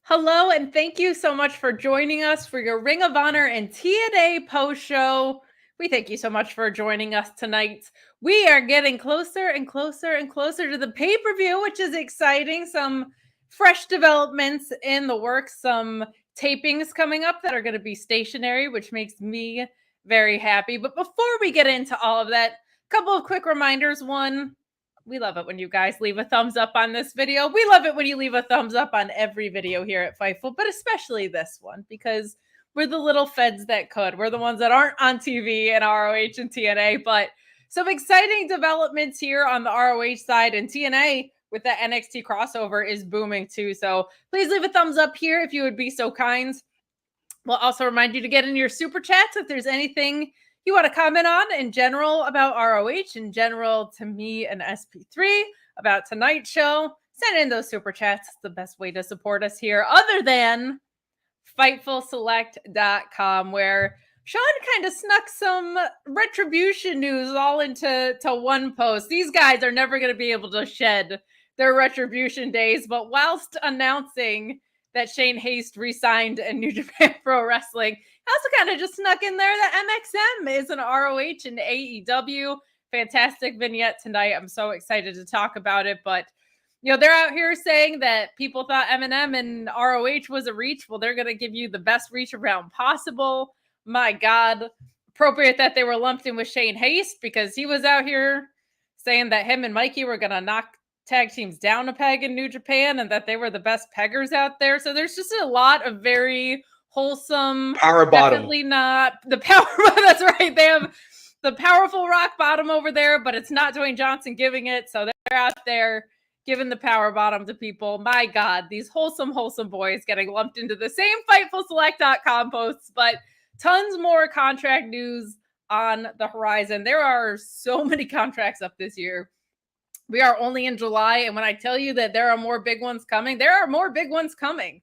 Hello, and thank you so much for joining us for your Ring of Honor and TNA post-show. We thank you so much for joining us tonight. We are getting closer and closer and closer to the pay-per-view, which is exciting. Some fresh developments in the works, some tapings coming up that are going to be stationary, which makes me very happy. But before we get into all of that, a couple of quick reminders. One, we love it when you guys leave a thumbs up on this video. We love it when you leave a thumbs up on every video here at Fightful, but especially this one because we're the little feds that could. We're the ones that aren't on TV and ROH and TNA, but some exciting developments here on the ROH side, and TNA with the NXT crossover is booming too. So please leave a thumbs up here if you would be so kind. We'll also remind you to get in your super chats if there's anything you want to comment on in general about ROH, in general to me and SP3 about tonight's show. Send in those super chats. It's the best way to support us here, other than FightfulSelect.com, where Sean kind of snuck some Retribution news all into one post. These guys are never going to be able to shed their Retribution days, but whilst announcing that Shane Haste re-signed in New Japan Pro Wrestling, also kind of just snuck in there that MXM is an ROH and AEW. Fantastic vignette tonight. I'm so excited to talk about it, but they're out here saying that people thought M&M and ROH was a reach. Well, they're going to give you the best reach around possible. My God. Appropriate that they were lumped in with Shane Haste because he was out here saying that him and Mikey were going to knock tag teams down a peg in New Japan and that they were the best peggers out there. So there's just a lot of very wholesome power bottom. Definitely not the power. That's right. They have the powerful rock bottom over there, but it's not Dwayne Johnson giving it. So they're out there giving the power bottom to people. My God, these wholesome boys getting lumped into the same FightfulSelect.com posts, but tons more contract news on the horizon. There are so many contracts up this year. We are only in July, and when I tell you that there are more big ones coming, there are more big ones coming.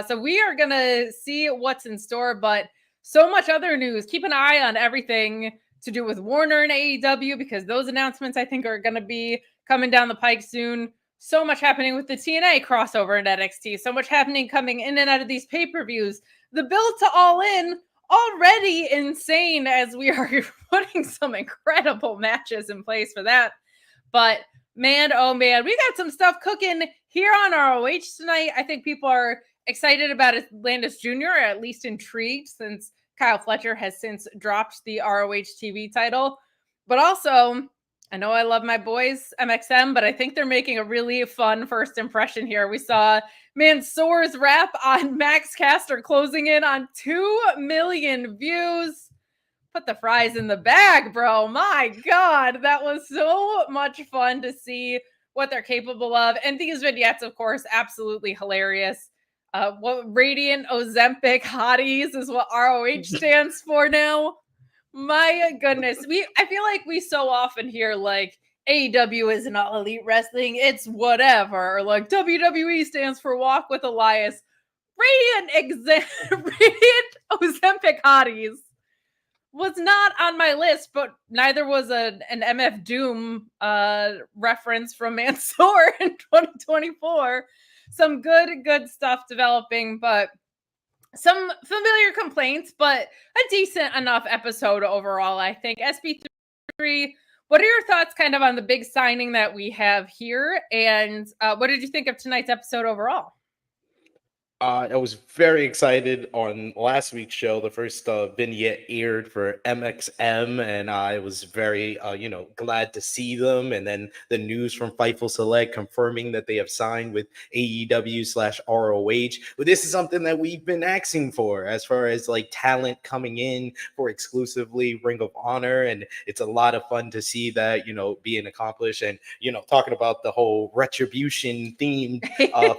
So we are going to see what's in store, but so much other news. Keep an eye on everything to do with Warner and AEW because those announcements I think are going to be coming down the pike soon. So much happening with the TNA crossover in NXT. So much happening coming in and out of these pay-per-views. The build to All In already insane as we are putting some incredible matches in place for that. But man, oh man, we got some stuff cooking here on ROH tonight. I think people are excited about Atlantis Jr., or at least intrigued, since Kyle Fletcher has since dropped the ROH TV title. But also, I know I love my boys, MXM, but I think they're making a really fun first impression here. We saw Mansoor's rap on Max Caster closing in on 2 million views. Put the fries in the bag, bro. My God, that was so much fun to see what they're capable of. And these vignettes, of course, absolutely hilarious. What Radiant Ozempic Hotties is what ROH stands for now. My goodness. I feel like we so often hear like AEW isn't all elite wrestling, it's whatever. Or like WWE stands for Walk with Elias. Radiant Ozempic Hotties was not on my list, but neither was an MF Doom reference from Mansoor in 2024. Some good stuff developing, but some familiar complaints, but a decent enough episode overall, I think. SP3, what are your thoughts kind of on the big signing that we have here? And what did you think of tonight's episode overall? I was very excited on last week's show. The first vignette aired for MXM, and I was very, glad to see them. And then the news from Fightful Select confirming that they have signed with AEW/ROH. But this is something that we've been asking for, as far as like talent coming in for exclusively Ring of Honor, and it's a lot of fun to see that being accomplished. And talking about the whole Retribution themed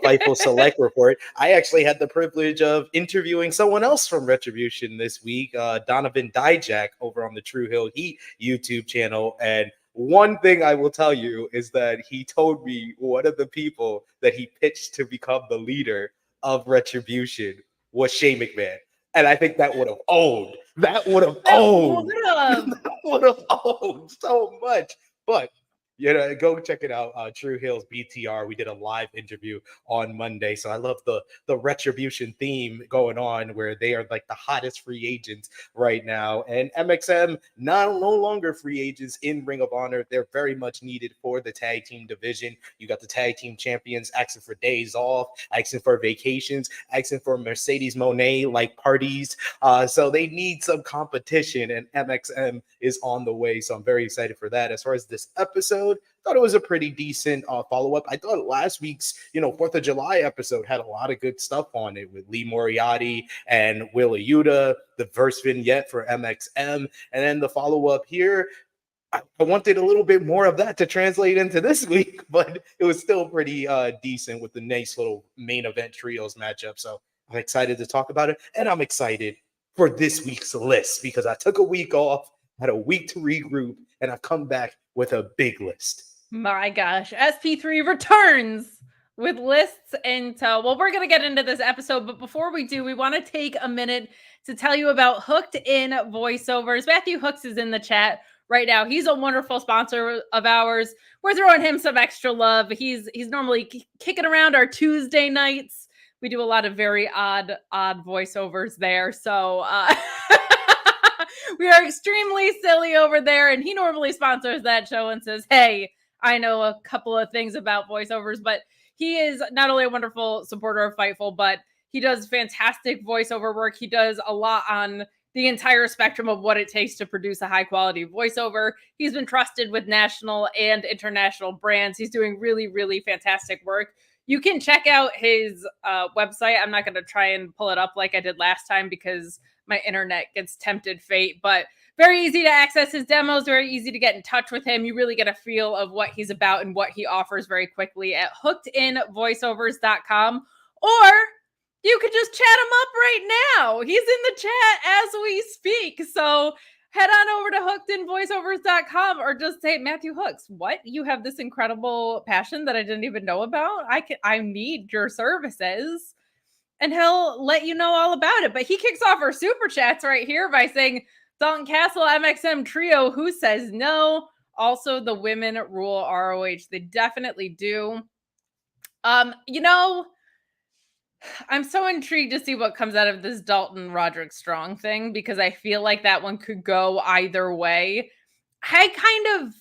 Fightful Select report, I actually had the privilege of interviewing someone else from Retribution this week, Donovan Dijak, over on the True Hill Heat YouTube channel. And one thing I will tell you is that he told me one of the people that he pitched to become the leader of Retribution was Shane McMahon. And I think that would have owned. That would have owned so much. But go check it out. True Hills BTR. We did a live interview on Monday. So I love the retribution theme going on where they are like the hottest free agents right now. And MXM no longer free agents in Ring of Honor. They're very much needed for the tag team division. You got the tag team champions asking for days off, asking for vacations, asking for Mercedes Moné like parties. So they need some competition, and MXM is on the way. So I'm very excited for that. As far as this episode, thought it was a pretty decent follow-up. I thought last week's 4th of July episode had a lot of good stuff on it with Lee Moriarty and Will Yuta, the verse vignette for MXM, and then the follow-up here. I wanted a little bit more of that to translate into this week, but it was still pretty decent with the nice little main event trios matchup. So I'm excited to talk about it, and I'm excited for this week's list because I took a week off, had a week to regroup, and I've come back with a big list. My gosh, SP3 returns with lists intel. Well, we're going to get into this episode, but before we do, we want to take a minute to tell you about Hooked In Voiceovers. Matthew Hooks is in the chat right now. He's a wonderful sponsor of ours. We're throwing him some extra love. He's normally kicking around our Tuesday nights. We do a lot of very odd voiceovers there. So we are extremely silly over there. And he normally sponsors that show and says, hey, I know a couple of things about voiceovers, but he is not only a wonderful supporter of Fightful, but he does fantastic voiceover work. He does a lot on the entire spectrum of what it takes to produce a high quality voiceover. He's been trusted with national and international brands. He's doing really, really fantastic work. You can check out his website. I'm not going to try and pull it up like I did last time because my internet gets tempted fate, but very easy to access his demos, very easy to get in touch with him. You really get a feel of what he's about and what he offers very quickly at hookedinvoiceovers.com, or you could just chat him up right now. He's in the chat as we speak. So head on over to hookedinvoiceovers.com or just say, Matthew Hooks, what? You have this incredible passion that I didn't even know about? I need your services. And he'll let you know all about it. But he kicks off our super chats right here by saying, Dalton Castle, MXM trio, who says no? Also, the women rule ROH. They definitely do. I'm so intrigued to see what comes out of this Dalton Roderick Strong thing because I feel like that one could go either way. I kind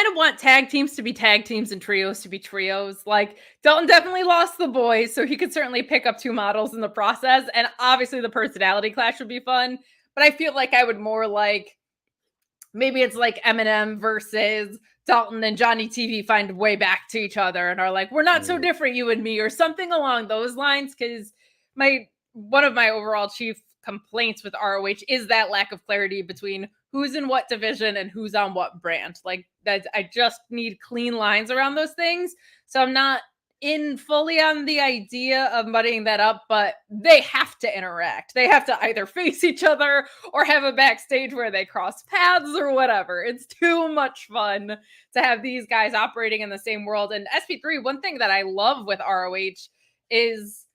of want tag teams to be tag teams and trios to be trios. Like, Dalton definitely lost the boys, so he could certainly pick up two models in the process. And obviously the personality clash would be fun. But I feel like I would more like, maybe it's like Eminem versus Dalton and Johnny TV find way back to each other and are like, we're not so different, you and me, or something along those lines. Because one of my overall chief complaints with ROH is that lack of clarity between who's in what division and who's on what brand. Like that, I just need clean lines around those things. So I'm not in fully on the idea of muddying that up, but they have to interact. They have to either face each other or have a backstage where they cross paths or whatever. It's too much fun to have these guys operating in the same world. And SP3, one thing that I love with ROH is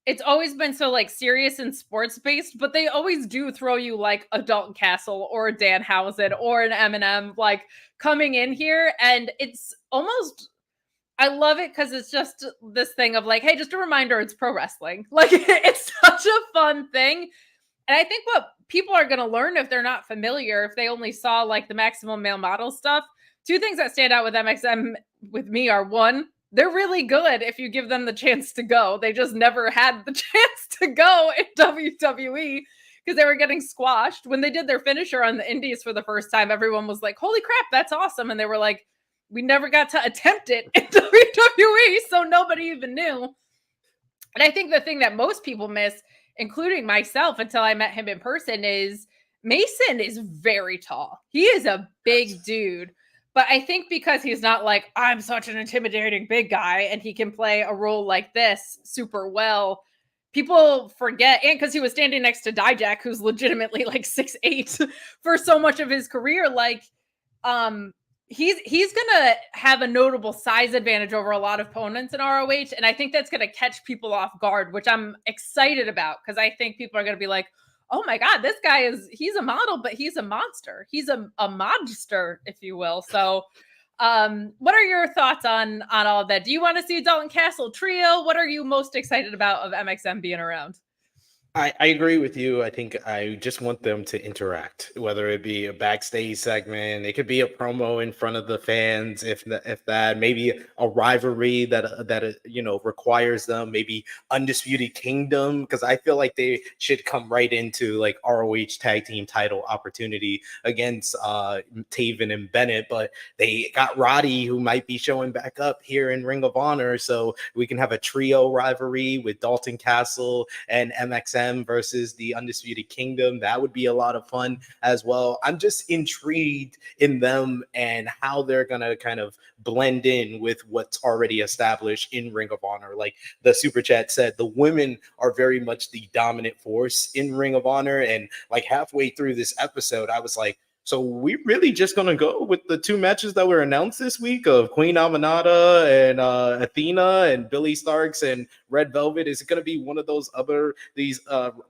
it's always been so like serious and sports based, but they always do throw you like a Dalton Castle or a Danhausen or an Eminem like coming in here. And it's almost, I love it because it's just this thing of like, hey, just a reminder, it's pro wrestling. Like it's such a fun thing. And I think what people are going to learn if they're not familiar, if they only saw like the Maximum Male Model stuff, two things that stand out with MXM with me are one, they're really good if you give them the chance to go. They just never had the chance to go in WWE because they were getting squashed. When they did their finisher on the Indies for the first time, everyone was like, holy crap, that's awesome. And they were like, we never got to attempt it in WWE, so nobody even knew. And I think the thing that most people miss, including myself until I met him in person, is Mason is very tall. He is a big dude. But I think because he's not like, I'm such an intimidating big guy and he can play a role like this super well, people forget. And because he was standing next to Dijak, who's legitimately like 6'8" for so much of his career, like he's going to have a notable size advantage over a lot of opponents in ROH. And I think that's going to catch people off guard, which I'm excited about because I think people are going to be like, oh my God, this guy he's a model, but he's a monster. He's a monster, if you will. So what are your thoughts on all of that? Do you want to see a Dalton Castle trio? What are you most excited about of MXM being around? I agree with you. I think I just want them to interact, whether it be a backstage segment, it could be a promo in front of the fans, if that, maybe a rivalry that requires them, maybe Undisputed Kingdom, because I feel like they should come right into like ROH tag team title opportunity against Taven and Bennett, but they got Roddy, who might be showing back up here in Ring of Honor, so we can have a trio rivalry with Dalton Castle and MXM versus the Undisputed Kingdom. That would be a lot of fun as well. I'm just intrigued in them and how they're gonna kind of blend in with what's already established in Ring of Honor. Like the super chat said, the women are very much the dominant force in Ring of Honor, and like halfway through this episode I was like, so we really just going to go with the 2 matches that were announced this week of Queen Aminata and Athena and Billie Starkz and Red Velvet? Is it going to be one of these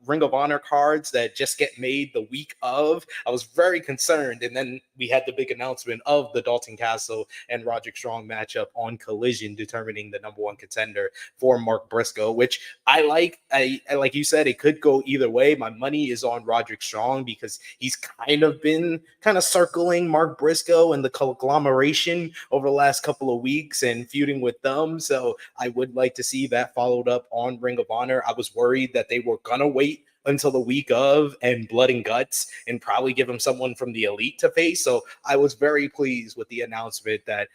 Ring of Honor cards that just get made the week of? I was very concerned. And then we had the big announcement of the Dalton Castle and Roderick Strong matchup on Collision, determining the number 1 contender for Mark Briscoe, which I like. I like you said, it could go either way. My money is on Roderick Strong because he's kind of circling Mark Briscoe and the conglomeration over the last couple of weeks and feuding with them. So I would like to see that followed up on Ring of Honor. I was worried that they were going to wait until the week of and Blood and Guts and probably give him someone from the Elite to face. So I was very pleased with the announcement that,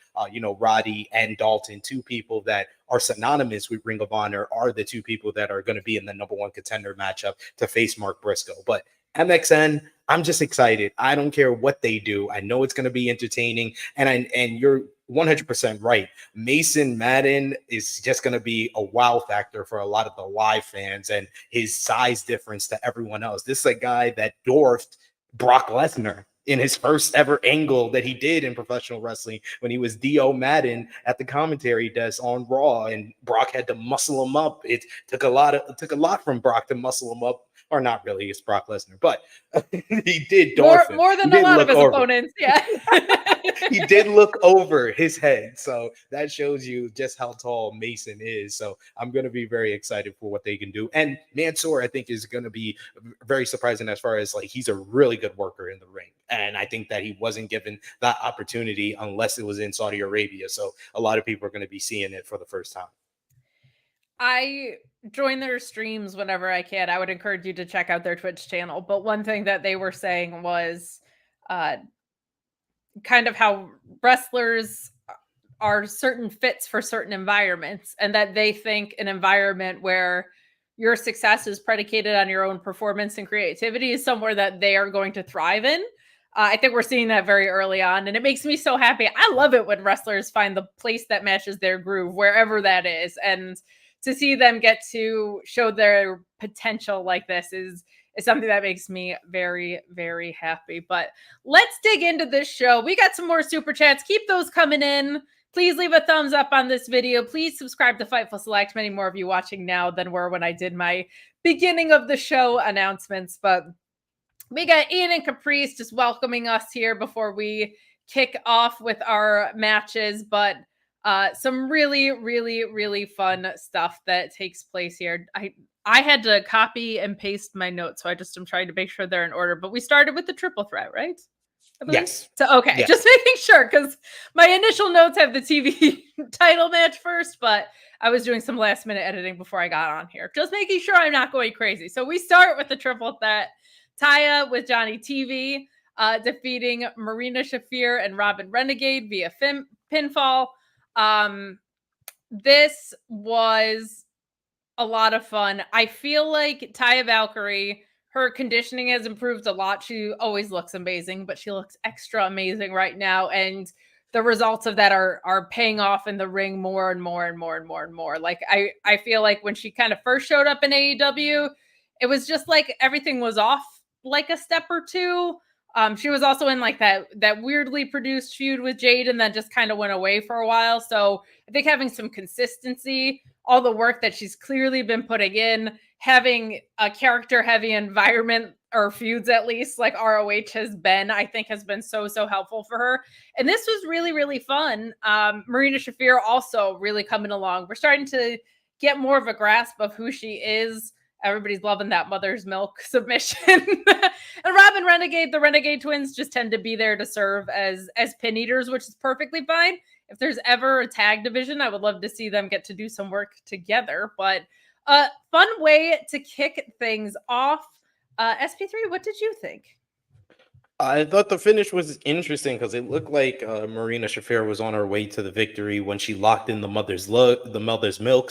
Roddy and Dalton, 2 people that are synonymous with Ring of Honor, are the 2 people that are going to be in the number 1 contender matchup to face Mark Briscoe. But MXN, I'm just excited. I don't care what they do. I know it's going to be entertaining. And you're 100% right. Mason Madden is just going to be a wow factor for a lot of the live fans, and his size difference to everyone else. This is a guy that dwarfed Brock Lesnar in his first ever angle that he did in professional wrestling when he was Dio Madden at the commentary desk on Raw, and Brock had to muscle him up. It took a lot from Brock to muscle him up. Or not really, it's Brock Lesnar, but he did dwarf him. More than a lot of his opponents, yeah. He did look over his head, so that shows you just how tall Mason is. So I'm going to be very excited for what they can do. And Mansoor, I think, is going to be very surprising as far as like he's a really good worker in the ring. And I think that he wasn't given that opportunity unless it was in Saudi Arabia. So a lot of people are going to be seeing it for the first time. I join their streams whenever I can. I would encourage you to check out their Twitch channel. But one thing that they were saying was kind of how wrestlers are certain fits for certain environments, and that they think an environment where your success is predicated on your own performance and creativity is somewhere that they are going to thrive in. I think we're seeing that very early on, and it makes me so happy. I love it when wrestlers find the place that matches their groove, wherever that is. And to see them get to show their potential like this is something that makes me very, very happy. But let's dig into this show. We got some more super chats. Keep those coming in. Please leave a thumbs up on this video. Please subscribe to Fightful Select. Many more of you watching now than were when I did my beginning of the show announcements. But we got Ian and Caprice just welcoming us here before we kick off with our matches. But some really, really, really fun stuff that takes place here. I had to copy and paste my notes, so I just am trying to make sure they're in order. But we started with the triple threat, right? Yes. So, okay, yes. Just making sure, because my initial notes have the TV title match first, but I was doing some last minute editing before I got on here. Just making sure I'm not going crazy. So we start with the triple threat. Taya with Johnny TV defeating Marina, Shafir, and Robyn Renegade via pinfall. This was a lot of fun. I feel like Taya Valkyrie, her conditioning has improved a lot. She always looks amazing, but she looks extra amazing right now. And the results of that are paying off in the ring more and more and more and more and more. Like I feel like when she kind of first showed up in AEW, it was just like everything was off like a step or two. She was also in like that weirdly produced feud with Jade and then just kind of went away for a while. So I think having some consistency, all the work that she's clearly been putting in, having a character-heavy environment, or feuds at least, like ROH has been, I think has been so helpful for her. And this was really fun. Marina Shafir also really coming along. We're starting to get more of a grasp of who she is. Everybody's loving that mother's milk submission. And Robyn Renegade, the Renegade twins just tend to be there to serve as pin eaters, which is perfectly fine. If there's ever a tag division, I would love to see them get to do some work together. But fun way to kick things off. SP3, what did you think? I thought the finish was interesting because it looked like Marina Shafir was on her way to the victory when she locked in the mother's milk,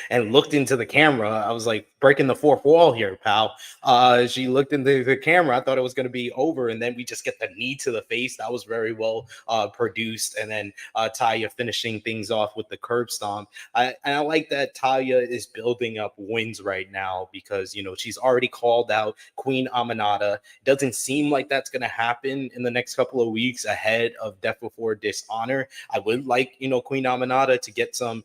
and looked into the camera. I was like, breaking the fourth wall here, pal. She looked into the camera. I thought it was going to be over, and then we just get the knee to the face. That was very well produced, and then Taya finishing things off with the curb stomp. I like that Taya is building up wins right now because she's already called out Queen Aminata. Doesn't seem like that's going to happen in the next couple of weeks ahead of Death Before Dishonor. I would like Queen Aminata to get some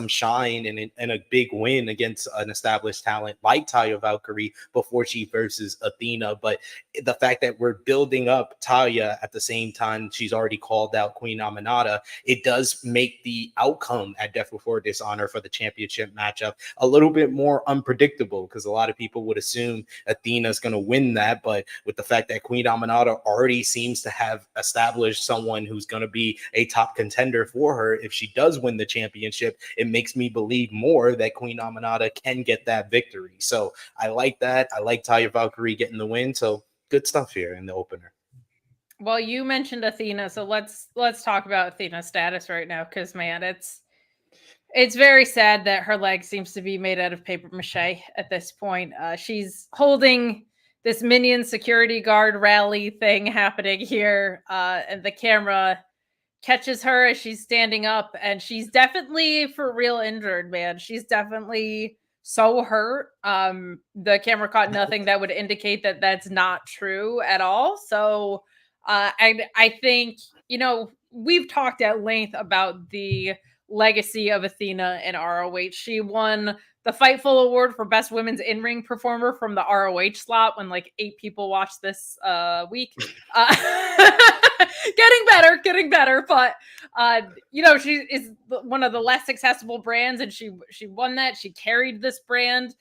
shine and a big win against an established talent like Taya Valkyrie before she versus Athena. But the fact that we're building up Taya at the same time she's already called out Queen Aminata, it does make the outcome at Death Before Dishonor for the championship matchup a little bit more unpredictable because a lot of people would assume Athena's going to win that. But with the fact that Queen Aminata already seems to have established someone who's going to be a top contender for her if she does win the championship, it makes me believe more that Queen Aminata can get that victory. So I like that. I like Taya Valkyrie getting the win. So good stuff here in the opener. Well, you mentioned Athena, so let's talk about Athena's status right now, because man, it's very sad that her leg seems to be made out of paper mache at this point. She's holding this minion security guard rally thing happening here, and the camera catches her as she's standing up, and she's definitely for real injured, man. She's definitely so hurt. The camera caught nothing that would indicate that that's not true at all. So I think, we've talked at length about the legacy of Athena in ROH. She won the Fightful Award for Best Women's In-Ring Performer from the ROH slot when like 8 people watched this week. Getting better, but she is one of the less accessible brands, and she won that. She carried this brand.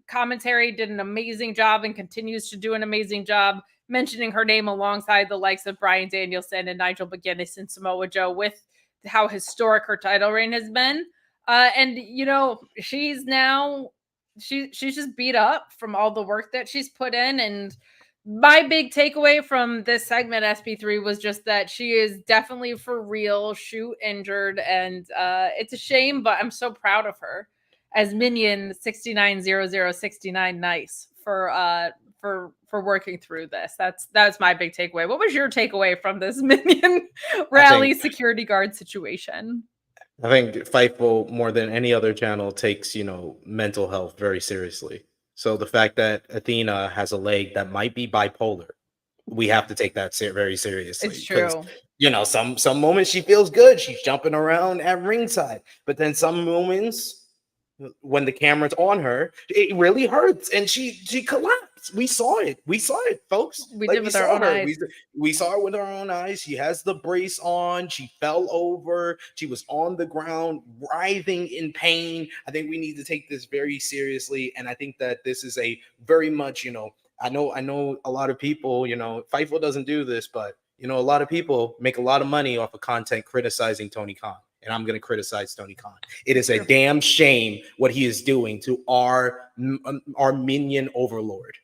Commentary did an amazing job and continues to do an amazing job mentioning her name alongside the likes of Bryan Danielson and Nigel McGuinness and Samoa Joe with how historic her title reign has been. And she's just beat up from all the work that she's put in. And my big takeaway from this segment, SP3, was just that she is definitely for real shoot injured, and it's a shame, but I'm so proud of her as Minion 690069 nice for working through this. That's my big takeaway. What was your takeaway from this Minion rally security guard situation? I think Fightful, more than any other channel, takes mental health very seriously. So the fact that Athena has a leg that might be bipolar, we have to take that very seriously. It's true. Some moments she feels good. She's jumping around at ringside. But then some moments when the camera's on her, it really hurts. And she collapsed. We saw it. Folks. We did with our own eyes. We saw it with our own eyes. She has the brace on. She fell over. She was on the ground, writhing in pain. I think we need to take this very seriously. And I think that this is a very much, I know a lot of people, Fightful doesn't do this, but, a lot of people make a lot of money off of content criticizing Tony Khan. And I'm going to criticize Tony Khan. It is a damn shame what he is doing to our minion overlord,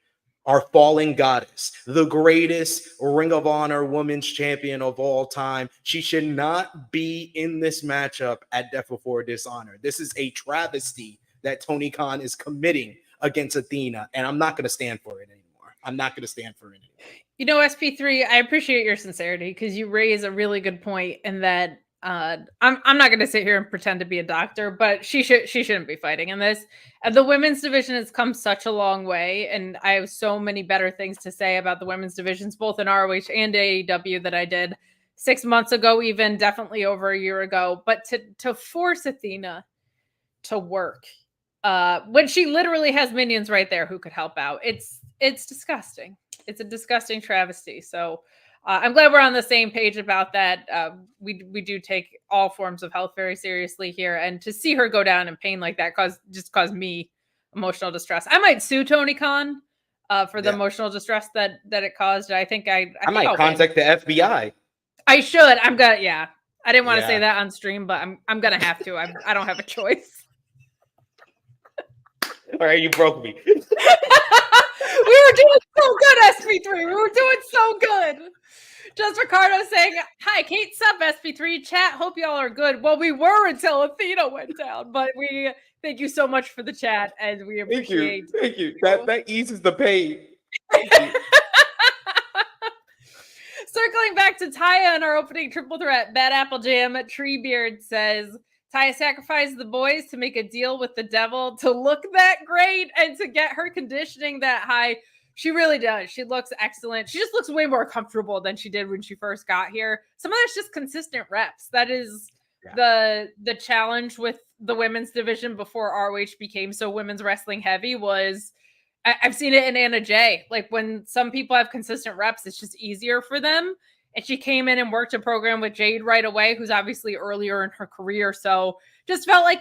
our fallen goddess, the greatest Ring of Honor women's champion of all time. She should not be in this matchup at Death Before Dishonor. This is a travesty that Tony Khan is committing against Athena, and I'm not going to stand for it anymore. SP3, I appreciate your sincerity because you raise a really good point in that I'm not going to sit here and pretend to be a doctor, but she shouldn't be fighting in this. And the women's division has come such a long way, and I have so many better things to say about the women's divisions, both in ROH and AEW, that I did 6 months ago, even definitely over a year ago. But to force Athena to work when she literally has minions right there who could help out. It's disgusting. It's a disgusting travesty. So I'm glad we're on the same page about that. We do take all forms of health very seriously here, and to see her go down in pain like that caused me emotional distress. I might sue Tony Khan for the emotional distress that it caused. I think I might contact the FBI. I should. I'm gonna. Yeah, I didn't want to say that on stream, but I'm gonna have to. I don't have a choice. All right, you broke me. We were doing so good, SP3. We were doing so good. Just Ricardo saying, hi, Kate, sub SP3 chat. Hope y'all are good. Well, we were until Athena went down, but we thank you so much for the chat, and we appreciate Thank you. That eases the pain. Circling back to Taya and our opening triple threat, Bad Apple Jam, Treebeard says, Taya sacrificed the boys to make a deal with the devil to look that great and to get her conditioning that high. She really does. She looks excellent. She just looks way more comfortable than she did when she first got here. Some of that's just consistent reps. That is the challenge with the women's division before ROH became so women's wrestling heavy was I've seen it in Anna Jay. Like when some people have consistent reps, it's just easier for them. And she came in and worked a program with Jade right away, who's obviously earlier in her career. So just felt like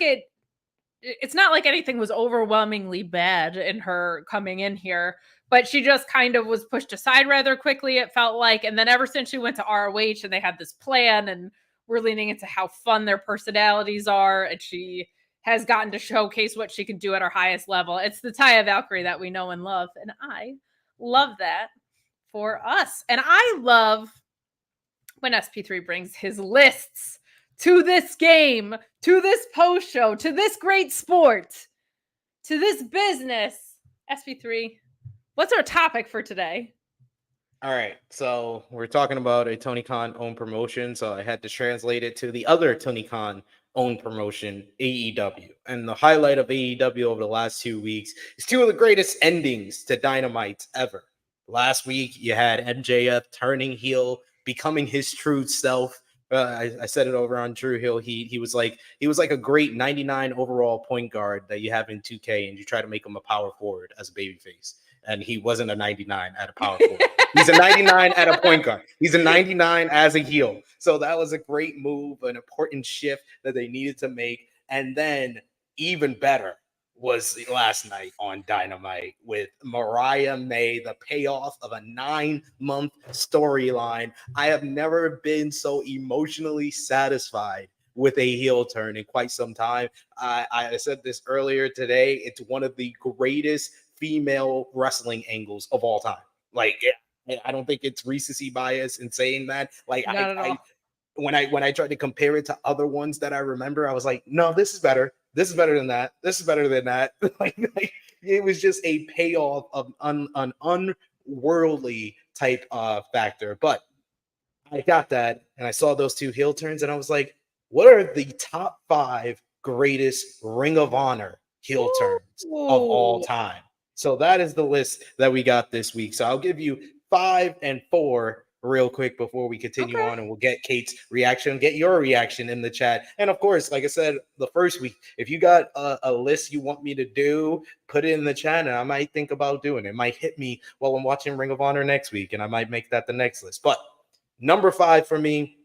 it's not like anything was overwhelmingly bad in her coming in here, but she just kind of was pushed aside rather quickly, it felt like. And then ever since she went to ROH and they had this plan and we're leaning into how fun their personalities are, and she has gotten to showcase what she can do at her highest level. It's the Taya Valkyrie that we know and love. And I love that for us. And I love when SP3 brings his lists to this game, to this post show, to this great sport, to this business. SP3, what's our topic for today? All right, so we're talking about a Tony Khan owned promotion, so I had to translate it to the other Tony Khan owned promotion, AEW. And the highlight of AEW over the last 2 weeks is two of the greatest endings to Dynamites ever. Last week, you had MJF turning heel, becoming his true self. I said it over on Drew Hill. He was like a great 99 overall point guard that you have in 2K, and you try to make him a power forward as a babyface. And he wasn't a 99 at a power forward. He's a 99 at a point guard. He's a 99 as a heel. So that was a great move, an important shift that they needed to make. And then even better was last night on Dynamite with Mariah May, the payoff of a 9-month storyline. I have never been so emotionally satisfied with a heel turn in quite some time. I said this earlier today. It's one of the greatest female wrestling angles of all time. Like, I don't think it's recency bias in saying that. Like, when I tried to compare it to other ones that I remember, I was like, no, this is better. This is better than that. This is better than that. like it was just a payoff of an unworldly type factor. But I got that, and I saw those two heel turns, and I was like, what are the top 5 greatest Ring of Honor heel turns of all time? So that is the list that we got this week. So I'll give you 5 and 4 real quick before we continue on, and we'll get Kate's reaction, get your reaction in the chat. And of course, like I said, the first week, if you got a list you want me to do, put it in the chat, and I might think about doing it. It might hit me while I'm watching Ring of Honor next week, and I might make that the next list. But number 5 for me,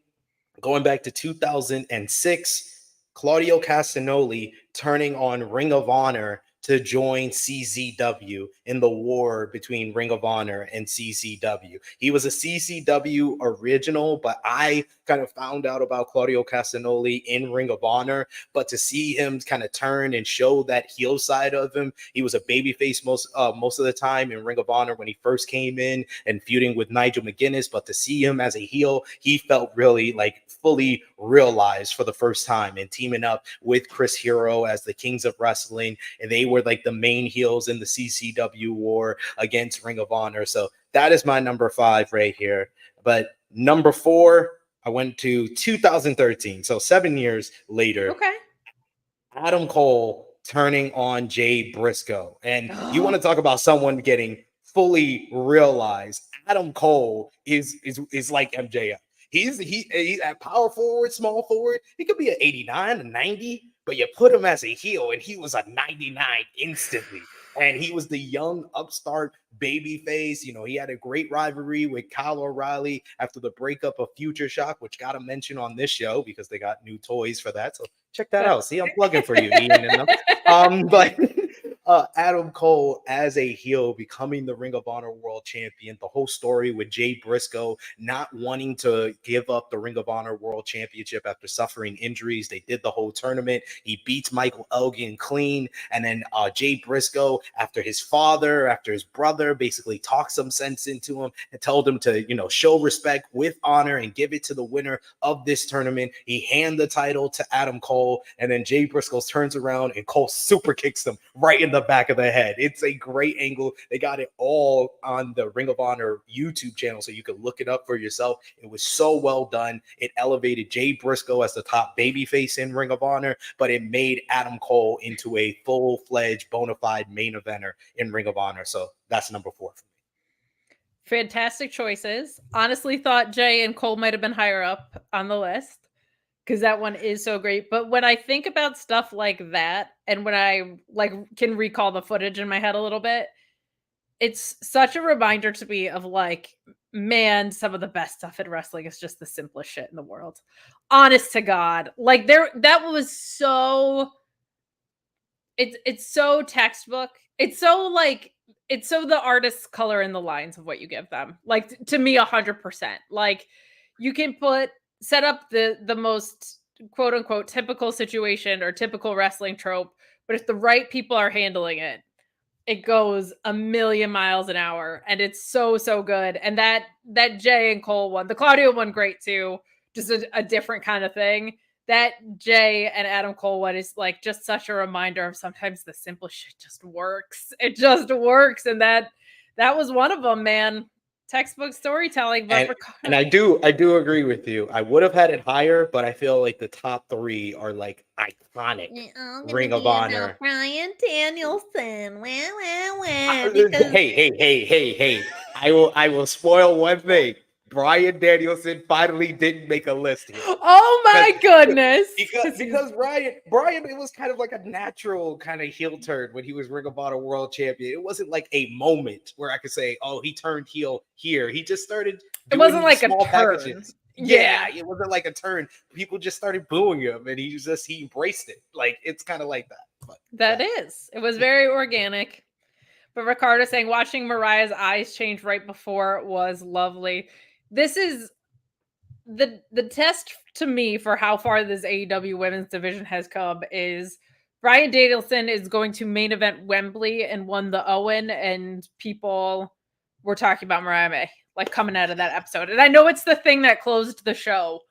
going back to 2006, Claudio Castagnoli turning on Ring of Honor to join CZW in the war between Ring of Honor and CZW. He was a CZW original, but I kind of found out about Claudio Castagnoli in Ring of Honor. But to see him kind of turn and show that heel side of him, he was a babyface most of the time in Ring of Honor when he first came in and feuding with Nigel McGuinness. But to see him as a heel, he felt really like fully realized for the first time, and teaming up with Chris Hero as the Kings of Wrestling, and they were like the main heels in the CCW war against Ring of Honor. So that is my number 5 right here. But number 4, I went to 2013, so 7 years later. Okay. Adam Cole turning on Jay Briscoe. And you want to talk about someone getting fully realized. Adam Cole is like MJF. He's at power forward, small forward. He could be an 89, a 90. but you put him as a heel, and he was a 99 instantly. And he was the young upstart babyface. You know, he had a great rivalry with Kyle O'Reilly after the breakup of Future Shock, which got a mention on this show because they got new toys for that. So check that out. See, I'm plugging for you, Ian. And but Adam Cole as a heel becoming the Ring of Honor World Champion, the whole story with Jay Briscoe not wanting to give up the Ring of Honor World Championship after suffering injuries. They did the whole tournament. He beats Michael Elgin clean. And then Jay Briscoe, after his father, after his brother, basically talked some sense into him and told him to, you know, show respect with honor and give it to the winner of this tournament. He handed the title to Adam Cole, and then Jay Briscoe turns around and Cole super kicks him right in the back of the head. It's a great angle. They got it all on the Ring of Honor YouTube channel, so you can look it up for yourself. It was so well done. It elevated Jay Briscoe as the top babyface in Ring of Honor, but it made Adam Cole into a full-fledged, bona fide main eventer in Ring of Honor. So that's number 4 for me. Fantastic choices. Honestly thought Jay and Cole might have been higher up on the list because that one is so great. But when I think about stuff like that, and when I like can recall the footage in my head a little bit, it's such a reminder to me of like, man, some of the best stuff in wrestling is just the simplest shit in the world. Honest to God. Like that was so, it's so textbook. It's so like, it's so the artist's color in the lines of what you give them. Like to me, 100%. Like you can set up the most quote unquote typical situation or typical wrestling trope, but if the right people are handling it, it goes a million miles an hour, and it's so good. And that Jay and Cole one, the Claudio one, great too, just a different kind of thing. That Jay and Adam Cole one is like just such a reminder of sometimes the simple shit just works. It just works, and that was one of them, man. Textbook storytelling. But and I do agree with you. I would have had it higher, but I feel like the top 3 are like iconic Ring of Honor. Bryan Danielson. Hey. I will spoil one thing. Bryan Danielson finally didn't make a list here. Oh my goodness. Because Bryan, it was kind of like a natural kind of heel turn when he was Ring of Honor World Champion. It wasn't like a moment where I could say, oh, he turned heel here. He just started doing it wasn't like small a turn. packages. Yeah, it wasn't like a turn. People just started booing him, and he embraced it. Like, it's kind of like that. But, it was very organic. But Ricardo saying watching Mariah's eyes change right before was lovely. This is the test to me for how far this AEW women's division has come is Bryan Danielson is going to main event Wembley and won the Owen, and people were talking about Mariah May, like coming out of that episode. And I know it's the thing that closed the show,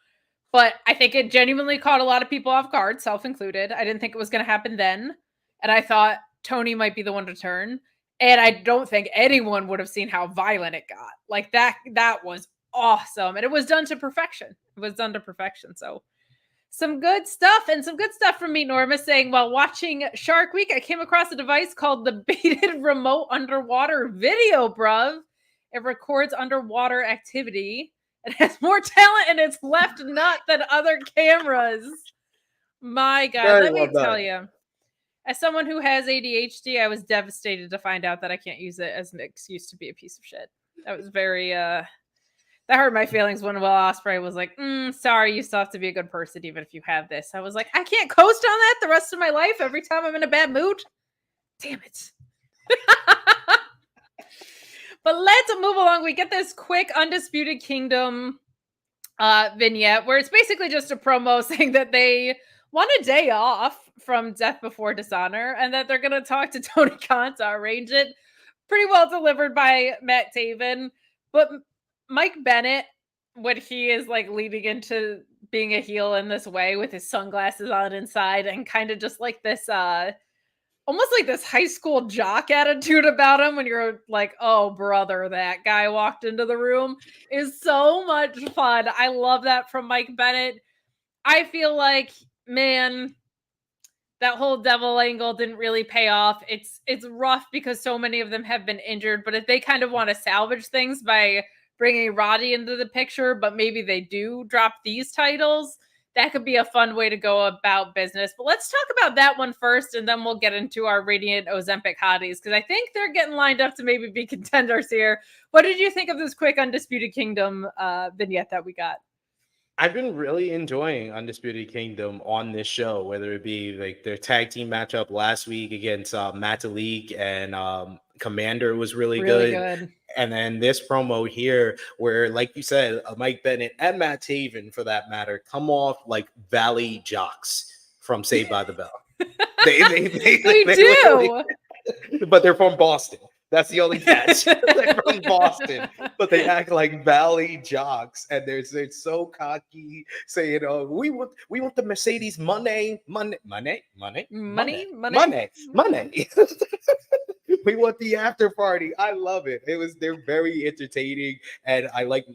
but I think it genuinely caught a lot of people off guard, self included. I didn't think it was going to happen then. And I thought Tony might be the one to turn. And I don't think anyone would have seen how violent it got. Like that was awesome. And it was done to perfection. So some good stuff, and some good stuff from me, Norma, saying, while watching Shark Week, I came across a device called the Baited Remote Underwater Video, bruv. It records underwater activity. It has more talent in its left nut than other cameras. My God, let me tell you. As someone who has ADHD, I was devastated to find out that I can't use it as an excuse to be a piece of shit. That was very, that hurt my feelings when Will Ospreay was like, sorry, you still have to be a good person even if you have this. I was like, I can't coast on that the rest of my life every time I'm in a bad mood. Damn it. But let's move along. We get this quick Undisputed Kingdom vignette where it's basically just a promo saying that they want a day off from Death Before Dishonor and that they're going to talk to Tony Khan to arrange it. Pretty well delivered by Matt Taven. But Mike Bennett, when he is like leading into being a heel in this way with his sunglasses on inside and kind of just like this almost like this high school jock attitude about him when you're like, oh brother, that guy walked into the room, is so much fun. I love that from Mike Bennett. I feel like, man, that whole devil angle didn't really pay off. It's rough because so many of them have been injured, but if they kind of want to salvage things by bringing Roddy into the picture, but maybe they do drop these titles, that could be a fun way to go about business. But let's talk about that one first, and then we'll get into our Radiant Ozempic hotties, because I think they're getting lined up to maybe be contenders here. What did you think of this quick Undisputed Kingdom vignette that we got? I've been really enjoying Undisputed Kingdom on this show, whether it be like their tag team matchup last week against Matalik and Commander was really good. And then this promo here, where, like you said, Mike Bennett and Matt Taven, for that matter, come off like Valley jocks from Saved by the Bell. They do. Really, but they're from Boston. That's the only catch. They're from Boston, but they act like Valley jocks, and they're so cocky, saying, "Oh, we want the Mercedes money." We want the after party. I love it. They're very entertaining, and I like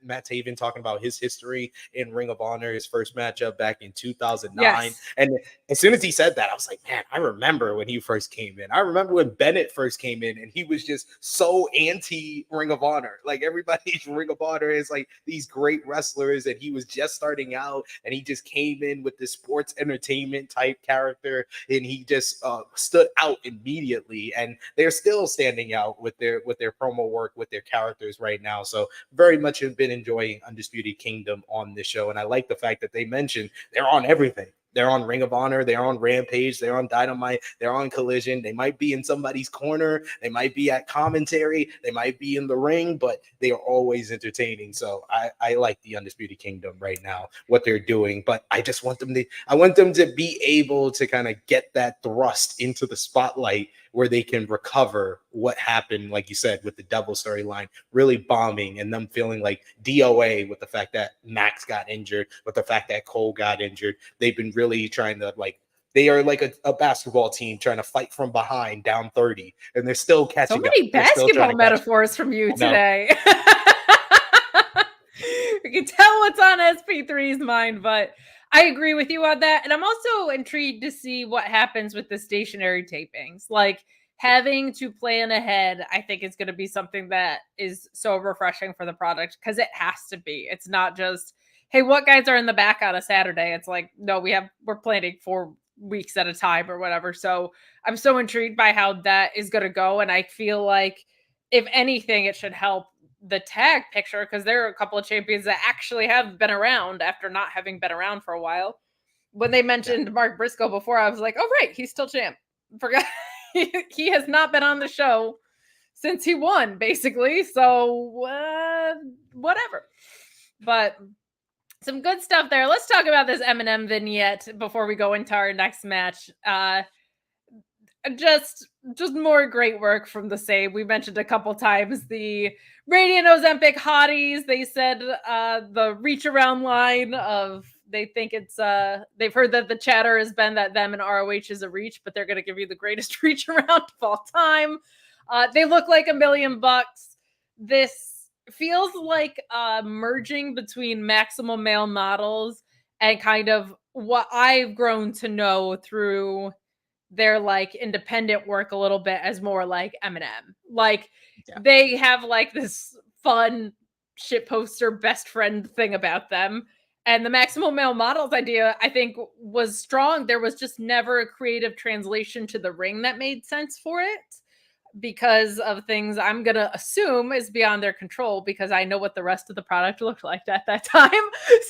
Matt Taven talking about his history in Ring of Honor, his first matchup back in 2009. Yes. And as soon as he said that, I was like, man, I remember when he first came in. I remember when Bennett first came in, and he was just so anti Ring of Honor. Like, everybody's Ring of Honor is like these great wrestlers, and he was just starting out, and he just came in with this sports entertainment type character, and he just stood out immediately. And they're still standing out with their promo work, with their characters right now. So very much have been enjoying Undisputed Kingdom on this show. And I like the fact that they mentioned they're on everything. They're on Ring of Honor. They're on Rampage. They're on Dynamite. They're on Collision. They might be in somebody's corner. They might be at commentary. They might be in the ring, but they are always entertaining. So I like the Undisputed Kingdom right now, what they're doing. But I just want them to be able to kind of get that thrust into the spotlight where they can recover what happened, like you said, with the Devil storyline really bombing, and them feeling like DOA with the fact that Max got injured, with the fact that Cole got injured. They've been really trying to, like, they are like a basketball team trying to fight from behind down 30, and they're still catching up. So many basketball metaphors from you today. We can tell what's on SP3's mind, but I agree with you on that. And I'm also intrigued to see what happens with the stationary tapings. Like, having to plan ahead, I think is going to be something that is so refreshing for the product, because it has to be. It's not just, hey, what guys are in the back on a Saturday? It's like, no, we're planning 4 weeks at a time or whatever. So I'm so intrigued by how that is going to go. And I feel like, if anything, it should help the tag picture, because there are a couple of champions that actually have been around after not having been around for a while. When they mentioned Mark Briscoe before, I was like, oh, right, he's still champ. Forgot he has not been on the show since he won, basically. So whatever. But some good stuff there. Let's talk about this M&M vignette before we go into our next match. Just more great work from the Save. We mentioned a couple times the Radiant Ozempic hotties. They said the reach around line of, they think it's they've heard that the chatter has been that them and ROH is a reach, but they're going to give you the greatest reach around of all time. They look like $1 million. This feels like merging between Maximum Male Models and kind of what I've grown to know through their like independent work a little bit as more like M&M. Like, they have like this fun shit poster best friend thing about them. And the Maximum Male Models idea, I think, was strong. There was just never a creative translation to the ring that made sense for it, because of things I'm going to assume is beyond their control, because I know what the rest of the product looked like at that time.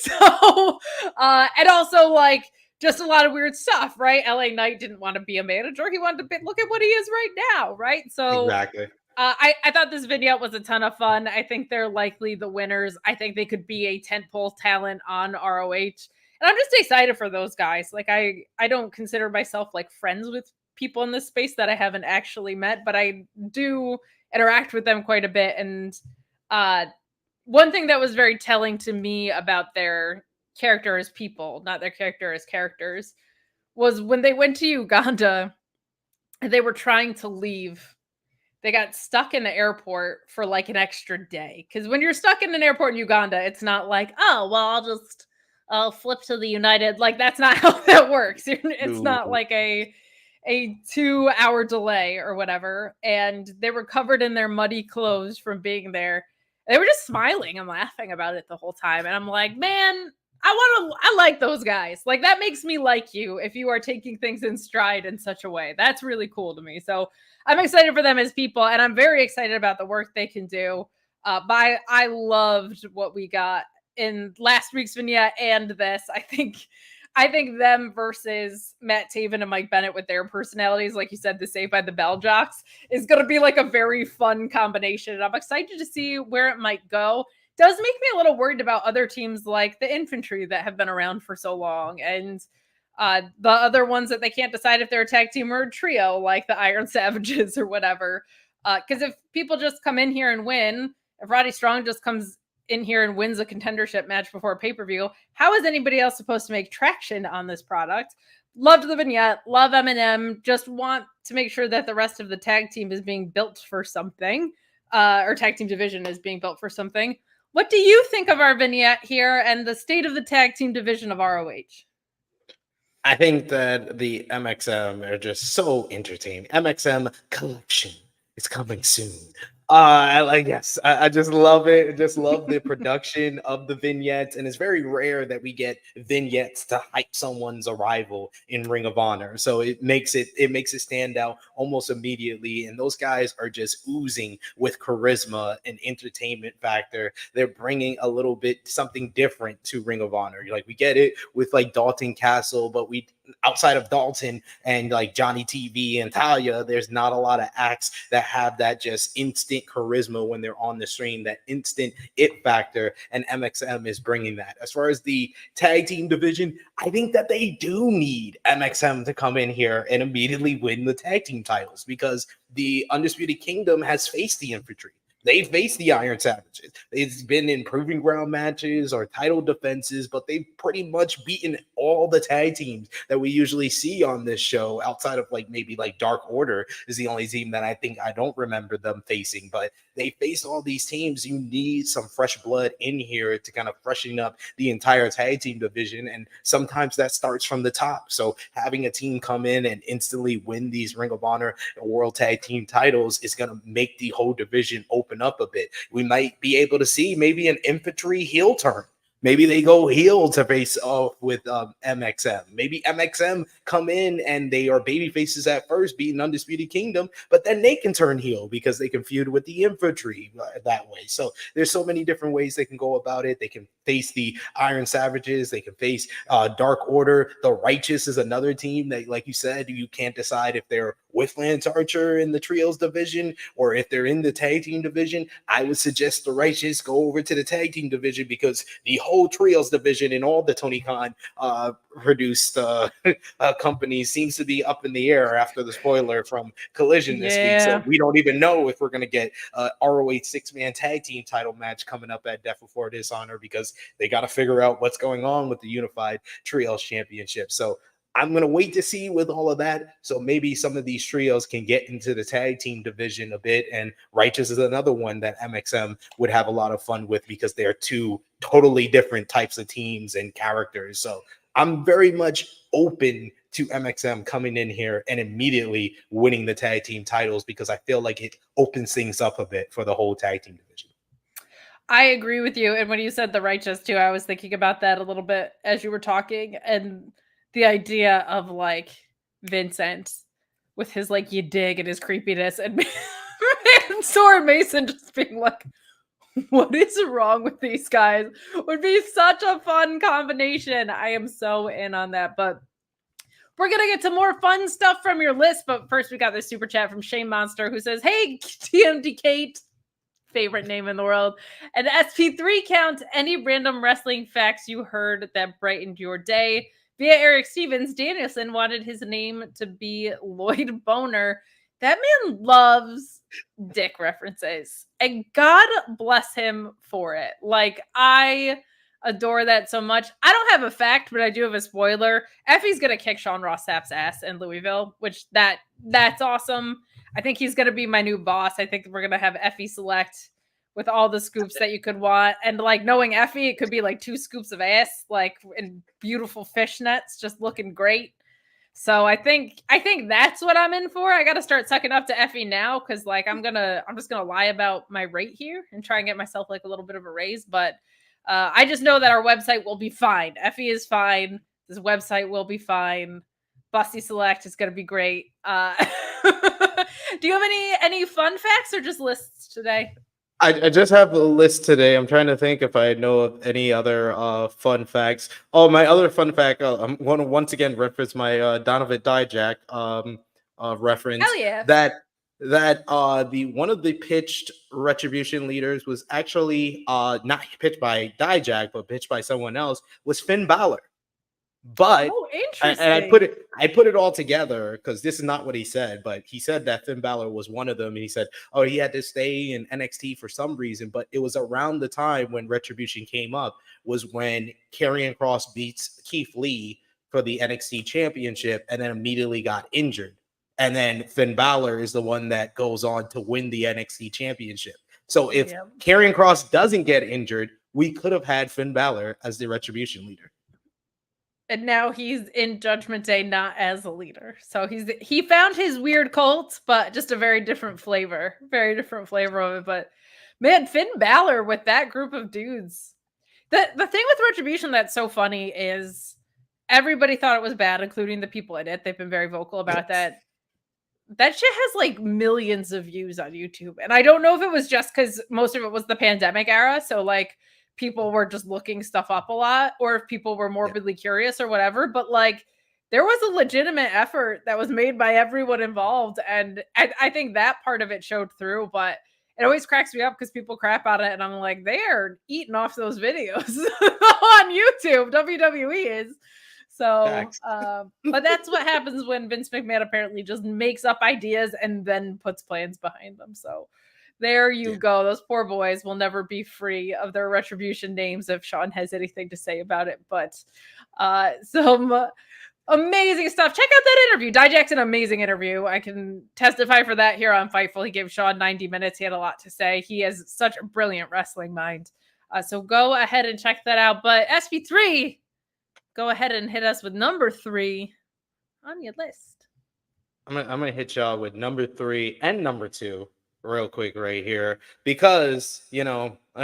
So, and also, like, just a lot of weird stuff, right? LA Knight didn't want to be a manager. He wanted to look at what he is right now, right? So exactly. I thought this vignette was a ton of fun. I think they're likely the winners. I think they could be a tentpole talent on ROH. And I'm just excited for those guys. Like, I don't consider myself like friends with people in this space that I haven't actually met, but I do interact with them quite a bit. And one thing that was very telling to me about their character as people, not their character as characters, was when they went to Uganda and they were trying to leave. They got stuck in the airport for like an extra day. Because when you're stuck in an airport in Uganda, it's not like, oh, well, I'll flip to the United. Like, that's not how that works. It's not like a 2-hour delay or whatever. And they were covered in their muddy clothes from being there. They were just smiling and laughing about it the whole time. And I'm like, man, I like those guys. Like, that makes me like you if you are taking things in stride in such a way. That's really cool to me. So I'm excited for them as people, and I'm very excited about the work they can do. But I loved what we got in last week's vignette and this. I think them versus Matt Taven and Mike Bennett with their personalities, like you said, the Saved by the Bell jocks, is going to be like a very fun combination. And I'm excited to see where it might go. Does make me a little worried about other teams like the Infantry that have been around for so long, and the other ones that they can't decide if they're a tag team or a trio, like the Iron Savages or whatever. Because if people just come in here and win, if Roddy Strong just comes in here and wins a contendership match before a pay-per-view, how is anybody else supposed to make traction on this product? Loved the vignette, love Eminem, just want to make sure that the rest of the tag team is being built for something, or tag team division is being built for something. What do you think of our vignette here and the state of the tag team division of ROH? I think that the MXM are just so entertaining. MXM collection is coming soon. I just love it. I just love the production of the vignettes, and it's very rare that we get vignettes to hype someone's arrival in Ring of Honor. So it makes it stand out almost immediately. And those guys are just oozing with charisma and entertainment factor. They're bringing a little bit something different to Ring of Honor. Like, we get it with like Dalton Castle, but we outside of Dalton and like Johnny TV and Taya, there's not a lot of acts that have that just instant charisma when they're on the screen, that instant it factor, and MXM is bringing that. As far as the tag team division, I think that they do need MXM to come in here and immediately win the tag team titles, because the Undisputed Kingdom has faced the Infantry. They faced the Iron Savages. It's been in proving ground matches or title defenses, but they've pretty much beaten all the tag teams that we usually see on this show, outside of like maybe like Dark Order is the only team that I don't remember them facing. But they faced all these teams. You need some fresh blood in here to kind of freshen up the entire tag team division, and sometimes that starts from the top. So having a team come in and instantly win these Ring of Honor World Tag Team titles is going to make the whole division open up a bit. We might be able to see maybe an Infantry heel turn. Maybe they go heel to face off with MXM. Maybe MXM come in and they are baby faces at first, beating Undisputed Kingdom, but then they can turn heel because they can feud with the Infantry that way. So there's so many different ways they can go about it. They can face the Iron Savages. They can face Dark Order. The Righteous is another team that, like you said, you can't decide if they're with Lance Archer in the trios division or if they're in the tag team division. I would suggest the Righteous go over to the tag team division, because the whole trios division in all the Tony Khan produced companies seems to be up in the air after the spoiler from Collision this week. So we don't even know if we're going to get a ROH 6-man tag team title match coming up at Death Before Dishonor, because they got to figure out what's going on with the Unified Trios Championship. So I'm going to wait to see with all of that. So maybe some of these trios can get into the tag team division a bit. And Righteous is another one that MXM would have a lot of fun with, because they're two totally different types of teams and characters. So I'm very much open to MXM coming in here and immediately winning the tag team titles, because I feel like it opens things up a bit for the whole tag team division. I agree with you. And when you said the Righteous too, I was thinking about that a little bit as you were talking, and the idea of like Vincent with his like you dig and his creepiness, and Soren Mason just being like, what is wrong with these guys, would be such a fun combination. I am so in on that. But we're going to get to more fun stuff from your list. But first, we got this super chat from Shane Monster, who says, hey, TMD Kate, favorite name in the world, and SP3 count, any random wrestling facts you heard that brightened your day? Via Eric Stevens, Danielson wanted his name to be Lloyd Boner. That man loves dick references, and God bless him for it. Like, I adore that so much. I don't have a fact, but I do have a spoiler. Effie's gonna kick Sean Ross Sapp's ass in Louisville, which that's awesome. I think he's gonna be my new boss. I think we're gonna have Effie select with all the scoops that you could want. And like, knowing Effie, it could be like 2 scoops of ass, like in beautiful fishnets, just looking great. So I think that's what I'm in for. I got to start sucking up to Effie now, because like I'm just gonna lie about my rate here and try and get myself like a little bit of a raise. But I just know that our website will be fine. Effie is fine. This website will be fine. Busty Select is going to be great. Do you have any fun facts or just lists today? I just have a list today. I'm trying to think if I know of any other fun facts. Oh, my other fun fact, I'm going to once again reference my Donovan Dijak reference. Hell yeah. That the one of the pitched Retribution leaders was actually not pitched by Dijak, but pitched by someone else, was Finn Balor. But interesting. And I put it all together because this is not what he said, but he said that Finn Balor was one of them, and he said, oh, he had to stay in NXT for some reason, but it was around the time when Retribution came up was when Karrion Kross beats Keith Lee for the NXT championship and then immediately got injured. And then Finn Balor is the one that goes on to win the NXT championship. So if Karrion Kross doesn't get injured, we could have had Finn Balor as the Retribution leader. And now he's in Judgment Day, not as a leader. So he found his weird cult, but just a very different flavor of it. But man, Finn Balor with that group of dudes. The thing with Retribution that's so funny is everybody thought it was bad, including the people in it. They've been very vocal about that. That shit has like millions of views on YouTube. And I don't know if it was just because most of it was the pandemic era. So like people were just looking stuff up a lot, or if people were morbidly curious or whatever. But like there was a legitimate effort that was made by everyone involved. And I think that part of it showed through. But it always cracks me up because people crap on it. And I'm like, they are eating off those videos on YouTube. WWE is. So, but that's what happens when Vince McMahon apparently just makes up ideas and then puts plans behind them. So there you go. Those poor boys will never be free of their Retribution names if Sean has anything to say about it. But some amazing stuff. Check out that interview. Dijak's an amazing interview. I can testify for that here on Fightful. He gave Sean 90 minutes. He had a lot to say. He has such a brilliant wrestling mind. So go ahead and check that out. But SP3, go ahead and hit us with number 3 on your list. I'm gonna hit y'all with number 3 and number 2 real quick right here because I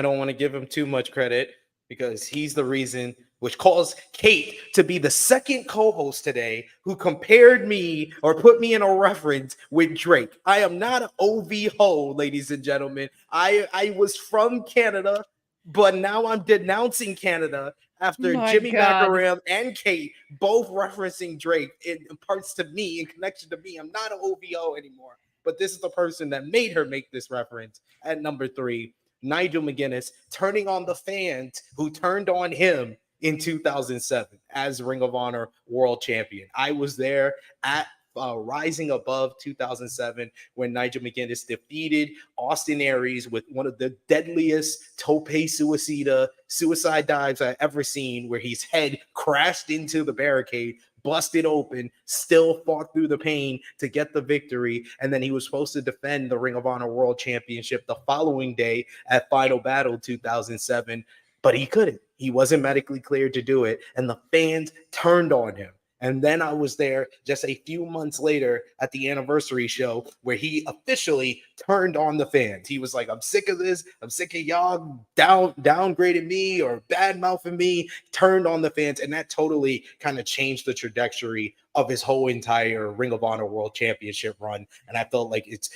don't want to give him too much credit because he's the reason which caused Kate to be the second co-host today who compared me or put me in a reference with Drake. I am not an OV ho, ladies and gentlemen. I was from Canada, but now I'm denouncing Canada after Jimmy Macaram and Kate both referencing Drake in parts to me, in connection to me. I'm not an OVO anymore, but this is the person that made her make this reference. At number 3, Nigel McGuinness turning on the fans who turned on him in 2007 as Ring of Honor World Champion. I was there at Rising Above 2007 when Nigel McGuinness defeated Austin Aries with one of the deadliest tope suicide dives I've ever seen, where his head crashed into the barricade, busted open, still fought through the pain to get the victory. And then he was supposed to defend the Ring of Honor World Championship the following day at Final Battle 2007, but he couldn't. He wasn't medically cleared to do it, and the fans turned on him. And then I was there just a few months later at the anniversary show where he officially turned on the fans. He was like, I'm sick of this. I'm sick of y'all downgrading me or bad mouthing me, turned on the fans. And that totally kind of changed the trajectory of his whole entire Ring of Honor World Championship run. And I felt like it's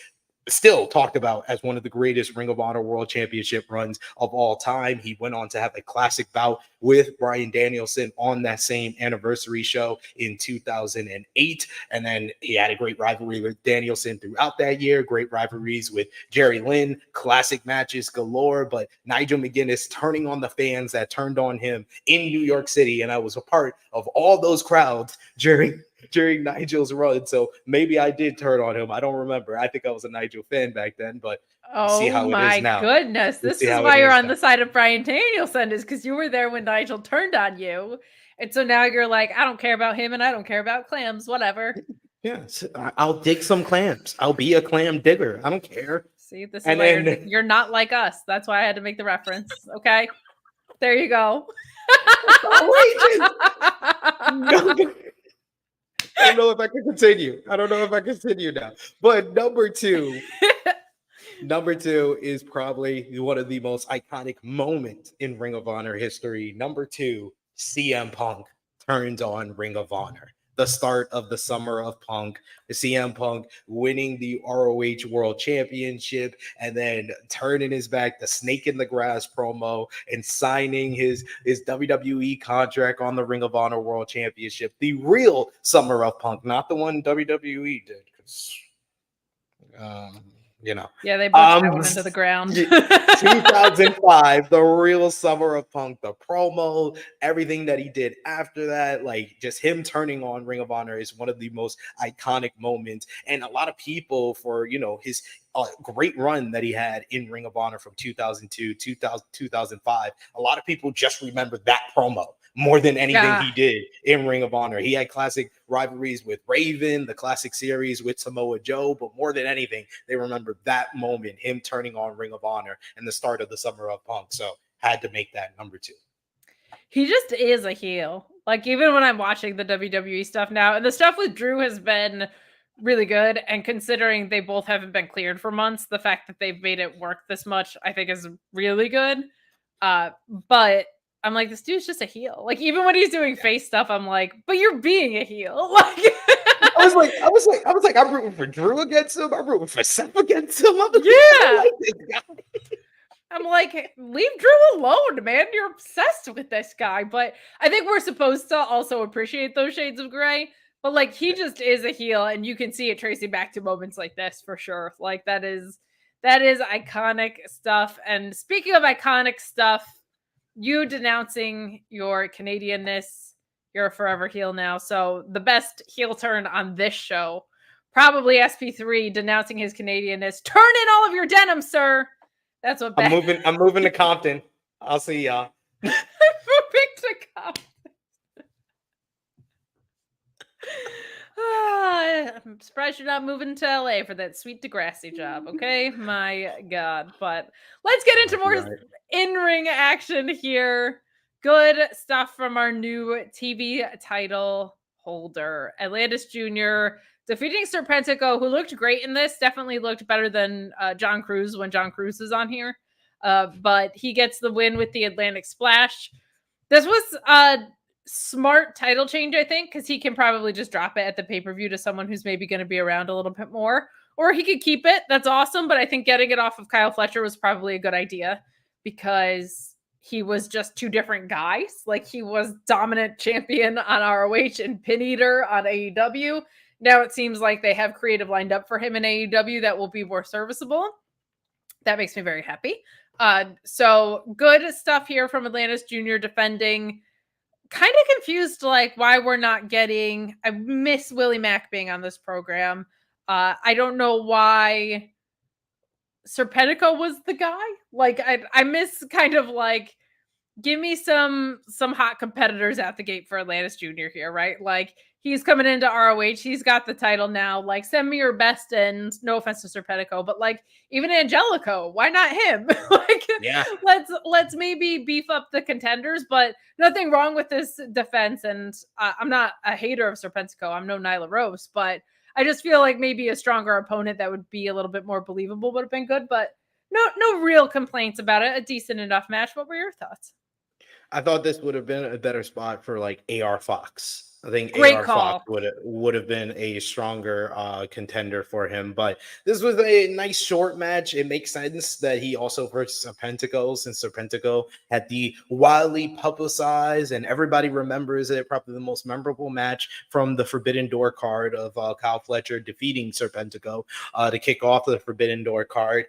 still talked about as one of the greatest Ring of Honor World Championship runs of all time. He went on to have a classic bout with Bryan Danielson on that same anniversary show in 2008. And then he had a great rivalry with Danielson throughout that year, great rivalries with Jerry Lynn, classic matches galore. But Nigel McGuinness turning on the fans that turned on him in New York City. And I was a part of all those crowds during Nigel's run, so maybe I did turn on him. I don't remember. I think I was a Nigel fan back then, but see how it is now. Oh my goodness. This is why you're on the side of Bryan Danielson, is because you were there when Nigel turned on you. And so now you're like, I don't care about him and I don't care about clams, whatever. Yes, I'll dig some clams. I'll be a clam digger. I don't care. See, this is why you're not like us. That's why I had to make the reference. Okay. There you go. I don't know if I can continue. I don't know if I can continue now. But number 2, Number 2 is probably one of the most iconic moments in Ring of Honor history. Number 2, CM Punk turns on Ring of Honor. The start of the summer of Punk, CM Punk winning the ROH World Championship and then turning his back, the snake in the grass promo, and signing his WWE contract on the Ring of Honor World Championship. The real summer of Punk, not the one WWE did. Because, Yeah, they pushed that one into the ground. 2005, the real summer of Punk, the promo, everything that he did after that, like just him turning on Ring of Honor is one of the most iconic moments. And a lot of people, for his great run that he had in Ring of Honor from 2002, 2005, a lot of people just remember that promo more than anything he did in Ring of Honor. He had classic rivalries with Raven, the classic series with Samoa Joe, but more than anything, they remember that moment, him turning on Ring of Honor and the start of the summer of Punk. So had to make that number 2. He just is a heel. Like, even when I'm watching the WWE stuff now, and the stuff with Drew has been really good, and considering they both haven't been cleared for months, the fact that they've made it work this much, I think is really good. But I'm like, this dude's just a heel. Like, even when he's doing face stuff, I'm like, but you're being a heel. Like, I was like, I'm rooting for Drew against him. I'm rooting for Seth against him. I like this guy. I'm like, leave Drew alone, man. You're obsessed with this guy. But I think we're supposed to also appreciate those shades of gray. But like, he just is a heel, and you can see it tracing back to moments like this for sure. Like, that is iconic stuff. And speaking of iconic stuff, you denouncing your Canadianness, you're a forever heel now. So the best heel turn on this show, probably SP3 denouncing his Canadianness. Turn in all of your denim, sir. That's what I'm moving to Compton. I'll see y'all. I'm moving to Compton. I'm surprised you're not moving to LA for that sweet Degrassi job, okay? My God. But let's get into more in-ring action here. Good stuff from our new TV title holder. Atlantis Jr. defeating Serpentico, who looked great in this. Definitely looked better than John Cruz when John Cruz was on here. But he gets the win with the Atlantic Splash. This was a smart title change, I think, because he can probably just drop it at the pay-per-view to someone who's maybe going to be around a little bit more. Or he could keep it. That's awesome. But I think getting it off of Kyle Fletcher was probably a good idea because he was just two different guys. Like, he was dominant champion on ROH and pin eater on AEW. Now it seems like they have creative lined up for him in AEW that will be more serviceable. That makes me very happy. So good stuff here from Atlantis Jr. defending. Kind of confused, like, why we're not getting... I miss Willie Mack being on this program. I don't know why Serpentico was the guy. Like, I miss kind of like, give me some hot competitors out the gate for Atlantis Jr. here, right? Like, he's coming into ROH. He's got the title now. Like, send me your best, and no offense to Serpentico, but like, even Angelico, why not him? Like, yeah, let's maybe beef up the contenders, but nothing wrong with this defense. And I'm not a hater of Serpentico. I'm no Nyla Rose, but I just feel like maybe a stronger opponent that would be a little bit more believable would have been good, but no real complaints about it. A decent enough match. What were your thoughts? I thought this would have been a better spot for like AR Fox. I think Great AR call. Fox would have been a stronger contender for him. But this was a nice short match. It makes sense that he also versus Serpentico, since Serpentico had the wildly publicized, and everybody remembers it, probably the most memorable match from the Forbidden Door card of Kyle Fletcher defeating Serpentico to kick off the Forbidden Door card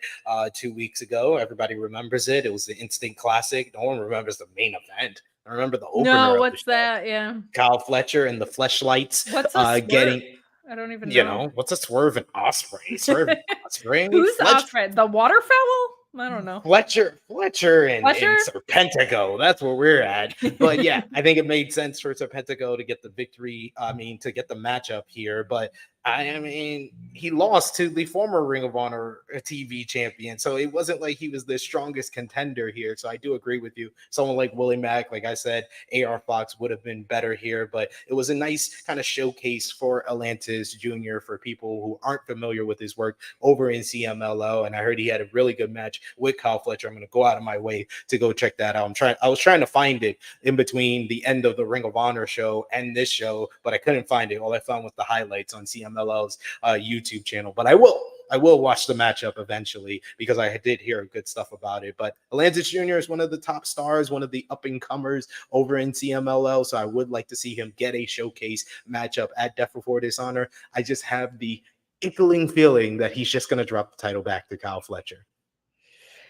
2 weeks ago. Everybody remembers it. It was the instant classic. No one remembers the main event. I remember the opener. No, what's that? Yeah. Kyle Fletcher and the Fleshlights. What's a swerve? I don't even know. You know, what's a swerve and Osprey? Swerve and Osprey? Who's Osprey? The waterfowl? I don't know. Fletcher and Serpentico. That's where we're at. But yeah, I think it made sense for Serpentico to get the victory. I mean, to get the matchup here. But I mean, he lost to the former Ring of Honor TV champion, so it wasn't like he was the strongest contender here. So I do agree with you. Someone like Willie Mack, like I said, AR Fox would have been better here, but it was a nice kind of showcase for Atlantis Jr. for people who aren't familiar with his work over in CMLL. And I heard he had a really good match with Kyle Fletcher. I'm going to go out of my way to go check that out. I was trying to find it in between the end of the Ring of Honor show and this show, but I couldn't find it. All I found was the highlights on CMLL's YouTube channel. But I will watch the matchup eventually because I did hear good stuff about it. But Atlantis Jr. is one of the top stars, one of the up-and-comers over in CMLL, so I would like to see him get a showcase matchup at Death Before Dishonor. I just have the inkling feeling that he's just going to drop the title back to Kyle Fletcher.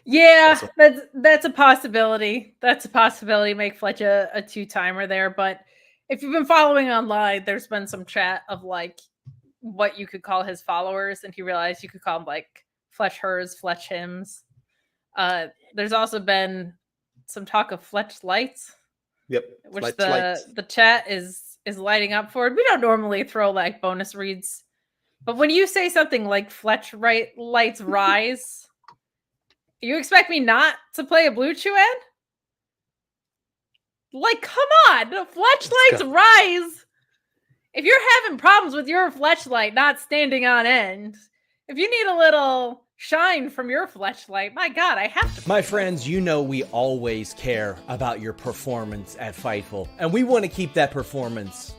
Yeah, that's a possibility. That's a possibility. Make Fletcher a two-timer there. But if you've been following online, there's been some chat of like what you could call his followers, and he realized you could call them like Fletch hers, Fletch hims. There's also been some talk of Fletch lights. Yep. Which the chat is lighting up for. We don't normally throw like bonus reads, but when you say something like Fletch lights rise, you expect me not to play a Blue Chew ad? Like, come on, Fletch lights rise. If you're having problems with your Fletchlight not standing on end, if you need a little shine from your Fletchlight, my God, I have to. My friends, you know we always care about your performance at Fightful, and we want to keep that performance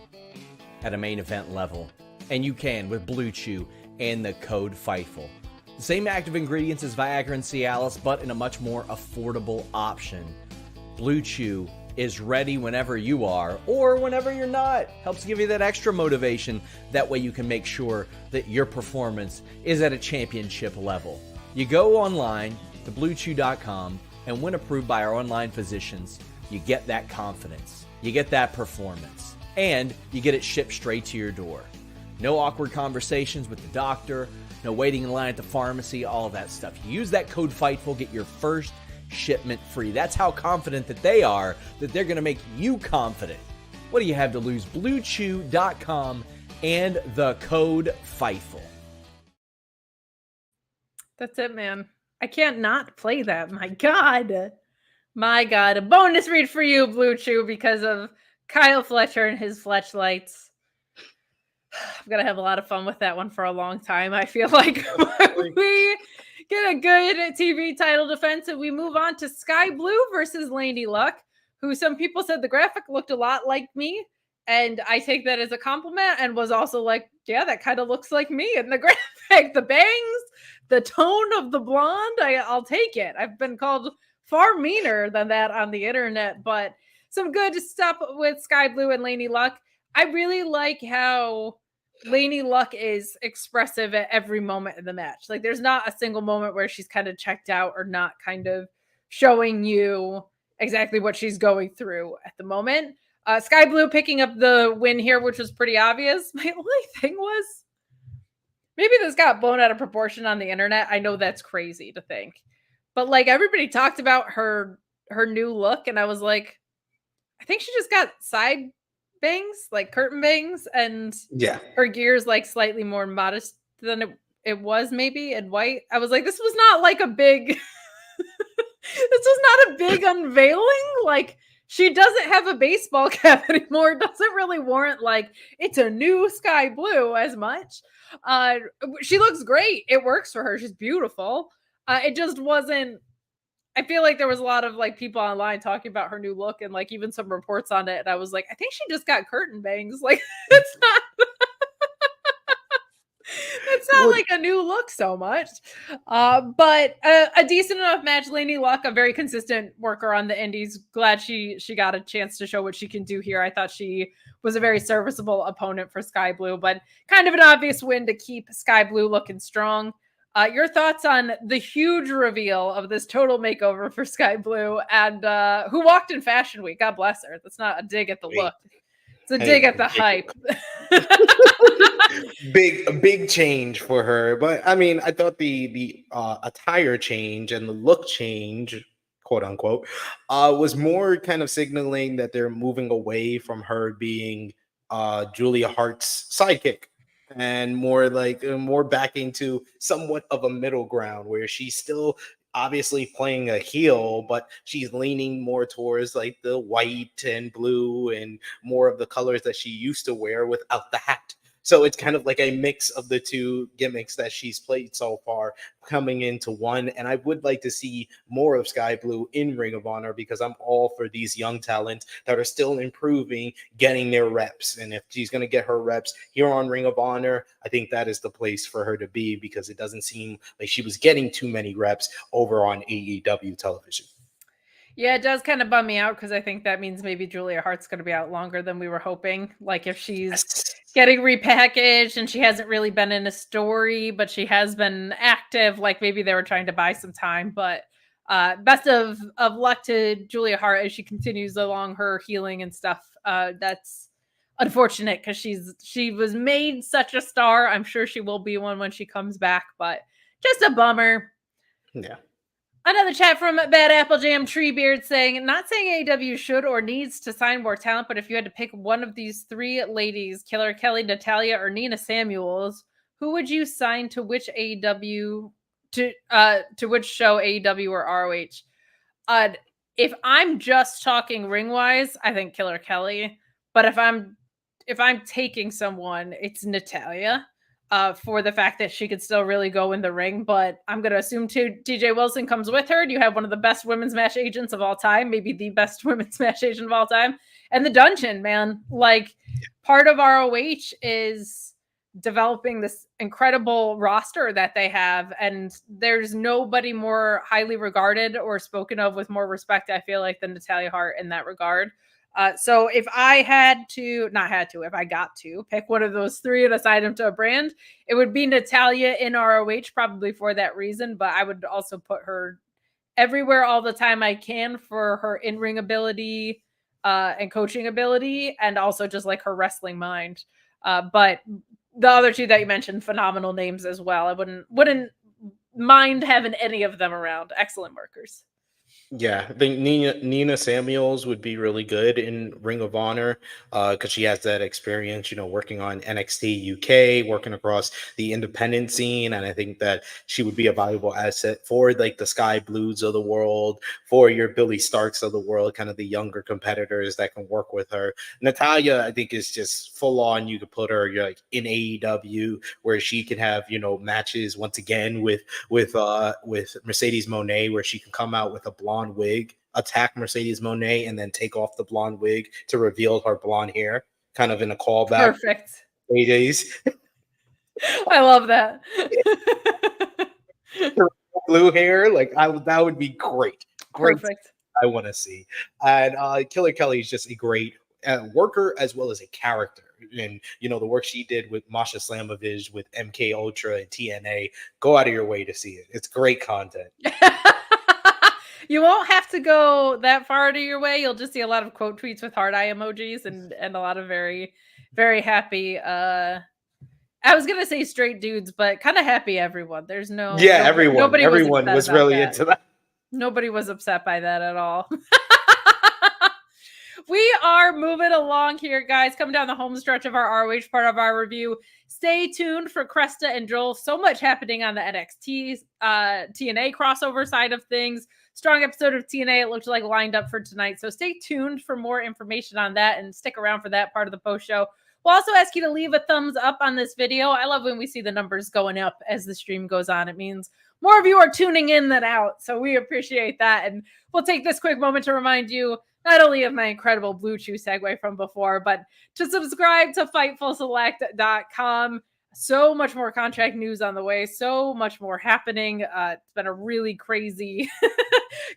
at a main event level. And you can with Blue Chew and the code Fightful. The same active ingredients as Viagra and Cialis, but in a much more affordable option. Blue Chew is ready whenever you are or whenever you're not. Helps give you that extra motivation. That way you can make sure that your performance is at a championship level. You go online to bluechew.com, and when approved by our online physicians, you get that confidence, you get that performance, and you get it shipped straight to your door. No awkward conversations with the doctor, no waiting in line at the pharmacy, all of that stuff. You use that code FIGHTFUL, get your first shipment free. That's how confident that they are that they're going to make you confident. What do you have to lose? BlueChew.com and the code FIGHTFUL. That's it, man. I can't not play that. My God. My God. A bonus read for you, Blue Chew, because of Kyle Fletcher and his Fletchlights. I'm going to have a lot of fun with that one for a long time. I feel like we get a good TV title defense and we move on to Skye Blue versus Laynie Luck, who some people said the graphic looked a lot like me. And I take that as a compliment and was also like, yeah, that kind of looks like me in the graphic. The bangs, the tone of the blonde, I'll take it. I've been called far meaner than that on the internet, but some good stuff with Skye Blue and Laynie Luck. I really like how Laynie Luck is expressive at every moment in the match. Like, there's not a single moment where she's kind of checked out or not kind of showing you exactly what she's going through at the moment. Skye Blue picking up the win here, which was pretty obvious. My only thing was, maybe this got blown out of proportion on the internet. I know that's crazy to think, but like everybody talked about her new look, and I was like, I think she just got side bangs, like curtain bangs, and yeah, her gear's like slightly more modest than it was maybe in white. I was like, this was not like a big this was not a big unveiling. Like, she doesn't have a baseball cap anymore. It doesn't really warrant like it's a new Skye Blue as much. She looks great. It works for her. She's beautiful. It just wasn't. I feel like there was a lot of like people online talking about her new look and like even some reports on it. And I was like, I think she just got curtain bangs. Like, it's not. It's not like a new look so much, but a decent enough match. Laynie Luck, a very consistent worker on the indies. Glad she got a chance to show what she can do here. I thought she was a very serviceable opponent for Skye Blue, but kind of an obvious win to keep Skye Blue looking strong. Your thoughts on the huge reveal of this total makeover for Skye Blue and who walked in Fashion Week? God bless her. That's not a dig at the look. It's a dig at the hype. big change for her. But I mean, I thought the attire change and the look change, quote unquote, was more kind of signaling that they're moving away from her being Julia Hart's sidekick. and more back into somewhat of a middle ground where she's still obviously playing a heel, but she's leaning more towards like the white and blue and more of the colors that she used to wear without the hat. So it's kind of like a mix of the two gimmicks that she's played so far coming into one. And I would like to see more of Skye Blue in Ring of Honor, because I'm all for these young talents that are still improving, getting their reps. And if she's going to get her reps here on Ring of Honor, I think that is the place for her to be, because it doesn't seem like she was getting too many reps over on AEW television. Yeah, it does kind of bum me out, because I think that means maybe Julia Hart's going to be out longer than we were hoping. Like if she's getting repackaged and she hasn't really been in a story, but she has been active, like maybe they were trying to buy some time. But best of luck to Julia Hart as she continues along her healing and stuff. That's unfortunate, because she was made such a star. I'm sure she will be one when she comes back, but just a bummer. Yeah. Another chat from Bad Apple Jam Treebeard saying, not saying AEW should or needs to sign more talent, but if you had to pick one of these three ladies, Killer Kelly, Natalya, or Nina Samuels, who would you sign to which AEW to which show, AEW or ROH? If I'm just talking ring wise, I think Killer Kelly. But if I'm taking someone, it's Natalya. For the fact that she could still really go in the ring, but I'm going to assume TJ Wilson comes with her. You have one of the best women's match agents of all time, maybe the best women's match agent of all time. And the Dungeon, man, like part of ROH is developing this incredible roster that they have. And there's nobody more highly regarded or spoken of with more respect, I feel like, than Natalya Hart in that regard. So if I if I got to pick one of those three and assign them to a brand, it would be Natalya in ROH, probably for that reason. But I would also put her everywhere all the time I can for her in-ring ability and coaching ability, and also just like her wrestling mind. But the other two that you mentioned, phenomenal names as well. I wouldn't mind having any of them around. Excellent workers. Yeah, I think Nina Samuels would be really good in Ring of Honor because she has that experience, working on NXT UK, working across the independent scene. And I think that she would be a valuable asset for like the Skye Blues of the world, for your Billie Starkz of the world, kind of the younger competitors that can work with her. Natalya, I think, is just full on. You could put her like in AEW, where she can have, matches once again with Mercedes Moné, where she can come out with a blonde wig, attack Mercedes Moné, and then take off the blonde wig to reveal her blonde hair, kind of in a callback. Perfect. Ladies. I love that. Blue hair, that would be great. Perfect. I want to see. And Killer Kelly is just a great worker as well as a character. And the work she did with Masha Slamovich, with MK Ultra and TNA, go out of your way to see it. It's great content. You won't have to go that far out of your way. You'll just see a lot of quote tweets with heart eye emojis and a lot of very, very happy. I was gonna say straight dudes, but kind of happy everyone. There's everyone was really into that. Nobody was upset by that at all. We are moving along here, guys. Coming down the home stretch of our ROH part of our review. Stay tuned for Cresta and Joel. So much happening on the NXT TNA crossover side of things. Strong episode of TNA, it looked like, lined up for tonight. So stay tuned for more information on that and stick around for that part of the post show. We'll also ask you to leave a thumbs up on this video. I love when we see the numbers going up as the stream goes on. It means more of you are tuning in than out. So we appreciate that. And we'll take this quick moment to remind you not only of my incredible Blue Chew segue from before, but to subscribe to FightfulSelect.com. So much more contract news on the way. So much more happening. It's been a really crazy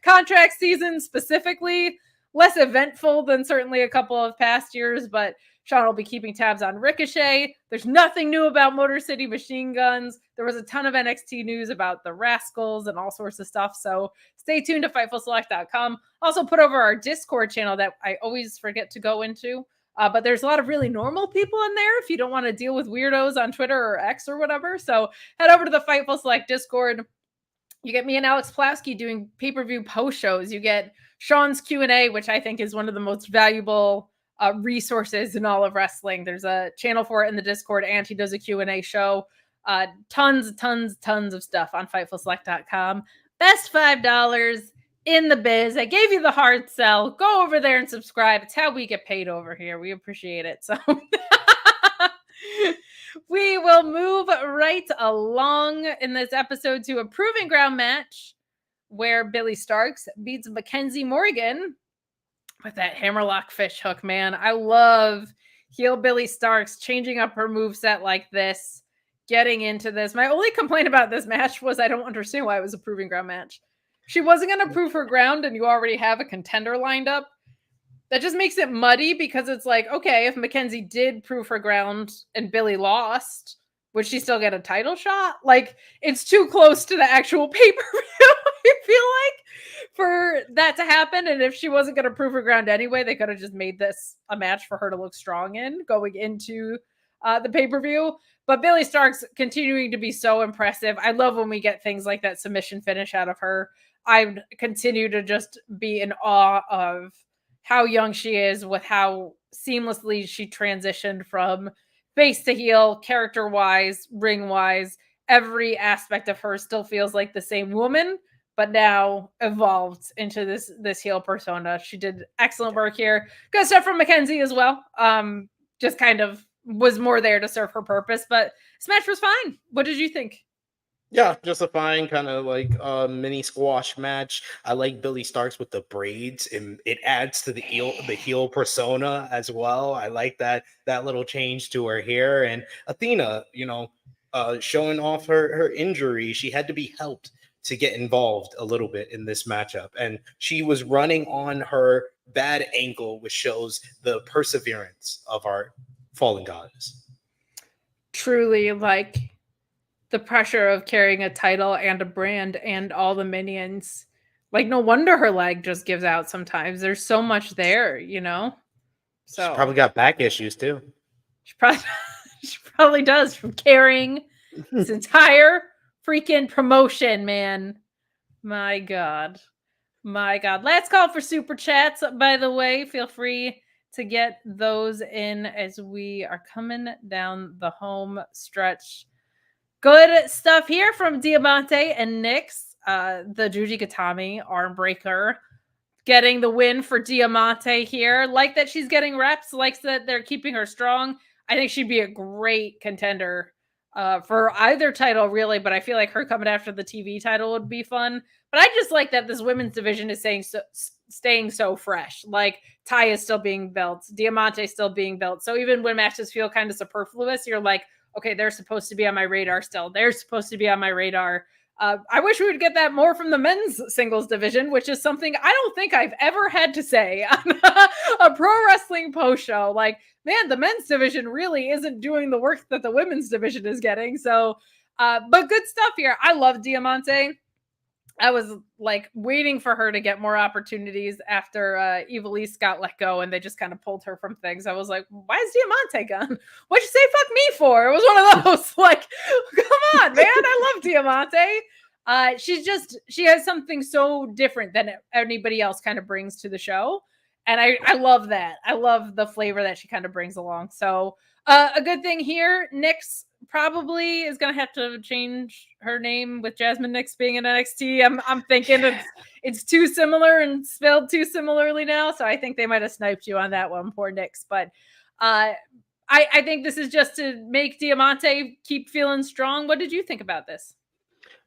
contract season, specifically. Less eventful than certainly a couple of past years, but Sean will be keeping tabs on Ricochet. There's nothing new about Motor City Machine Guns. There was a ton of NXT news about the Rascals and all sorts of stuff. So stay tuned to FightfulSelect.com. Also put over our Discord channel that I always forget to go into. But there's a lot of really normal people in there if you don't want to deal with weirdos on Twitter or X or whatever. So head over to the Fightful Select Discord. You get me and Alex Plasky doing pay-per-view post shows. You get Sean's Q&A, which I think is one of the most valuable resources in all of wrestling. There's a channel for it in the Discord, and he does a Q&A show. Tons of stuff on FightfulSelect.com. Best $5 in the biz. I gave you the hard sell. Go over there and subscribe. It's how we get paid over here. We appreciate it. So we will move right along in this episode to a Proving Ground match where Billie Starkz beats Mackenzie Morgan with that hammerlock fish hook, man. I love heel Billie Starkz changing up her moveset like this, getting into this. My only complaint about this match was I don't understand why it was a Proving Ground match. She wasn't going to prove her ground, and you already have a contender lined up. That just makes it muddy because it's like, okay, if Mackenzie did prove her ground and Billie lost, would she still get a title shot? Like, it's too close to the actual pay-per-view, I feel like, for that to happen. And if she wasn't going to prove her ground anyway, they could have just made this a match for her to look strong in going into the pay-per-view. But Billie Starkz continuing to be so impressive. I love when we get things like that submission finish out of her. I continue to just be in awe of how young she is, with how seamlessly she transitioned from face to heel, character-wise, ring-wise. Every aspect of her still feels like the same woman, but now evolved into this heel persona. She did excellent work here. Good stuff from Mackenzie as well. Just kind of was more there to serve her purpose, but this match was fine. What did you think? Yeah, just a fine kind of like mini squash match. I like Billie Starkz with the braids, and it adds to the heel persona as well. I like that little change to her hair. And Athena, showing off her injury, she had to be helped to get involved a little bit in this matchup, and she was running on her bad ankle, which shows the perseverance of our fallen goddess. Truly, like, the pressure of carrying a title and a brand and all the minions. Like, no wonder her leg just gives out sometimes. There's so much there, So She probably got back issues too. She probably does, from carrying this entire freaking promotion, man. My God. Let's call for super chats, by the way. Feel free to get those in as we are coming down the home stretch. Good stuff here from Diamante and Nyxx. The Juji Gatami arm breaker getting the win for Diamante here. Like that she's getting reps. Likes that they're keeping her strong. I think she'd be a great contender for either title, really. But I feel like her coming after the TV title would be fun. But I just like that this women's division is staying so fresh. Like, Taya is still being built. Diamante is still being built. So even when matches feel kind of superfluous, you're like, okay, they're supposed to be on my radar still. They're supposed to be on my radar. I wish we would get that more from the men's singles division, which is something I don't think I've ever had to say on a pro wrestling post show. Like, man, the men's division really isn't doing the work that the women's division is getting. So, but good stuff here. I love Diamante. I was like waiting for her to get more opportunities after Evilise got let go and they just kind of pulled her from things. I was like, why is Diamante gone? What'd you say fuck me for? It was one of those, like, come on, man. I love Diamante. She has something so different than anybody else kind of brings to the show. And I love that. I love the flavor that she kind of brings along. So a good thing here, Nyxx probably is going to have to change her name with Jasmine Nyxx being in NXT. I'm thinking it's too similar and spelled too similarly now. So I think they might have sniped you on that one, poor Nyxx. But I think this is just to make Diamante keep feeling strong. What did you think about this?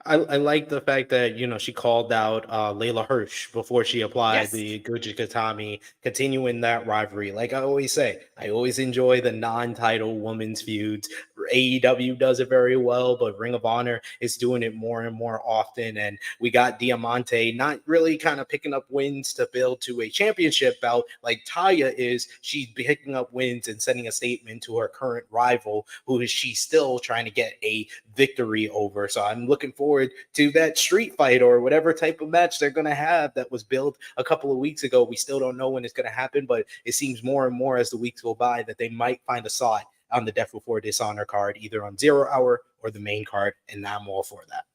I like the fact that, she called out Layla Hirsch before she applied the Juji Gatami, continuing that rivalry. Like I always say, I always enjoy the non-title women's feuds. AEW does it very well, but Ring of Honor is doing it more and more often. And we got Diamante not really kind of picking up wins to build to a championship bout like Taya is. She's picking up wins and sending a statement to her current rival, who is she still trying to get a victory over. So I'm looking forward to that street fight or whatever type of match they're going to have that was built a couple of weeks ago. We still don't know when it's going to happen, but it seems more and more as the weeks go by that they might find a slot on the Death Before Dishonor card, either on 0 Hour or the main card, and I'm all for that.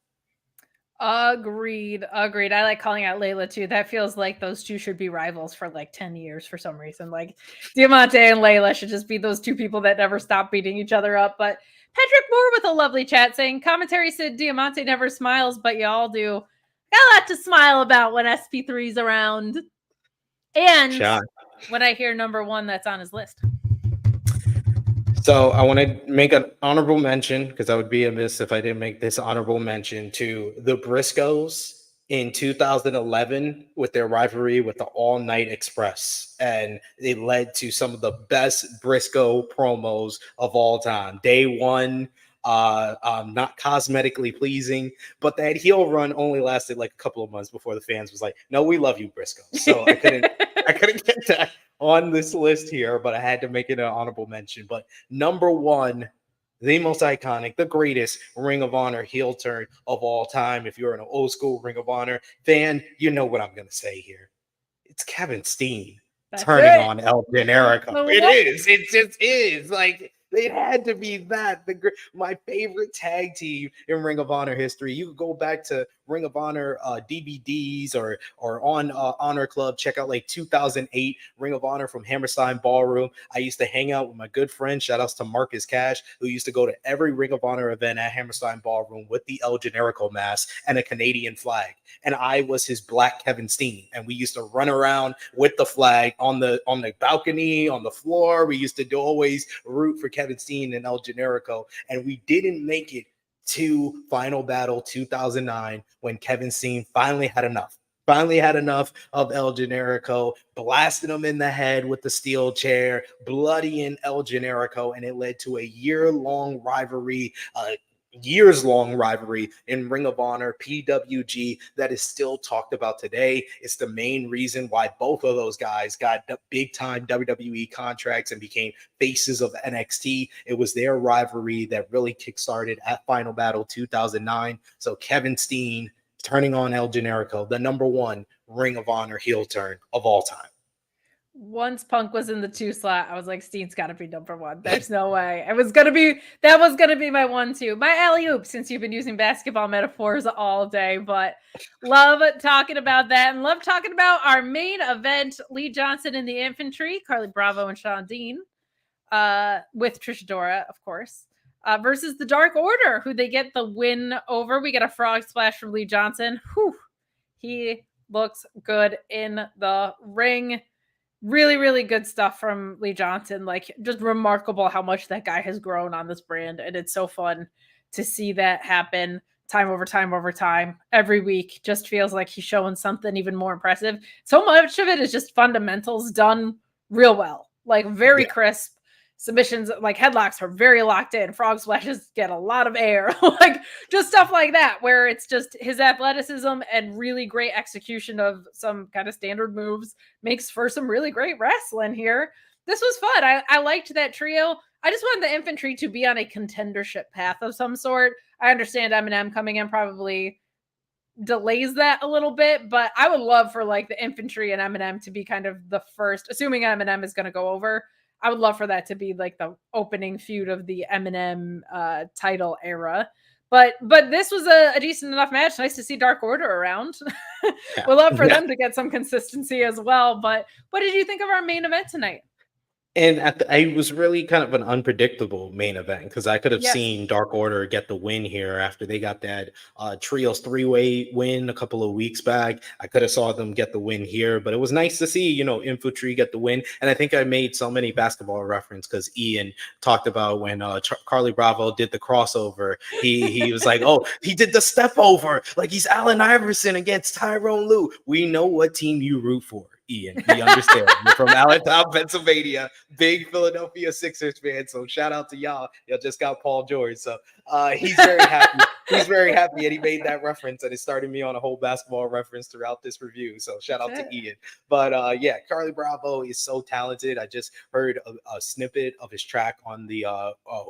Agreed. I like calling out Layla too. That feels like those two should be rivals for like 10 years for some reason. Like Diamante and Layla should just be those two people that never stop beating each other up. But Patrick Moore with a lovely chat saying, commentary said Diamante never smiles, but y'all do. Got a lot to smile about when SP3's around. And when I hear number one, that's on his list. So I want to make an honorable mention, because I would be amiss if I didn't make this honorable mention, to the Briscoes in 2011 with their rivalry with the All Night Express. And it led to some of the best Briscoe promos of all time. Day one, not cosmetically pleasing, but that heel run only lasted like a couple of months before the fans was like, no, we love you, Briscoe. So I couldn't get that on this list here, but I had to make it an honorable mention. But number one, the most iconic, the greatest Ring of Honor heel turn of all time. If you're an old school Ring of Honor fan, you know what I'm going to say here. It's Kevin Steen turning on El Generico. It just is. Like, it had to be that. My favorite tag team in Ring of Honor history. You could go back to Ring of Honor DVDs or on Honor Club. Check out like 2008 Ring of Honor from Hammerstein Ballroom. I used to hang out with my good friend, shout outs to Marcus Cash, who used to go to every Ring of Honor event at Hammerstein Ballroom with the El Generico mask and a Canadian flag. And I was his black Kevin Steen. And we used to run around with the flag on the balcony, on the floor. We used to always root for Kevin Steen and El Generico. And we didn't make it to Final Battle 2009 when Kevin Steen finally had enough of El Generico, blasting him in the head with the steel chair, bloodying El Generico, and it led to a years-long rivalry in Ring of Honor, PWG, that is still talked about today. It's the main reason why both of those guys got big-time WWE contracts and became faces of NXT. It was their rivalry that really kickstarted at Final Battle 2009. So Kevin Steen turning on El Generico, the number one Ring of Honor heel turn of all time. Once Punk was in the 2 slot, I was like, Steen's got to be number one. There's no way. That was gonna be my 1-2. My alley-oop, since you've been using basketball metaphors all day, but love talking about that and love talking about our main event, Lee Johnson in the Infantry, Carly Bravo and Shawn Dean, with Trish Dora, of course, versus the Dark Order, who they get the win over. We get a frog splash from Lee Johnson. Whew, he looks good in the ring. Really, really good stuff from Lee Johnson. Like, just remarkable how much that guy has grown on this brand. And it's so fun to see that happen time over time. Every week just feels like he's showing something even more impressive. So much of it is just fundamentals done real well. Like, very crisp. Submissions, like headlocks, are very locked in. Frog splashes get a lot of air. Like, just stuff like that, where it's just his athleticism and really great execution of some kind of standard moves makes for some really great wrestling here. This was fun. I liked that trio. I just wanted the Infantry to be on a contendership path of some sort. I understand MXM coming in probably delays that a little bit, but I would love for like the Infantry and MXM to be kind of the first, assuming MXM is going to go over. I would love for that to be like the opening feud of the MXM title era. But this was a decent enough match. Nice to see Dark Order around. We'd love for them to get some consistency as well. But what did you think of our main event tonight? And it was really kind of an unpredictable main event, because I could have seen Dark Order get the win here after they got that Trios 3-way win a couple of weeks back. I could have saw them get the win here, but it was nice to see, Infantry get the win. And I think I made so many basketball reference because Ian talked about when Carly Bravo did the crossover. He was like, oh, he did the step over. Like, he's Allen Iverson against Tyrone Lue. We know what team you root for, Ian. We understand. You're from Allentown, Pennsylvania, big Philadelphia Sixers fan. So shout out to y'all. Y'all just got Paul George. So he's very happy. He's very happy, and he made that reference, and it started me on a whole basketball reference throughout this review. So shout out to Ian. But Carly Bravo is so talented. I just heard a snippet of his track on the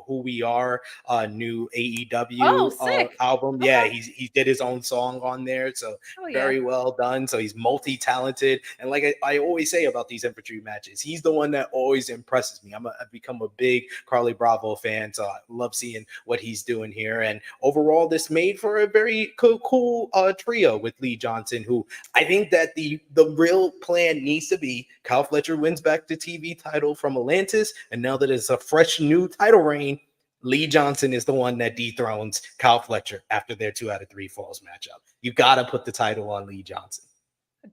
Who We Are new AEW album. Okay. Yeah, he did his own song on there. So very well done. So he's multi-talented. And like I always say about these Infantry matches, he's the one that always impresses me. I've become a big Carly Bravo fan, so I love seeing what he's doing here. And overall, this made for a very cool trio with Lee Johnson, who I think that the real plan needs to be Kyle Fletcher wins back the TV title from Atlantis. And now that it's a fresh new title reign, Lee Johnson is the one that dethrones Kyle Fletcher after their 2 out of 3 falls matchup. You got to put the title on Lee Johnson.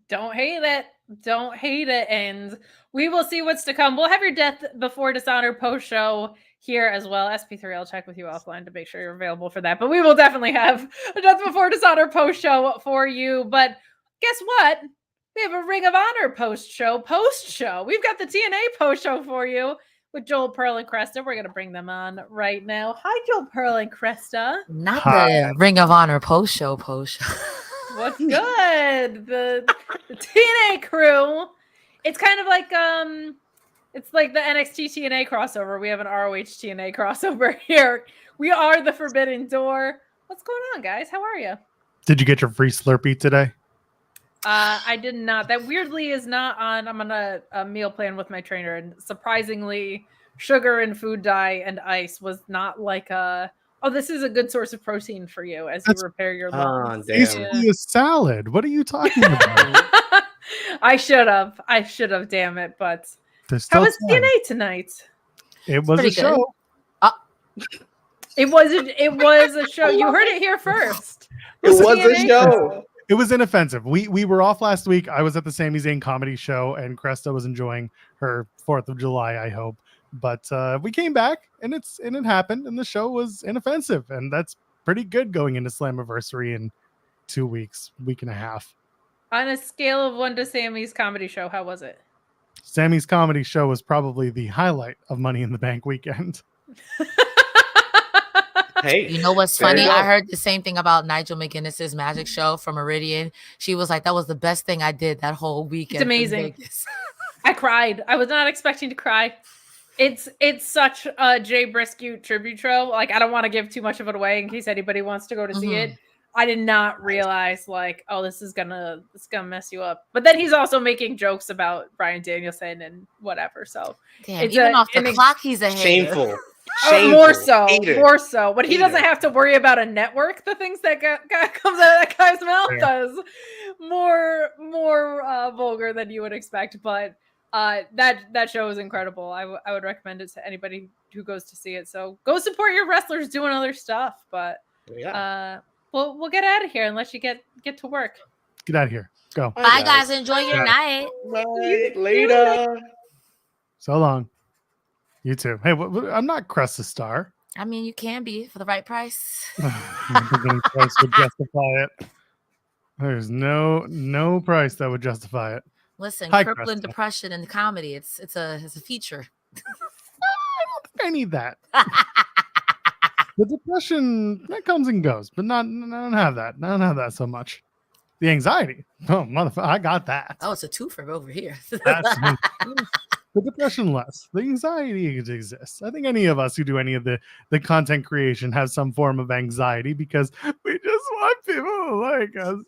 Don't hate it. Don't hate it. And we will see what's to come. We'll have your Death Before Dishonor post show here as well. SP3, I'll check with you offline to make sure you're available for that. But we will definitely have a Death Before Dishonor post show for you. But guess what? We have a Ring of Honor post show. We've got the TNA post show for you with Joel, Pearl, and Cresta. We're going to bring them on right now. Hi, Joel, Pearl, and Cresta. Not the Ring of Honor post show. What's good? The TNA crew. It's kind of like it's like the NXT TNA crossover. We have an ROH TNA crossover here. We are the Forbidden Door. What's going on, guys? How are you? Did you get your free Slurpee today? I did not. That weirdly is not on. I'm on a meal plan with my trainer, and surprisingly, sugar and food dye and ice was not like a. Oh, this is a good source of protein for you as you repair your lungs. Basically a salad. What are you talking about? I should have. Damn it! But how was TNA tonight? It was a show. It was a show. You heard it here first. It was a show. It was inoffensive. We were off last week. I was at the Sami Zayn comedy show, and Cresta was enjoying her 4th of July, I hope. But we came back, and it happened, and the show was inoffensive, and that's pretty good going into Slammiversary in 2 weeks, week and a half. On a scale of 1 to Sammy's comedy show, how was it? Sammy's comedy show was probably the highlight of Money in the Bank weekend. Hey, you know what's funny? I heard the same thing about Nigel McGuinness's magic show from Meridian. She was like, that was the best thing I did that whole weekend. It's amazing. I cried. I was not expecting to cry. It's such a Jay Briscoe tribute show. Like, I don't want to give too much of it away in case anybody wants to go to see it. I did not realize, like, oh, this is gonna mess you up. But then he's also making jokes about Bryan Danielson and whatever. So damn, even off the clock, he's a hater. Shameful. More so. But he doesn't have to worry about a network. The things that comes out of that guy's mouth does more vulgar than you would expect. But that show is incredible. I would recommend it to anybody who goes to see it. So go support your wrestlers doing other stuff. But we'll get out of here and let you get to work. Get out of here. Go. Bye guys. Enjoy your night. Bye. Later. So long. You too. Hey, I'm not Cresta Star. I mean, you can be for the right price. The price would justify it. There's no price that would justify it. Listen, Hi, crippling Cresta. depression and comedy. It's a feature. I don't think I need that. The depression that comes and goes, but I don't have that. I don't have that so much. The anxiety. Oh, motherfucker, I got that. Oh, it's a twofer over here. The depression less. The anxiety exists. I think any of us who do any of the content creation have some form of anxiety because we just want people to like us.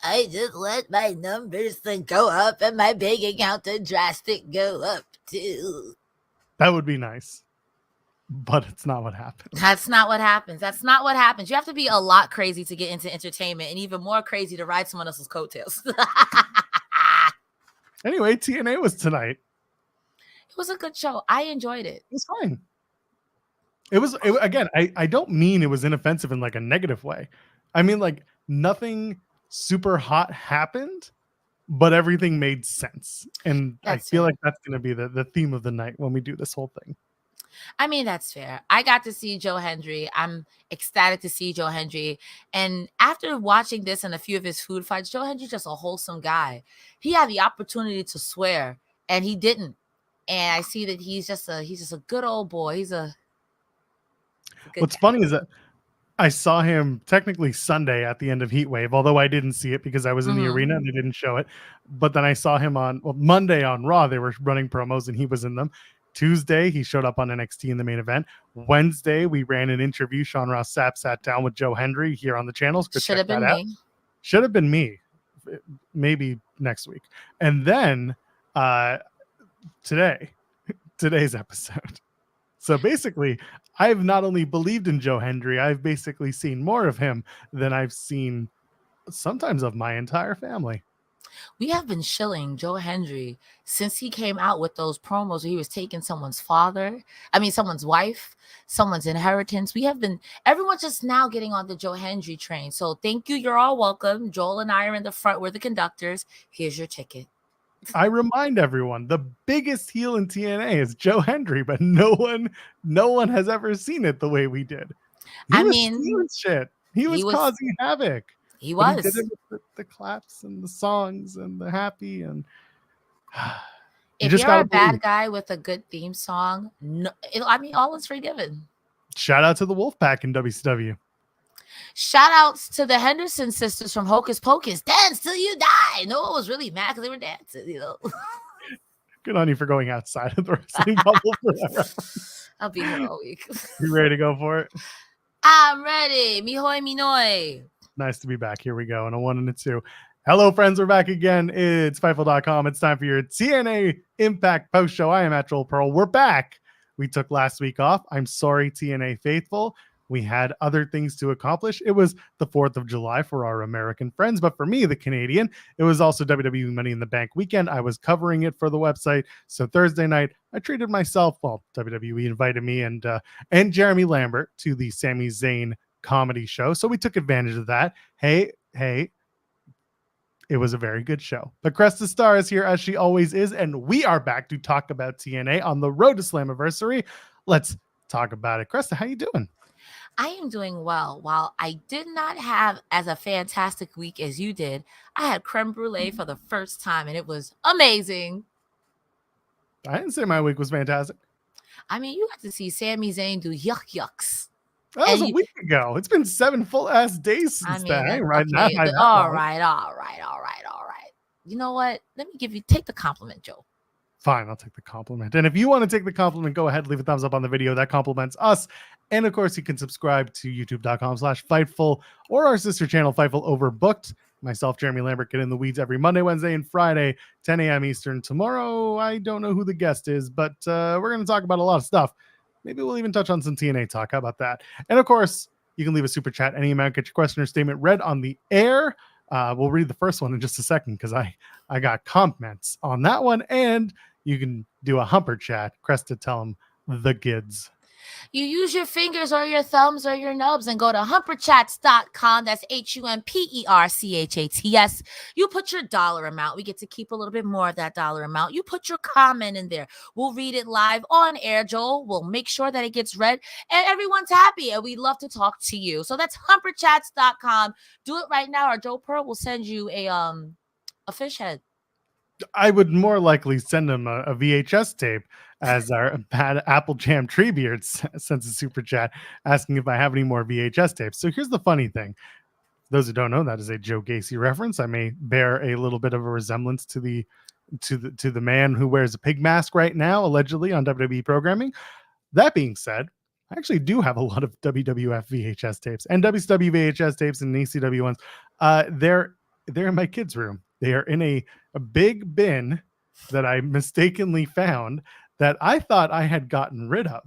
I just want my numbers to go up and my bank account to drastic go up too. That would be nice. But it's not what happens. That's not what happens. You have to be a lot crazy to get into entertainment and even more crazy to ride someone else's coattails. Anyway, TNA was tonight. It was a good show. I enjoyed it. It was fine. Again, I don't mean it was inoffensive in like a negative way. I mean, like, nothing super hot happened, but everything made sense. And I feel like that's going to be the theme of the night when we do this whole thing. I mean, that's fair. I got to see Joe Hendry. I'm ecstatic to see Joe Hendry. And after watching this and a few of his food fights, Joe Hendry's just a wholesome guy. He had the opportunity to swear, and he didn't. And I see that he's just a good old boy. What's funny is that I saw him technically Sunday at the end of Heatwave, although I didn't see it because I was in the arena and they didn't show it. But then I saw him on Monday on Raw. They were running promos and he was in them. Tuesday, he showed up on NXT in the main event. Wednesday, we ran an interview. Sean Ross Sapp sat down with Joe Hendry here on the channels. Should have been me. Should have been me. Maybe next week. And then today's episode. So basically, I've not only believed in Joe Hendry, I've basically seen more of him than I've seen sometimes of my entire family. We have been shilling Joe Hendry since he came out with those promos where he was taking someone's wife, someone's inheritance. Everyone's just now getting on the Joe Hendry train. So thank you. You're all welcome. Joel and I are in the front. We're the conductors. Here's your ticket. I remind everyone, the biggest heel in TNA is Joe Hendry, but no one has ever seen it the way we did. He was stealing shit. He was causing havoc. He was. He did it with the claps and the songs and the happy and. If you're a bad guy with a good theme song, all is forgiven. Shout out to the Wolfpack in WCW. Shout outs to the Henderson sisters from Hocus Pocus. Dance till you die. No one was really mad because they were dancing, Good on you for going outside of the wrestling bubble for that reference. I'll be here all week. You ready to go for it? I'm ready. Mihoy Minoy. Nice to be back. Here we go. On a 1 and a 2. Hello, friends. We're back again. It's Fightful.com. It's time for your TNA Impact post show. I am at Joel Pearl. We're back. We took last week off. I'm sorry, TNA faithful. We had other things to accomplish. It was the 4th of July for our American friends, but for me, the Canadian, it was also WWE Money in the Bank weekend. I was covering it for the website. So Thursday night, I treated myself. Well, WWE invited me and Jeremy Lambert to the Sami Zayn comedy show. So we took advantage of that. Hey, it was a very good show. But Cresta Star is here as she always is, and we are back to talk about TNA on the road to Slammiversary. Let's talk about it. Cresta, how you doing? I am doing well. While I did not have as a fantastic week as you did, I had creme brulee for the first time, and it was amazing. I didn't say my week was fantastic. I mean, you got to see Sami Zayn do yucks. That was a week ago. It's been 7 full-ass days since that. All right. You know what? Let me take the compliment, Joe. Fine, I'll take the compliment. And if you want to take the compliment, go ahead, leave a thumbs up on the video. That compliments us. And of course, you can subscribe to youtube.com/Fightful or our sister channel, Fightful Overbooked. Myself, Jeremy Lambert, get in the weeds every Monday, Wednesday, and Friday, 10 a.m. Eastern. Tomorrow, I don't know who the guest is, but we're going to talk about a lot of stuff. Maybe we'll even touch on some TNA talk. How about that? And of course, you can leave a super chat any amount, get your question or statement read on the air. We'll read the first one in just a second because I got comments on that one. And you can do a humper chat. Cresta, tell them the kids. You use your fingers or your thumbs or your nubs and go to humperchats.com. That's HUMPERCHATS. You put your dollar amount. We get to keep a little bit more of that dollar amount. You put your comment in there. We'll read it live on air, Joel. We'll make sure that it gets read and everyone's happy. And we love to talk to you. So that's humperchats.com. Do it right now or Joe Pearl will send you a fish head. I would more likely send him a VHS tape as our bad Apple Jam Treebeard sends a super chat asking if I have any more VHS tapes. So here's the funny thing. Those who don't know, that is a Joe Gacy reference. I may bear a little bit of a resemblance to the man who wears a pig mask right now, allegedly on WWE programming. That being said, I actually do have a lot of WWF VHS tapes and WCW VHS tapes and ECW ones. They're in my kids' room. They are in a big bin that I mistakenly found that I thought I had gotten rid of.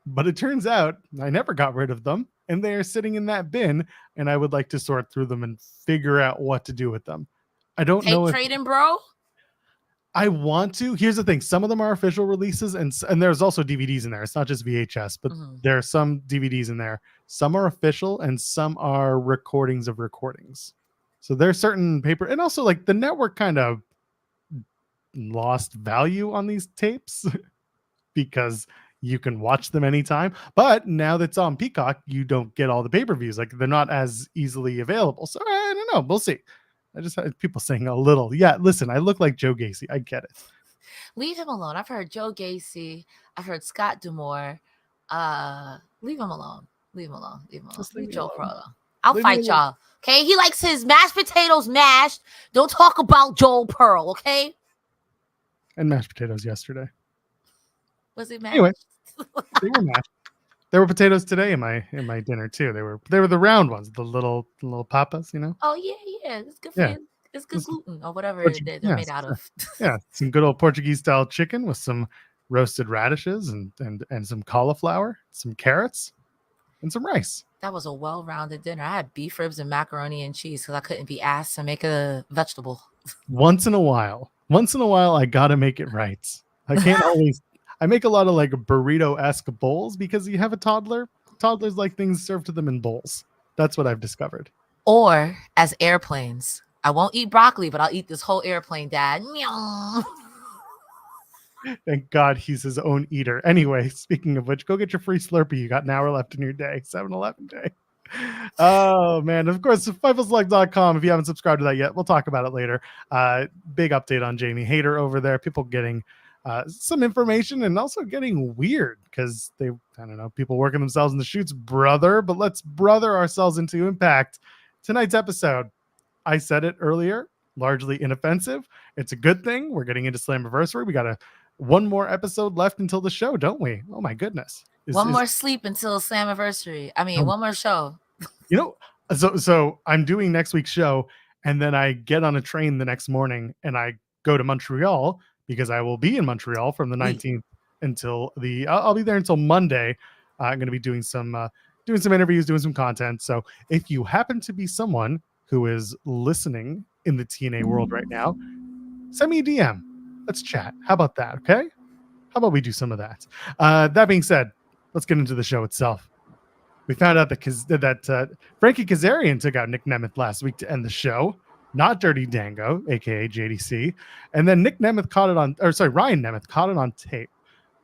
But it turns out I never got rid of them. And they are sitting in that bin. And I would like to sort through them and figure out what to do with them. I don't know. Trading, bro? I want to. Here's the thing. Some of them are official releases. And there's also DVDs in there. It's not just VHS. But there are some DVDs in there. Some are official and some are recordings of recordings. So there's certain paper, and also like the network kind of lost value on these tapes because you can watch them anytime. But now that's on Peacock, you don't get all the pay-per-views. Like they're not as easily available. So I don't know. We'll see. I just had people saying a little. Yeah, listen, I look like Joe Gacy. I get it. Leave him alone. I've heard Joe Gacy. I've heard Scott D'Amore. Leave him alone. Leave him alone. Leave him alone. Leave Joe Pearl. I'll fight y'all. Okay, he likes his mashed potatoes mashed. Don't talk about Joel Pearl, okay? And mashed potatoes yesterday. Was it mashed? Anyway, they were mashed. There were potatoes today in my dinner too. They were the round ones, the little papas, you know. Oh yeah, it's good for you. It's good gluten or whatever they're made out of. Yeah, some good old Portuguese style chicken with some roasted radishes and some cauliflower, some carrots, and some rice. That was a well-rounded dinner. I had beef ribs and macaroni and cheese because I couldn't be asked to make a vegetable. Once in a while, I gotta make it right. I can't always. I make a lot of like burrito-esque bowls because you have a toddler. Toddlers like things served to them in bowls. That's what I've discovered. Or as airplanes. I won't eat broccoli, but I'll eat this whole airplane, Dad. Meow. Thank God he's his own eater. Anyway, speaking of which, go get your free Slurpee. You got an hour left in your day. 7-Eleven day. Oh, man. Of course, FightfulSelect.com. If you haven't subscribed to that yet, we'll talk about it later. Big update on Jamie Hayter over there. People getting some information and also getting weird because I don't know, people working themselves in the shoots, brother. But let's brother ourselves into Impact. Tonight's episode, I said it earlier, largely inoffensive. It's a good thing. We're getting into Slammiversary. We got one more episode left until the show, don't we? Oh my goodness. One more sleep until Slammiversary. I mean, one more show. You know, so I'm doing next week's show, and then I get on a train the next morning and I go to Montreal because I will be in Montreal from the 19th until I'll be there until Monday. I'm going to be doing some interviews, doing some content. So if you happen to be someone who is listening in the TNA world right now, send me a DM. Let's chat. How about that? Okay. How about we do some of that? That being said, let's get into the show itself. We found out that Frankie Kazarian took out Nick Nemeth last week to end the show, not Dirty Dango, aka JDC. And then Ryan Nemeth caught it on tape.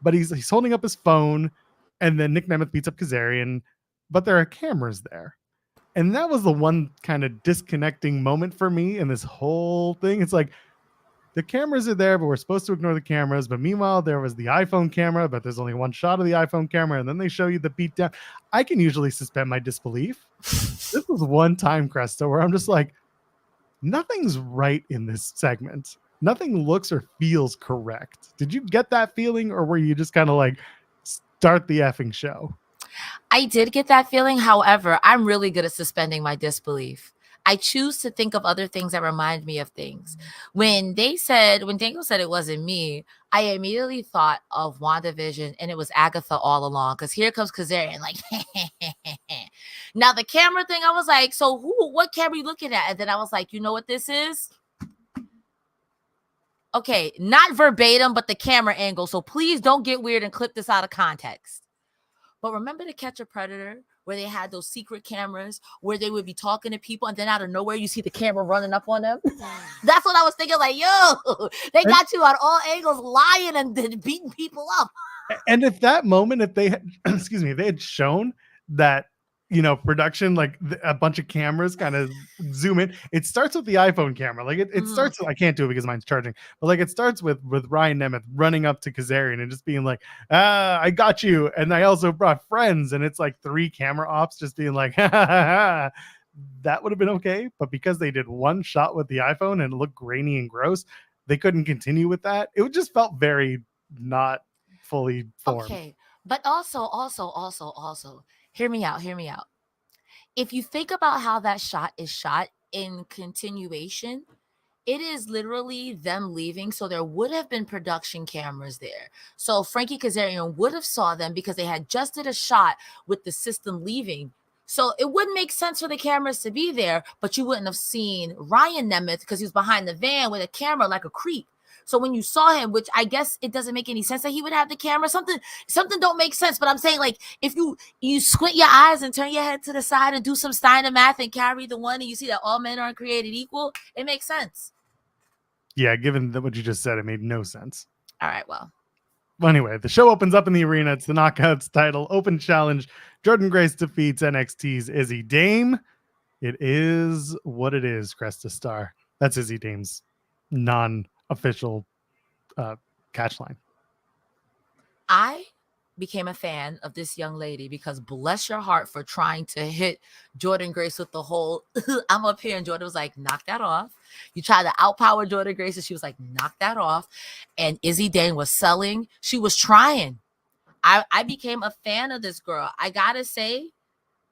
But he's holding up his phone, and then Nick Nemeth beats up Kazarian, but there are cameras there. And that was the one kind of disconnecting moment for me in this whole thing. It's like, the cameras are there, but we're supposed to ignore the cameras. But meanwhile, there was the iPhone camera, but there's only one shot of the iPhone camera, and then they show you the beatdown. I can usually suspend my disbelief. This was one time, Cresta, where I'm just like, nothing's right in this segment. Nothing looks or feels correct. Did you get that feeling, or were you just kind of like, start the effing show? I did get that feeling. However, I'm really good at suspending my disbelief. I choose to think of other things that remind me of things. When Dango said it wasn't me, I immediately thought of WandaVision, and it was Agatha all along. Because here comes Kazarian, like, now the camera thing, I was like, so what camera are you looking at? And then I was like, you know what this is? Okay, not verbatim, but the camera angle. So please don't get weird and clip this out of context. But remember To Catch a Predator, where they had those secret cameras where they would be talking to people, and then out of nowhere you see the camera running up on them? That's what I was thinking, like, yo, they got you on all angles lying and beating people up. And if that moment, if they had, they had shown that, production, like a bunch of cameras kind of zoom in. It starts with the iPhone camera. Like it starts, I can't do it because mine's charging, but like it starts with Ryan Nemeth running up to Kazarian and just being like, I got you. And I also brought friends. And it's like 3 camera ops just being like, ha, ha, ha, ha. That would have been okay. But because they did one shot with the iPhone and it looked grainy and gross, they couldn't continue with that. It just felt very not fully formed. Okay. But also, hear me out. If you think about how that shot is shot in continuation, it is literally them leaving. So there would have been production cameras there. So Frankie Kazarian would have saw them because they had just did a shot with the system leaving. So it wouldn't make sense for the cameras to be there, but you wouldn't have seen Ryan Nemeth because he was behind the van with a camera like a creep. So when you saw him, which I guess it doesn't make any sense that he would have the camera, something don't make sense. But I'm saying, like, if you squint your eyes and turn your head to the side and do some Steiner math and carry the one, and you see that all men aren't created equal, it makes sense. Yeah, given what you just said, it made no sense. All right, well, anyway, the show opens up in the arena. It's the Knockouts title open challenge. Jordynne Grace defeats NXT's Izzy Dame. It is what it is, Cresta Star. That's Izzy Dame's non-official catch line. I became a fan of this young lady because bless your heart for trying to hit Jordynne Grace with the whole I'm up here, and Jordynne was like, knock that off. You tried to outpower Jordynne Grace, and she was like, knock that off. And Izzy Dame was selling. She was trying. I became a fan of this girl. I gotta say,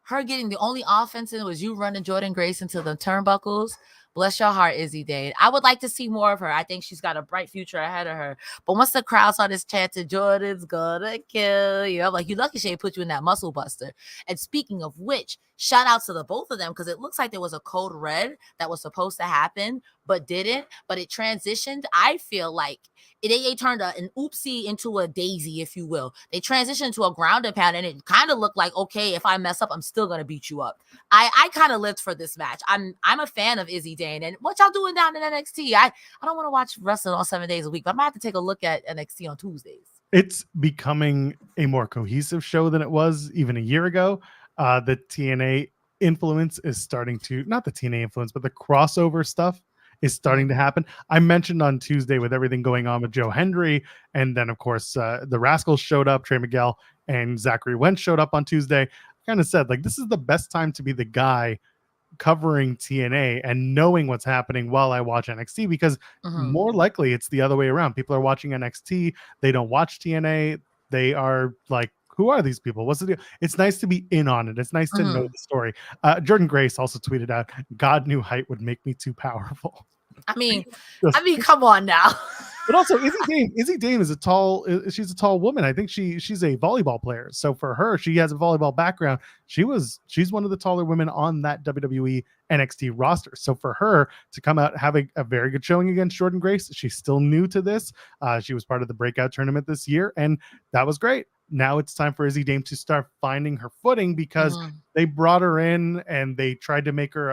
her getting the only offense in was you running Jordynne Grace into the turnbuckles. Bless your heart, Izzy Dane. I would like to see more of her. I think she's got a bright future ahead of her. But once the crowd started chanting, Jordan's gonna kill you, I'm like, you lucky she ain't put you in that muscle buster. And speaking of which, shout out to the both of them, because it looks like there was a code red that was supposed to happen, but didn't. But it transitioned. I feel like they turned an oopsie into a daisy, if you will. They transitioned to a grounded pound, and it kind of looked like, okay, if I mess up, I'm still gonna beat you up. I kind of lived for this match. I'm a fan of Izzy Dane. And what y'all doing down in NXT? I don't want to watch wrestling all 7 days a week, but I might have to take a look at NXT on Tuesdays. It's becoming a more cohesive show than it was even a year ago. The TNA influence is starting to, not the TNA influence, but the crossover stuff is starting to happen. I mentioned on Tuesday with everything going on with Joe Hendry, and then of course the Rascals showed up, Trey Miguel and Zachary Wentz showed up on Tuesday. I kind of said, like, this is the best time to be the guy covering TNA and knowing what's happening while I watch NXT, because more likely it's the other way around. People are watching NXT, they don't watch TNA, they are like, who are these people? What's the deal? It's nice to be in on it. It's nice to know the story. Jordynne Grace also tweeted out, God knew height would make me too powerful. I mean, come on now. But also, Izzy Dane is she's a tall woman. I think she's a volleyball player. So for her, she has a volleyball background. She's one of the taller women on that WWE NXT roster. So for her to come out having a very good showing against Jordynne Grace, she's still new to this. She was part of the breakout tournament this year, and that was great. Now it's time for Izzy Dane to start finding her footing, because they brought her in and they tried to make her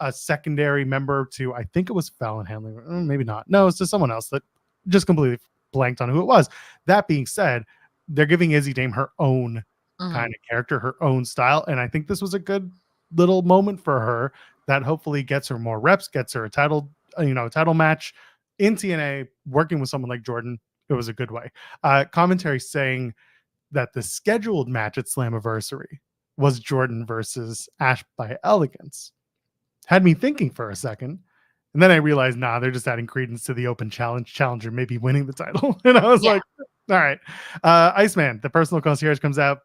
a secondary member to, I think it was Fallon Henley, maybe not. No, it's to someone else that just completely blanked on who it was. That being said, they're giving Izzy Dane her own kind of character, her own style, and I think this was a good little moment for her that hopefully gets her more reps, gets her a title match in TNA, working with someone like Jordynne. It was a good way. Commentary saying that the scheduled match at Slammiversary was Jordynne versus Ash by Elegance. Had me thinking for a second, and then I realized, they're just adding credence to the open challenger maybe winning the title. And I was like, all right. Iceman, the personal concierge, comes out,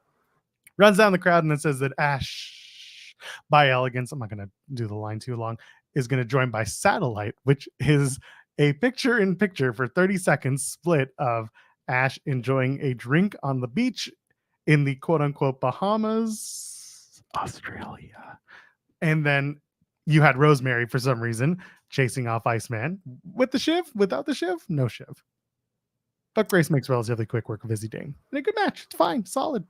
runs down the crowd, and then says that Ash by Elegance, I'm not going to do the line too long, is going to join by Satellite, which is a picture-in-picture for 30 seconds split of Ash enjoying a drink on the beach in the quote-unquote Bahamas, Australia. And then you had Rosemary, for some reason, chasing off Iceman with the shiv, without the shiv, no shiv. But Grace makes relatively quick work of Izzy Dane. And a good match. It's fine. Solid.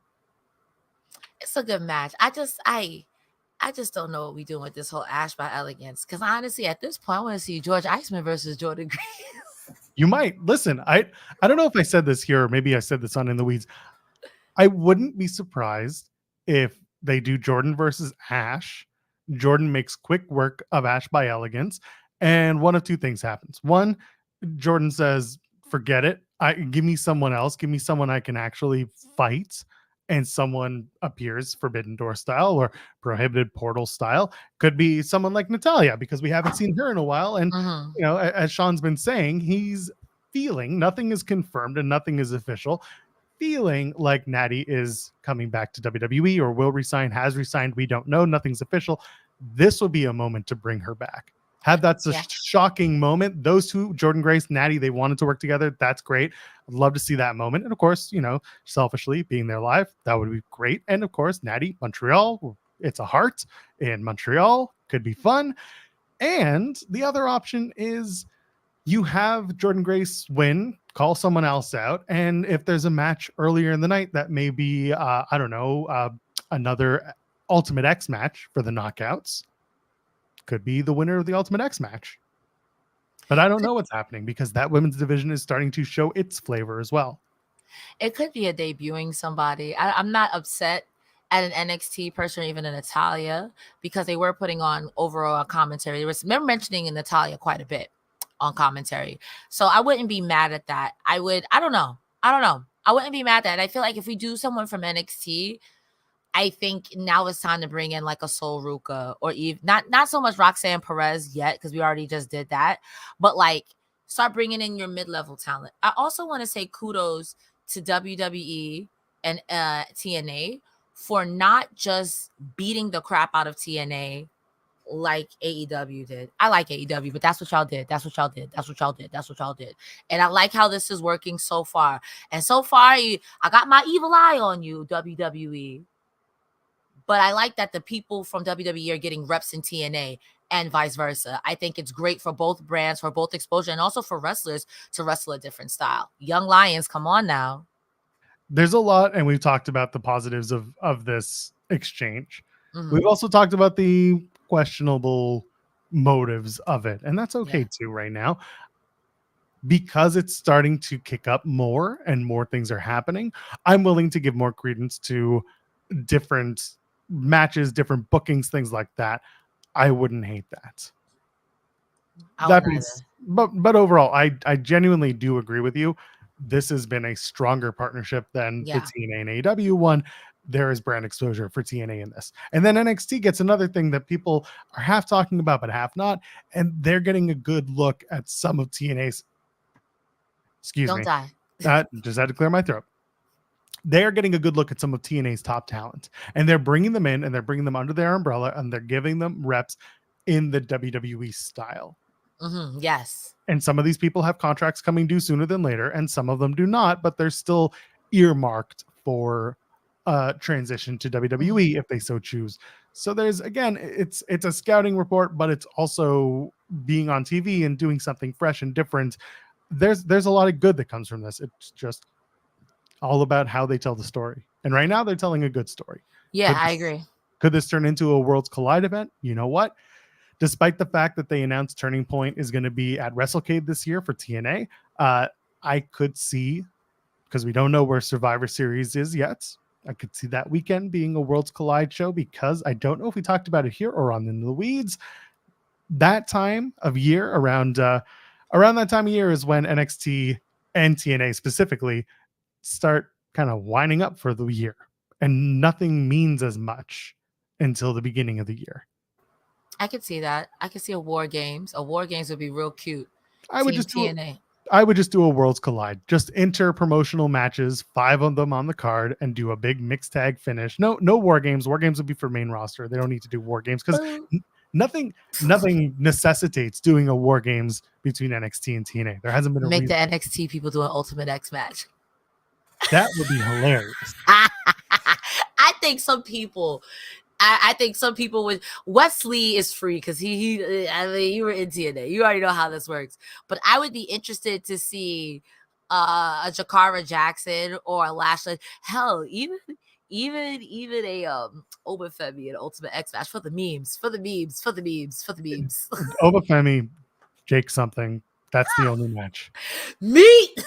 It's a good match. I just don't know what we're doing with this whole Ash by Elegance. Because honestly, at this point, I want to see George Iceman versus Jordynne Grace. You might. Listen, I don't know if I said this here, or maybe I said this on In the Weeds. I wouldn't be surprised if they do Jordynne versus Ash. Jordynne makes quick work of Ash by Elegance, and one of two things happens. One, Jordynne says, forget it. Give me someone else. Give me someone I can actually fight. And someone appears Forbidden Door style or Prohibited Portal style. Could be someone like Natalya, because we haven't seen her in a while. And, as Sean's been saying, he's feeling, nothing is confirmed and nothing is official, feeling like Natty is coming back to WWE or will resign, has resigned. We don't know. Nothing's official. This will be a moment to bring her back. That's a shocking moment. Those two, Jordynne Grace, Natty, they wanted to work together. That's great. I'd love to see that moment. And of course, selfishly being there live, that would be great. And of course, Natty, Montreal, it's a heart in Montreal. Could be fun. And the other option is you have Jordynne Grace win, call someone else out. And if there's a match earlier in the night that may be, another Ultimate X match for the knockouts, could be the winner of the Ultimate X match. But I don't know what's happening, because that women's division is starting to show its flavor as well. It could be a debuting somebody. I'm not upset at an NXT person or even a Natalya, because they were putting on overall commentary. They were mentioning Natalya quite a bit on commentary. So I wouldn't be mad at that. I don't know. I wouldn't be mad at that. I feel like if we do someone from NXT, I think now it's time to bring in like a Sol Ruka, or even not so much Roxanne Perez yet, because we already just did that, but like start bringing in your mid-level talent. I also want to say kudos to WWE and TNA for not just beating the crap out of TNA like AEW did. I like AEW, but that's what y'all did. That's what y'all did. That's what y'all did. That's what y'all did. And I like how this is working so far. And so far, I got my evil eye on you, WWE. But I like that the people from WWE are getting reps in TNA and vice versa. I think it's great for both brands, for both exposure, and also for wrestlers to wrestle a different style. Young Lions, come on now. There's a lot, and we've talked about the positives of this exchange. Mhm. We've also talked about the questionable motives of it, and that's okay too right now. Because it's starting to kick up more and more things are happening, I'm willing to give more credence to different matches, different bookings, things like that. I wouldn't hate that. But overall, I genuinely do agree with you. This has been a stronger partnership than the TNA and AEW one. There is brand exposure for TNA in this. And then NXT gets another thing that people are half talking about, but half not. And they're getting a good look at some of TNA's. Don't die. Just had to clear my throat. They are getting a good look at some of TNA's top talent. And they're bringing them in and they're bringing them under their umbrella and they're giving them reps in the WWE style. Mm-hmm. Yes. And some of these people have contracts coming due sooner than later, and some of them do not, but they're still earmarked for transition to WWE if they so choose. So there's, again, it's a scouting report, but it's also being on TV and doing something fresh and different. There's a lot of good that comes from this. It's just all about how they tell the story. And right now they're telling a good story. Yeah, I agree. Could this turn into a Worlds Collide event? You know what? Despite the fact that they announced Turning Point is going to be at WrestleCade this year for TNA, I could see, because we don't know where Survivor Series is yet, I could see that weekend being a Worlds Collide show, because I don't know if we talked about it here or on In the Weeds. That time of year, around that time of year is when NXT and TNA specifically start kind of winding up for the year. And nothing means as much until the beginning of the year. I could see that. I could see a War Games. A War Games would be real cute. I would just do a Worlds Collide. Just inter-promotional matches, 5 of them on the card, and do a big mixed tag finish. No War Games. War Games would be for main roster. They don't need to do War Games because nothing necessitates doing a War Games between NXT and TNA. There hasn't been a reason. The NXT people do an Ultimate X match. That would be hilarious. I think some people would. Wesley is free because you were in TNA. You already know how this works. But I would be interested to see a Jakara Jackson or a Lashley. Hell, even a Obafemi and Ultimate X match for the memes. Obafemi, Jake something. That's the only match. Meat.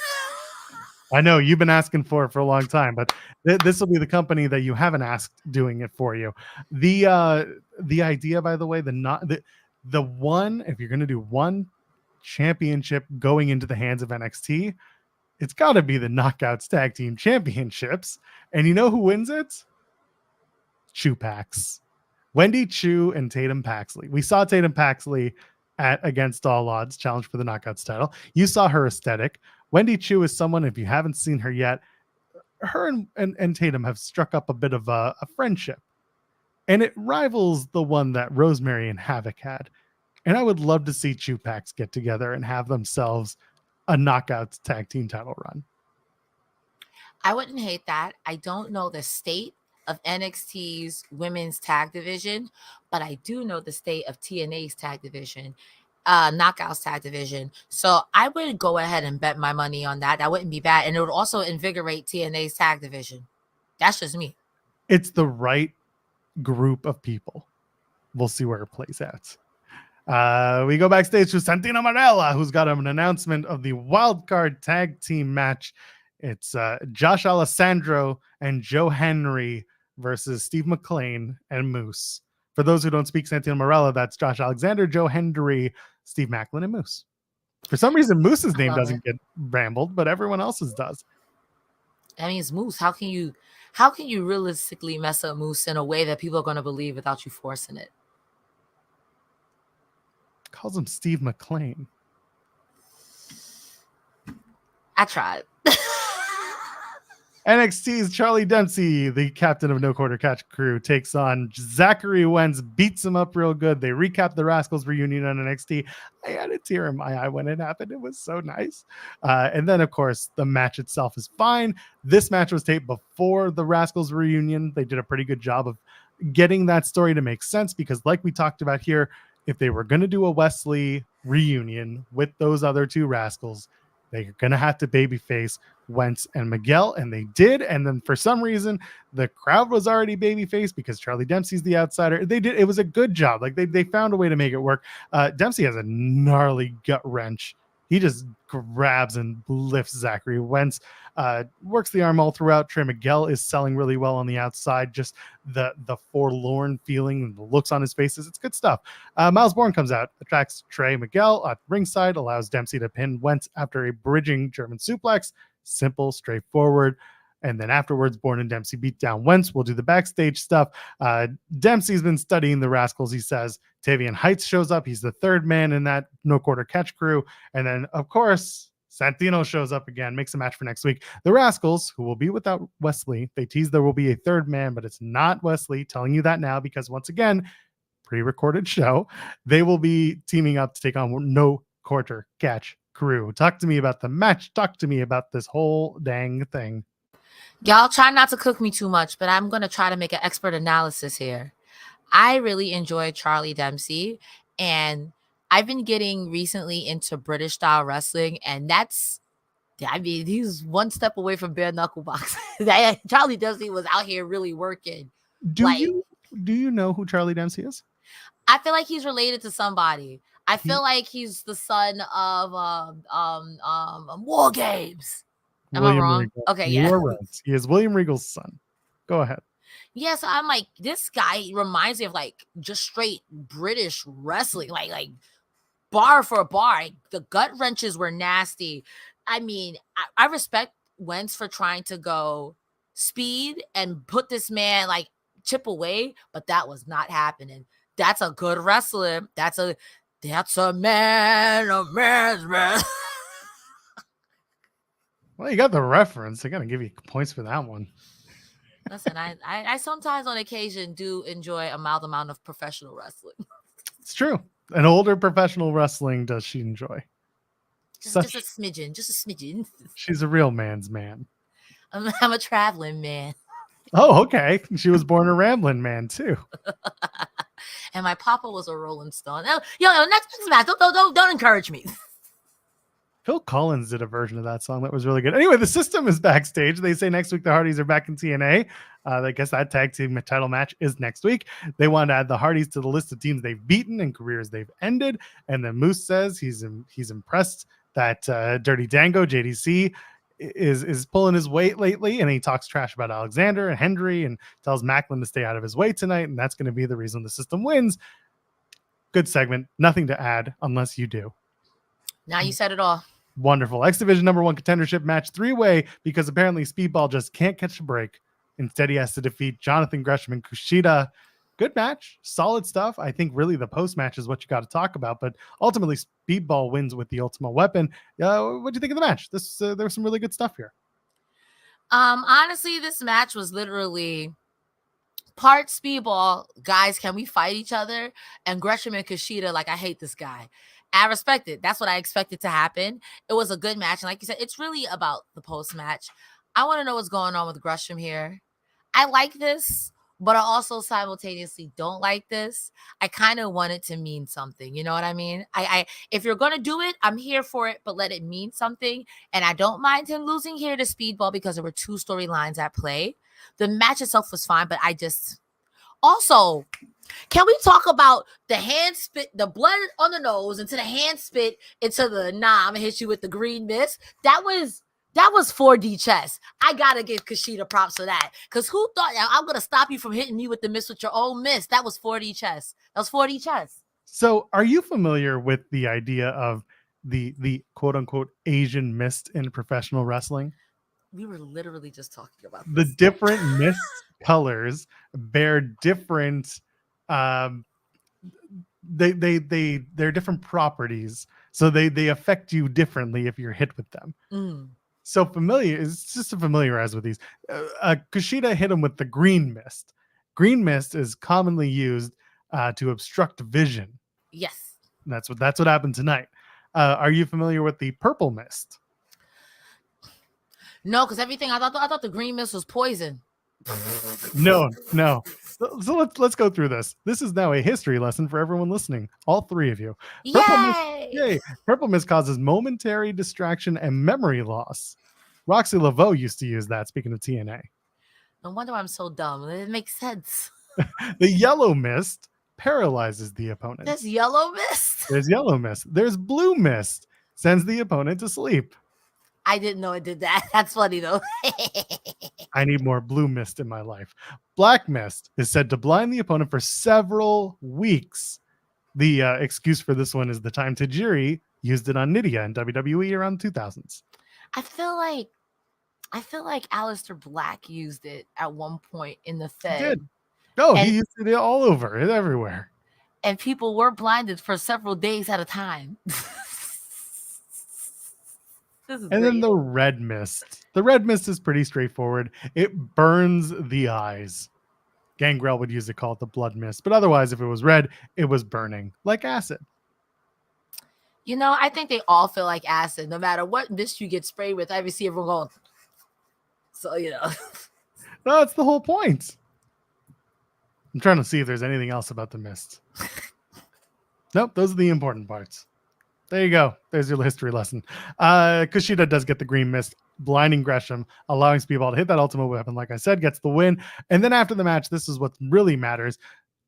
I know you've been asking for it for a long time, but this will be the company that you haven't asked doing it for you. The idea, by the way, the one, if you're going to do one championship going into the hands of NXT, it's got to be the Knockouts Tag Team Championships. And you know who wins it? Chu Pax. Wendy Chu and Tatum Paxley. We saw Tatum Paxley at Against All Odds challenge for the Knockouts title. You saw her aesthetic. Wendy Chu is someone, if you haven't seen her yet, her and Tatum have struck up a bit of a friendship. And it rivals the one that Rosemary and Havoc had. And I would love to see Chu Pax get together and have themselves a Knockouts tag team title run. I wouldn't hate that. I don't know the state of NXT's women's tag division, but I do know the state of TNA's tag division. Knockouts tag division. So I would go ahead and bet my money on that. That wouldn't be bad. And it would also invigorate TNA's tag division. That's just me. It's the right group of people. We'll see where it plays out. We go backstage to Santino Marella, who's got an announcement of the wildcard tag team match. It's Josh Alessandro and Joe Henry versus Steve McClane and Moose. For those who don't speak Santino Marella, that's Josh Alexander, Joe Henry, Steve Macklin, and Moose. For some reason, Moose's name doesn't get rambled, but everyone else's does. I mean, it's Moose. How can you realistically mess up Moose in a way that people are going to believe without you forcing it? Calls him Steve McClane. I tried. NXT's Charlie Dempsey, the captain of No Quarter Catch crew, takes on Zachary. Wentz, beats him up real good. They recap the Rascals reunion on NXT. I had a tear in my eye when it happened. It was so nice. And then, of course, the match itself is fine. This match was taped before the Rascals reunion. They did a pretty good job of getting that story to make sense because, like we talked about here, if they were going to do a Wesley reunion with those other two Rascals, they're going to have to babyface Wentz and Miguel, and they did. And then for some reason, the crowd was already babyface because Charlie Dempsey's the outsider. They did. It was a good job. Like they found a way to make it work. Dempsey has a gnarly gut wrench. He just grabs and lifts Zachary. Wentz works the arm all throughout. Trey Miguel is selling really well on the outside. Just the forlorn feeling and the looks on his faces. It's good stuff. Miles Bourne comes out, attracts Trey Miguel at ringside, allows Dempsey to pin Wentz after a bridging German suplex. Simple, straightforward. And then afterwards, Bourne and Dempsey beat down Wentz. We'll do the backstage stuff. Dempsey's been studying the Rascals, he says. Tavian Heights shows up. He's the third man in that No Quarter Catch crew. And then, of course, Santino shows up again, makes a match for next week. The Rascals, who will be without Wesley, they tease there will be a third man, but it's not Wesley. Telling you that now because, once again, pre-recorded show, they will be teaming up to take on No Quarter Catch crew. Talk to me about the match. Talk to me about this whole dang thing. Y'all try not to cook me too much, but I'm going to try to make an expert analysis here. I really enjoy Charlie Dempsey, and I've been getting recently into British style wrestling, and he's one step away from bare knuckle boxing. Charlie Dempsey was out here really working. Do you know who Charlie Dempsey is? I feel like he's related to somebody. I feel like he's the son of War Games. Am I wrong? Regal. Okay, You yeah. are right. He is William Regal's son. Go ahead. Yeah, so I'm like, this guy reminds me of like just straight British wrestling, like bar for bar. The gut wrenches were nasty. I mean, I respect Wentz for trying to go speed and put this man like chip away, but that was not happening. That's a good wrestler. That's a man's man. Well, you got the reference. I gotta give you points for that one. Listen, I sometimes on occasion do enjoy a mild amount of professional wrestling. It's true. An older professional wrestling does she enjoy? Just a smidgen. She's a real man's man. I'm a traveling man. Oh, okay. She was born a rambling man too. And my papa was a Rolling Stone. Yo, next match. Don't encourage me. Phil Collins did a version of that song that was really good. Anyway, the System is backstage. They say next week the Hardys are back in TNA. I guess that tag team title match is next week. They want to add the Hardys to the list of teams they've beaten and careers they've ended. And then Moose says he's impressed that Dirty Dango, JDC, is pulling his weight lately. And he talks trash about Alexander and Hendry and tells Macklin to stay out of his way tonight. And that's going to be the reason the System wins. Good segment. Nothing to add unless you do. Now you said it all. Wonderful. X Division #1 contendership match 3-way because apparently Speedball just can't catch a break. Instead, he has to defeat Jonathan Gresham and KUSHIDA. Good match. Solid stuff. I think really the post match is what you got to talk about, but ultimately Speedball wins with the Ultimate Weapon. What do you think of the match? There was some really good stuff here. Honestly, this match was literally part Speedball. Guys, can we fight each other? And Gresham and KUSHIDA, like, I hate this guy. I respect it. That's what I expected to happen. It was a good match. And like you said, it's really about the post-match. I want to know what's going on with Gresham here. I like this, but I also simultaneously don't like this. I kind of want it to mean something. You know what I mean? If you're going to do it, I'm here for it, but let it mean something. And I don't mind him losing here to Speedball because there were two storylines at play. The match itself was fine, but also, can we talk about the hand spit, the blood on the nose into the hand spit into the I'm gonna hit you with the green mist? That was 4D chess. I gotta give KUSHIDA props for that. Because who thought I'm gonna stop you from hitting me with the mist with your own mist? That was 4D chess. That was 4D chess. So are you familiar with the idea of the quote unquote Asian mist in professional wrestling? We were literally just talking about this. The different mist colors bear different they're different properties, so they affect you differently if you're hit with them. so familiar. It's just to familiarize with these. Kushida hit him with the green mist. Green mist is commonly used to obstruct vision. Yes. That's what happened tonight. Are you familiar with the purple mist? No, because everything I thought the green mist was poison. No. So let's go through this. This is now a history lesson for everyone listening. All three of you. Yay! Purple mist causes momentary distraction and memory loss. Roxy Laveau used to use that. Speaking of TNA. No wonder I'm so dumb. It makes sense. The yellow mist paralyzes the opponent. There's yellow mist. There's yellow mist. There's blue mist. Sends the opponent to sleep. I didn't know it did that. That's funny though. I need more blue mist in my life. Black mist is said to blind the opponent for several weeks. The excuse for this one is the time Tajiri used it on Nydia in WWE around the 2000s. I feel like Aleister Black used it at one point in the Fed. He did. No, he used it all over, everywhere. And people were blinded for several days at a time. Then the red mist. The red mist is pretty straightforward. It burns the eyes. Gangrel would use it called the blood mist. But otherwise, if it was red, it was burning like acid. You know, I think they all feel like acid. No matter what mist you get sprayed with, I see everyone going. So, you know. No, that's the whole point. I'm trying to see if there's anything else about the mist. Nope, those are the important parts. There you go. There's your history lesson. Kushida does get the green mist, blinding Gresham, allowing Speedball to hit that ultimate weapon. Like I said, gets the win. And then after the match, this is what really matters.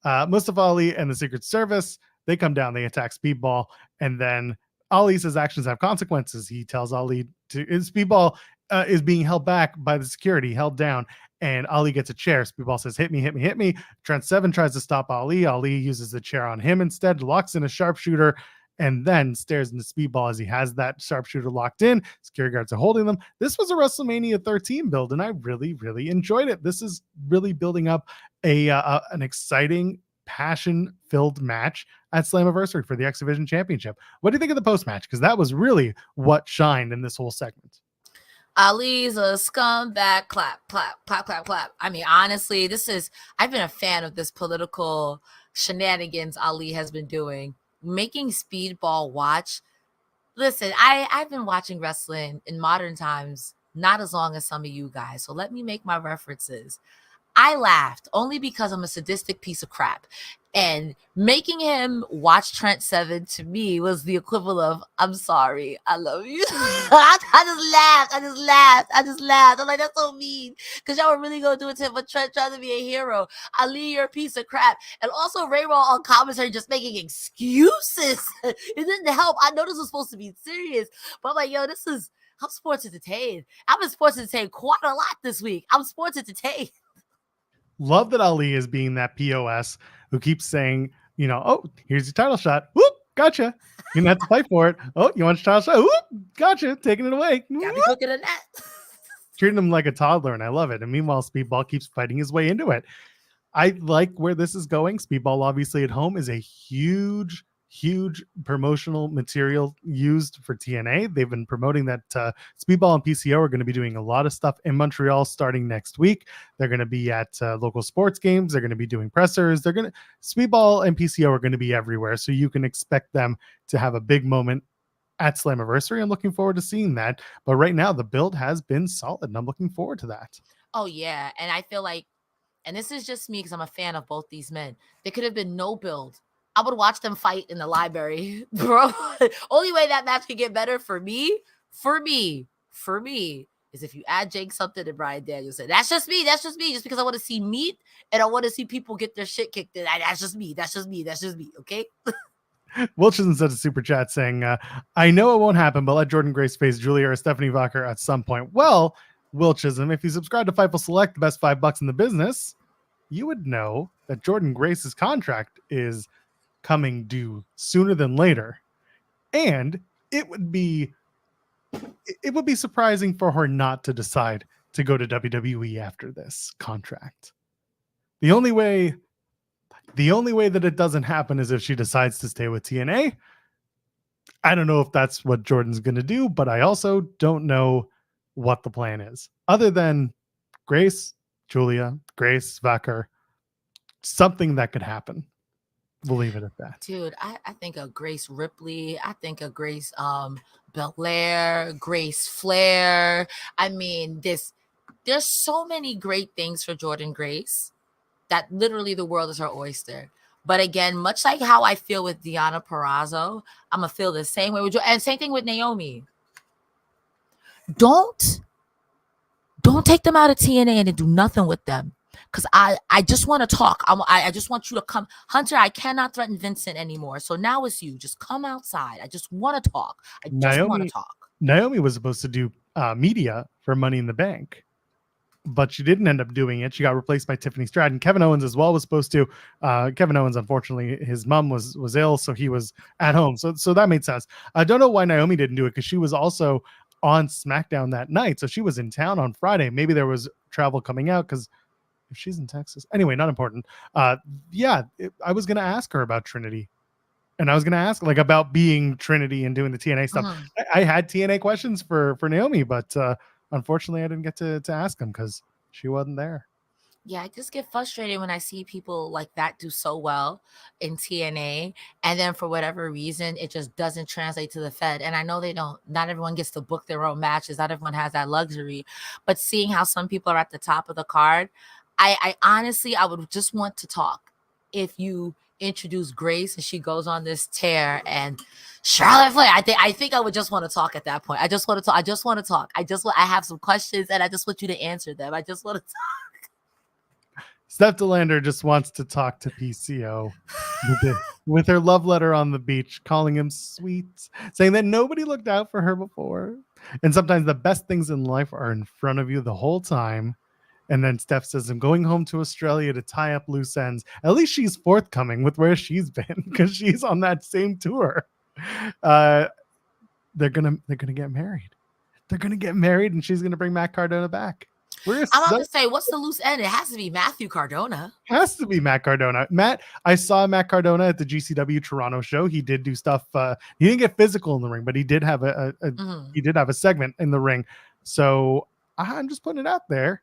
Mustafa Ali and the Secret Service, they come down, they attack Speedball, and then Ali says actions have consequences. He tells Ali Speedball is being held back by the security, held down, and Ali gets a chair. Speedball says, hit me. Trent Seven tries to stop Ali. Ali uses the chair on him instead, locks in a sharpshooter, and then stares into Speedball as he has that sharpshooter locked in. Security guards are holding them. This was a WrestleMania 13 build, and I really, really enjoyed it. This is really building up an exciting, passion-filled match at Slammiversary for the X Division Championship. What do you think of the post-match? Because that was really what shined in this whole segment. Ali's a scumbag. Clap, clap, clap, clap, clap. I mean, honestly, I've been a fan of this political shenanigans Ali has been doing. Making Speedball watch. Listen, I've been watching wrestling in modern times, not as long as some of you guys. So let me make my references. I laughed only because I'm a sadistic piece of crap. And making him watch Trent Seven to me was the equivalent of, I'm sorry, I love you. I just laughed. I'm like, that's so mean. Because y'all were really going to do it to him, but Trent tried to be a hero. Ali, you're a piece of crap. And also Raymond on commentary just making excuses. It didn't help. I know this was supposed to be serious. But I'm like, yo, I'm sports entertained. I've been sports entertained quite a lot this week. I'm sports entertained. Love that Ali is being that POS who keeps saying, you know, oh, here's your title shot. Whoop, gotcha. You don't have to fight for it. Oh, you want your title shot? Whoop, gotcha. Taking it away. Got me looking at that. Treating him like a toddler, and I love it. And meanwhile, Speedball keeps fighting his way into it. I like where this is going. Speedball, obviously, at home is a huge promotional material used for TNA. They've been promoting that Speedball and PCO are going to be doing a lot of stuff in Montreal starting next week. They're going to be at local sports games. They're going to be doing pressers. Speedball and PCO are going to be everywhere. So you can expect them to have a big moment at Slammiversary. I'm looking forward to seeing that. But right now, the build has been solid, and I'm looking forward to that. Oh, yeah. And I feel like, and this is just me because I'm a fan of both these men, there could have been no build. I would watch them fight in the library, bro. Only way that match could get better for me, is if you add Jake something and Bryan Danielson. That's just me. Just because I want to see meat and I want to see people get their shit kicked in. That's just me. Okay. Wilchism sent a super chat saying, I know it won't happen, but let Jordynne Grace face Julia or Stephanie Vacher at some point. Well, Wilchism, if you subscribe to Fightful Select, the best $5 in the business, you would know that Jordynne Grace's contract is coming due sooner than later, and it would be surprising for her not to decide to go to WWE after this contract. The only way that it doesn't happen is if she decides to stay with TNA. I don't know if that's what Jordan's going to do, but I also don't know what the plan is. Other than Grace, Julia, Grace, Vacker, something that could happen. We'll leave it at that. Dude, I think of Grace Ripley. I think of Grace Belair, Grace Flair. I mean, there's so many great things for Jordynne Grace that literally the world is her oyster. But again, much like how I feel with Deonna Purrazzo, I'm going to feel the same way with Jordynne. And same thing with Naomi. Don't take them out of TNA and do nothing with them. Because I just want to talk. I just want you to come. Hunter, I cannot threaten Vincent anymore. So now it's you. Just come outside. I just want to talk. I just want to talk. Naomi was supposed to do media for Money in the Bank, but she didn't end up doing it. She got replaced by Tiffany Stratton. Kevin Owens as well was supposed to. Kevin Owens, unfortunately, his mom was ill, so he was at home. So that made sense. I don't know why Naomi didn't do it, because she was also on SmackDown that night. So she was in town on Friday. Maybe there was travel coming out, because if she's in Texas. Anyway, not important. I was going to ask her about Trinity. And I was going to ask about being Trinity and doing the TNA stuff. Uh-huh. I had TNA questions for Naomi, but unfortunately I didn't get to ask them because she wasn't there. Yeah, I just get frustrated when I see people like that do so well in TNA, and then for whatever reason, it just doesn't translate to the Fed. And I know they don't, not everyone gets to book their own matches. Not everyone has that luxury, but seeing how some people are at the top of the card, I honestly, I would just want to talk. If you introduce Grace and she goes on this tear and Charlotte Flair, I think I would just want to talk at that point. I just want to talk. I have some questions and I just want you to answer them. I just want to talk. Steph DeLander just wants to talk to PCO with her love letter on the beach, calling him sweet, saying that nobody looked out for her before. And sometimes the best things in life are in front of you the whole time. And then Steph says, I'm going home to Australia to tie up loose ends. At least she's forthcoming with where she's been, because she's on that same tour. They're gonna get married. They're gonna get married, and she's gonna bring Matt Cardona back. I'm about to say, what's the loose end? It has to be Matthew Cardona. Has to be Matt Cardona. I saw Matt Cardona at the GCW Toronto show. He did do stuff. He didn't get physical in the ring, but he did have he did have a segment in the ring. So I'm just putting it out there.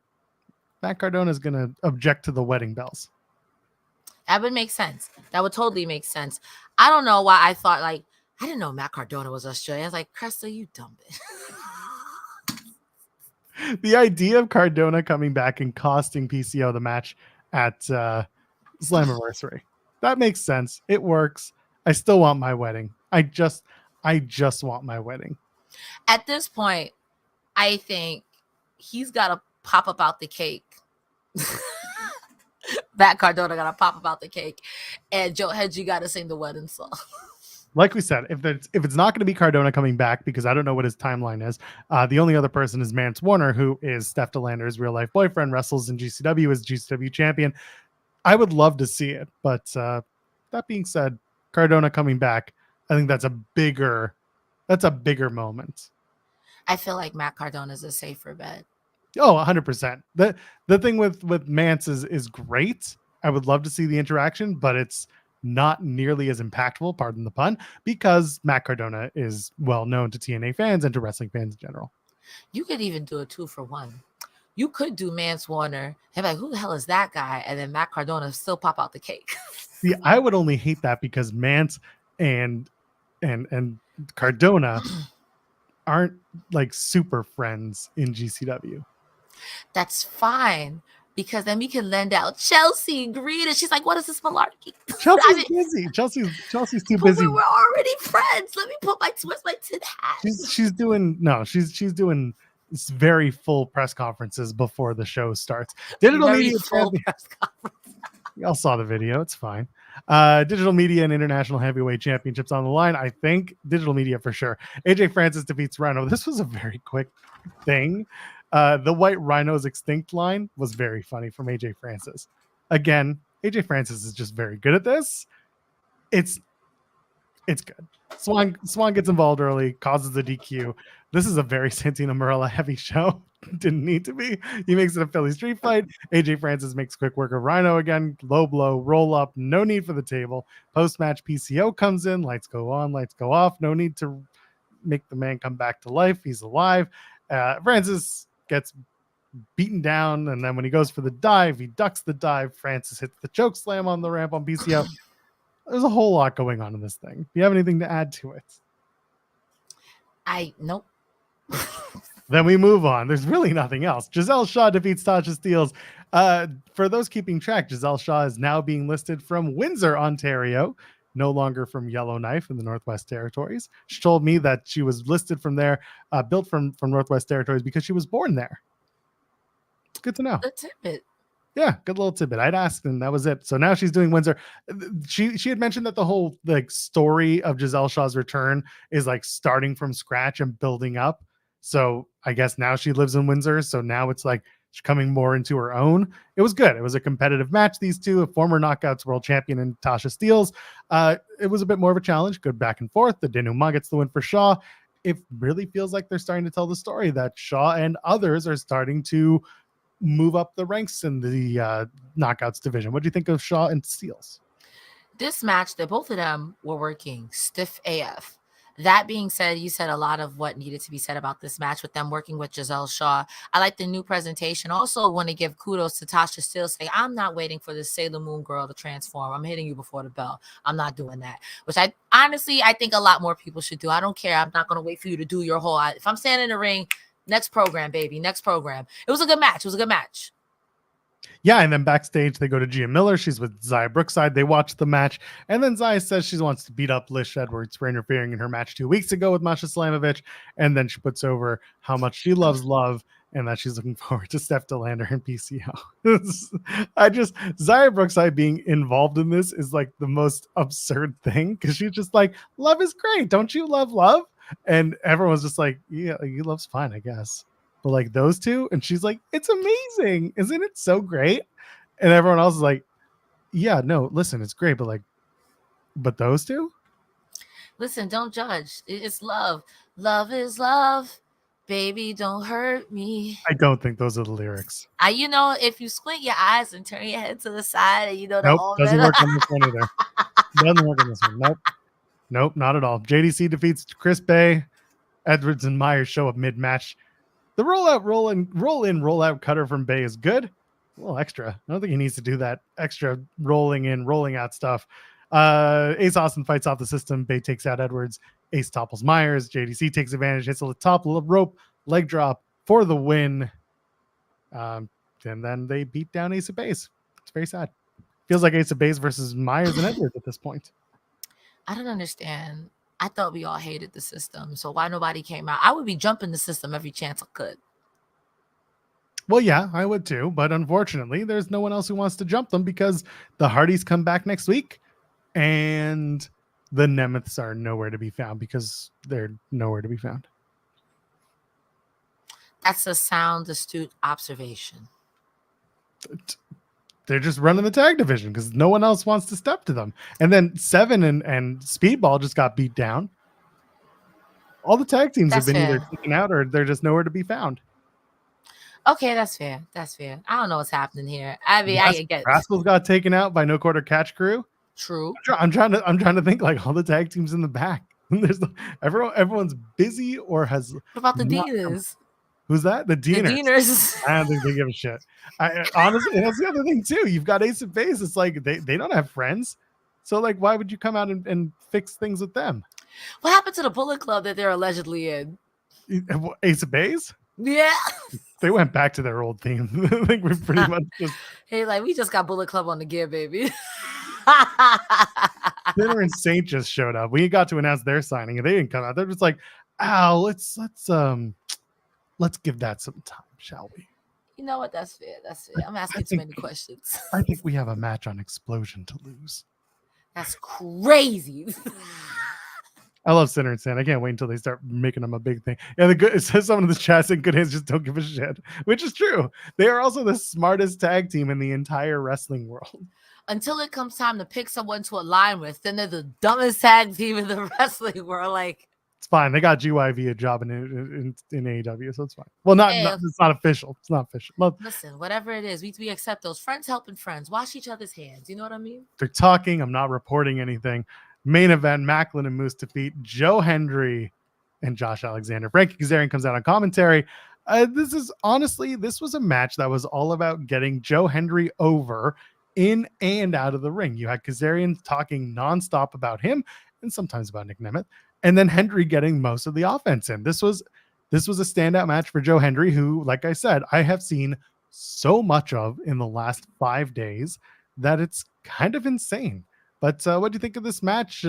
Matt Cardona is going to object to the wedding bells. That would make sense. That would totally make sense. I don't know why I thought, I didn't know Matt Cardona was Australian. I was like, Cresta, you dumb bitch. The idea of Cardona coming back and costing PCO the match at Slammiversary, that makes sense. It works. I still want my wedding. I just want my wedding. At this point, I think he's got to pop up out the cake. Matt Cardona got to pop up out the cake, and Joe Hendry got to sing the wedding song. Like we said, if it's not going to be Cardona coming back, because I don't know what his timeline is, the only other person is Mance Warner, who is Steph DeLander's real life boyfriend, wrestles in GCW, is GCW champion. I would love to see it, but that being said, Cardona coming back, I think that's a bigger moment. I feel like Matt Cardona is a safer bet. Oh, 100%. The thing with Mance is great. I would love to see the interaction, but it's not nearly as impactful, pardon the pun, because Matt Cardona is well known to TNA fans and to wrestling fans in general. You could even do a 2-for-1. You could do Mance Warner and be like, who the hell is that guy? And then Matt Cardona still pop out the cake. See, I would only hate that because Mance and Cardona aren't super friends in GCW. That's fine, because then we can lend out Chelsea Green, and she's like, what is this malarkey? Chelsea's busy. Chelsea's too busy. We're already friends. Let me put where's my tin hat? She's doing very full press conferences before the show starts. Digital media press conference. Y'all saw the video. It's fine. Digital media and international heavyweight championships on the line. I think digital media for sure. AJ Francis defeats Rhino. This was a very quick thing. The White Rhino's extinct line was very funny from AJ Francis. Again, AJ Francis is just very good at this. It's good. Swan gets involved early, causes the DQ. This is a very Santino Marella heavy show. Didn't need to be. He makes it a Philly street fight. AJ Francis makes quick work of Rhino again. Low blow, roll up. No need for the table. Post-match PCO comes in. Lights go on, lights go off. No need to make the man come back to life. He's alive. Francis gets beaten down, and then when he goes for the dive, he ducks the dive. Francis hits the choke slam on the ramp on PCO. There's a whole lot going on in this thing. Do you have anything to add to it? Nope. Then we move on. There's really nothing else. Giselle Shaw defeats Tasha Steelz. For those keeping track, Giselle Shaw is now being listed from Windsor, Ontario, no longer from Yellowknife in the Northwest Territories. She told me that she was listed from there, built from Northwest Territories because she was born there. Good to know. Good tidbit. Yeah, good little tidbit. I'd asked, and that was it. So now she's doing Windsor. She had mentioned that the whole story of Giselle Shaw's return is starting from scratch and building up. So I guess now she lives in Windsor. So now it's she's coming more into her own. It was good. It was a competitive match. These two, a former Knockouts world champion and Tasha Steelz. It was a bit more of a challenge. Good back and forth. The denouement gets the win for Shaw. It really feels like they're starting to tell the story that Shaw and others are starting to move up the ranks in the Knockouts division. What do you think of Shaw and Steelz? This match, that both of them were working stiff AF. That being said, you said a lot of what needed to be said about this match with them working with Giselle Shaw. I like the new presentation. Also want to give kudos to Tasha Steelz saying, I'm not waiting for this Sailor Moon girl to transform. I'm hitting you before the bell. I'm not doing that. Which I think a lot more people should do. I don't care. I'm not going to wait for you to do your whole... If I'm standing in the ring, next program, baby. Next program. It was a good match. Yeah, and then backstage, they go to Gia Miller. She's with Zaya Brookside. They watch the match. And then Zaya says she wants to beat up Lish Edwards for interfering in her match 2 weeks ago with Masha Slamovich. And then she puts over how much she loves love and that she's looking forward to Steph DeLander and PCO. Zaya Brookside being involved in this is the most absurd thing because she's just love is great. Don't you love love? And everyone's just yeah, love's fine, I guess. But those two, and she's it's amazing. Isn't it so great? And everyone else is yeah, no, listen, it's great, but those two? Listen, don't judge. It's love. Love is love. Baby, don't hurt me. I don't think those are the lyrics. If you squint your eyes and turn your head to the side, and nope, doesn't work on this one either. Doesn't work on this one. Nope, not at all. JDC defeats Chris Bay. Edwards and Myers show up mid-match. The roll in, roll out cutter from Bay is good. A little extra. I don't think he needs to do that extra rolling in, rolling out stuff. Ace Austin fights off the system. Bay takes out Edwards. Ace topples Myers. JDC takes advantage, hits the top rope, leg drop for the win. And then they beat down Ace of Base. It's very sad. Feels like Ace of Base versus Myers and Edwards at this point. I don't understand. I thought we all hated the system. So why nobody came out? I would be jumping the system every chance I could. Well, yeah, I would too. But unfortunately, there's no one else who wants to jump them because the Hardys come back next week and the Nemeths are nowhere to be found because they're nowhere to be found. That's a sound, astute observation. They're just running the tag division because no one else wants to step to them. And then Seven and Speedball just got beat down. All the tag teams have been either taken out or they're just nowhere to be found. Okay, that's fair. I don't know what's happening here. I mean, I get it. Rascals got taken out by No Quarter Catch Crew. True. I'm trying to think all the tag teams in the back. There's everyone's busy or has. What about the Deaners? Who's that? The Deaners. The Deaners. I don't think they give a shit. Honestly, that's the other thing too. You've got Ace of Base. It's they don't have friends. So why would you come out and fix things with them? What happened to the Bullet Club that they're allegedly in? Ace of Base? Yeah. They went back to their old theme. I think we're pretty much just. Hey, we just got Bullet Club on the gear, baby. Sinner and Saint just showed up. We got to announce their signing, and they didn't come out. They're just let's give that some time, shall we? You know what? That's fair. I'm asking too many questions. I think we have a match on Explosion to lose. That's crazy. I love Sinner and Saint. I can't wait until they start making them a big thing. Yeah, it says someone in the chat saying Good Hands just don't give a shit, which is true. They are also the smartest tag team in the entire wrestling world. Until it comes time to pick someone to align with, then they're the dumbest tag team in the wrestling world. It's fine. They got GYV a job in AEW, so it's fine. Well, it's not official. It's not official. Listen, whatever it is, we accept those. Friends helping friends. Wash each other's hands. You know what I mean? They're talking. I'm not reporting anything. Main event, Macklin and Moose defeat Joe Hendry and Josh Alexander. Frankie Kazarian comes out on commentary. This was a match that was all about getting Joe Hendry over in and out of the ring. You had Kazarian talking nonstop about him and sometimes about Nick Nemeth, and then Hendry getting most of the offense in. This was a standout match for Joe Hendry, who, like I said, I have seen so much of in the last 5 days that it's kind of insane. But what do you think of this match?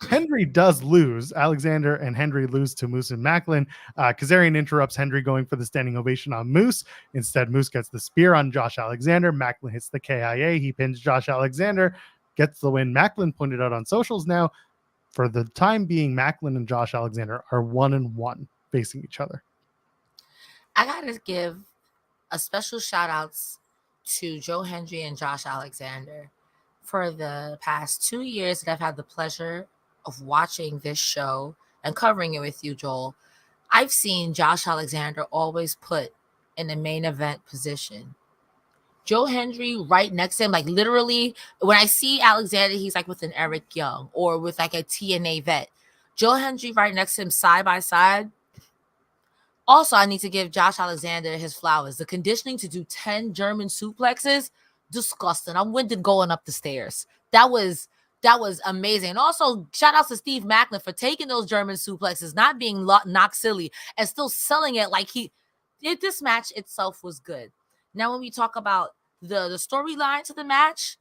Hendry does lose. Alexander and Hendry lose to Moose and Macklin. Kazarian interrupts Hendry going for the standing ovation on Moose. Instead, Moose gets the spear on Josh Alexander. Macklin hits the KIA. He pins Josh Alexander, gets the win. Macklin pointed out on socials now, for the time being, Macklin and Josh Alexander are 1-1 facing each other. I got to give a special shout outs to Joe Hendry and Josh Alexander. For the past 2 years that I've had the pleasure of watching this show and covering it with you, Joel, I've seen Josh Alexander always put in the main event position. Joe Hendry right next to him, like literally, when I see Alexander, he's like with an Eric Young or with like a TNA vet. Joe Hendry right next to him side by side. Also, I need to give Josh Alexander his flowers. The conditioning to do 10 German suplexes, disgusting. I'm winded going up the stairs. That was amazing. And also, shout out to Steve Macklin for taking those German suplexes, not being knocked silly, and still selling it like this match itself was good. Now, when we talk about the storyline to the match,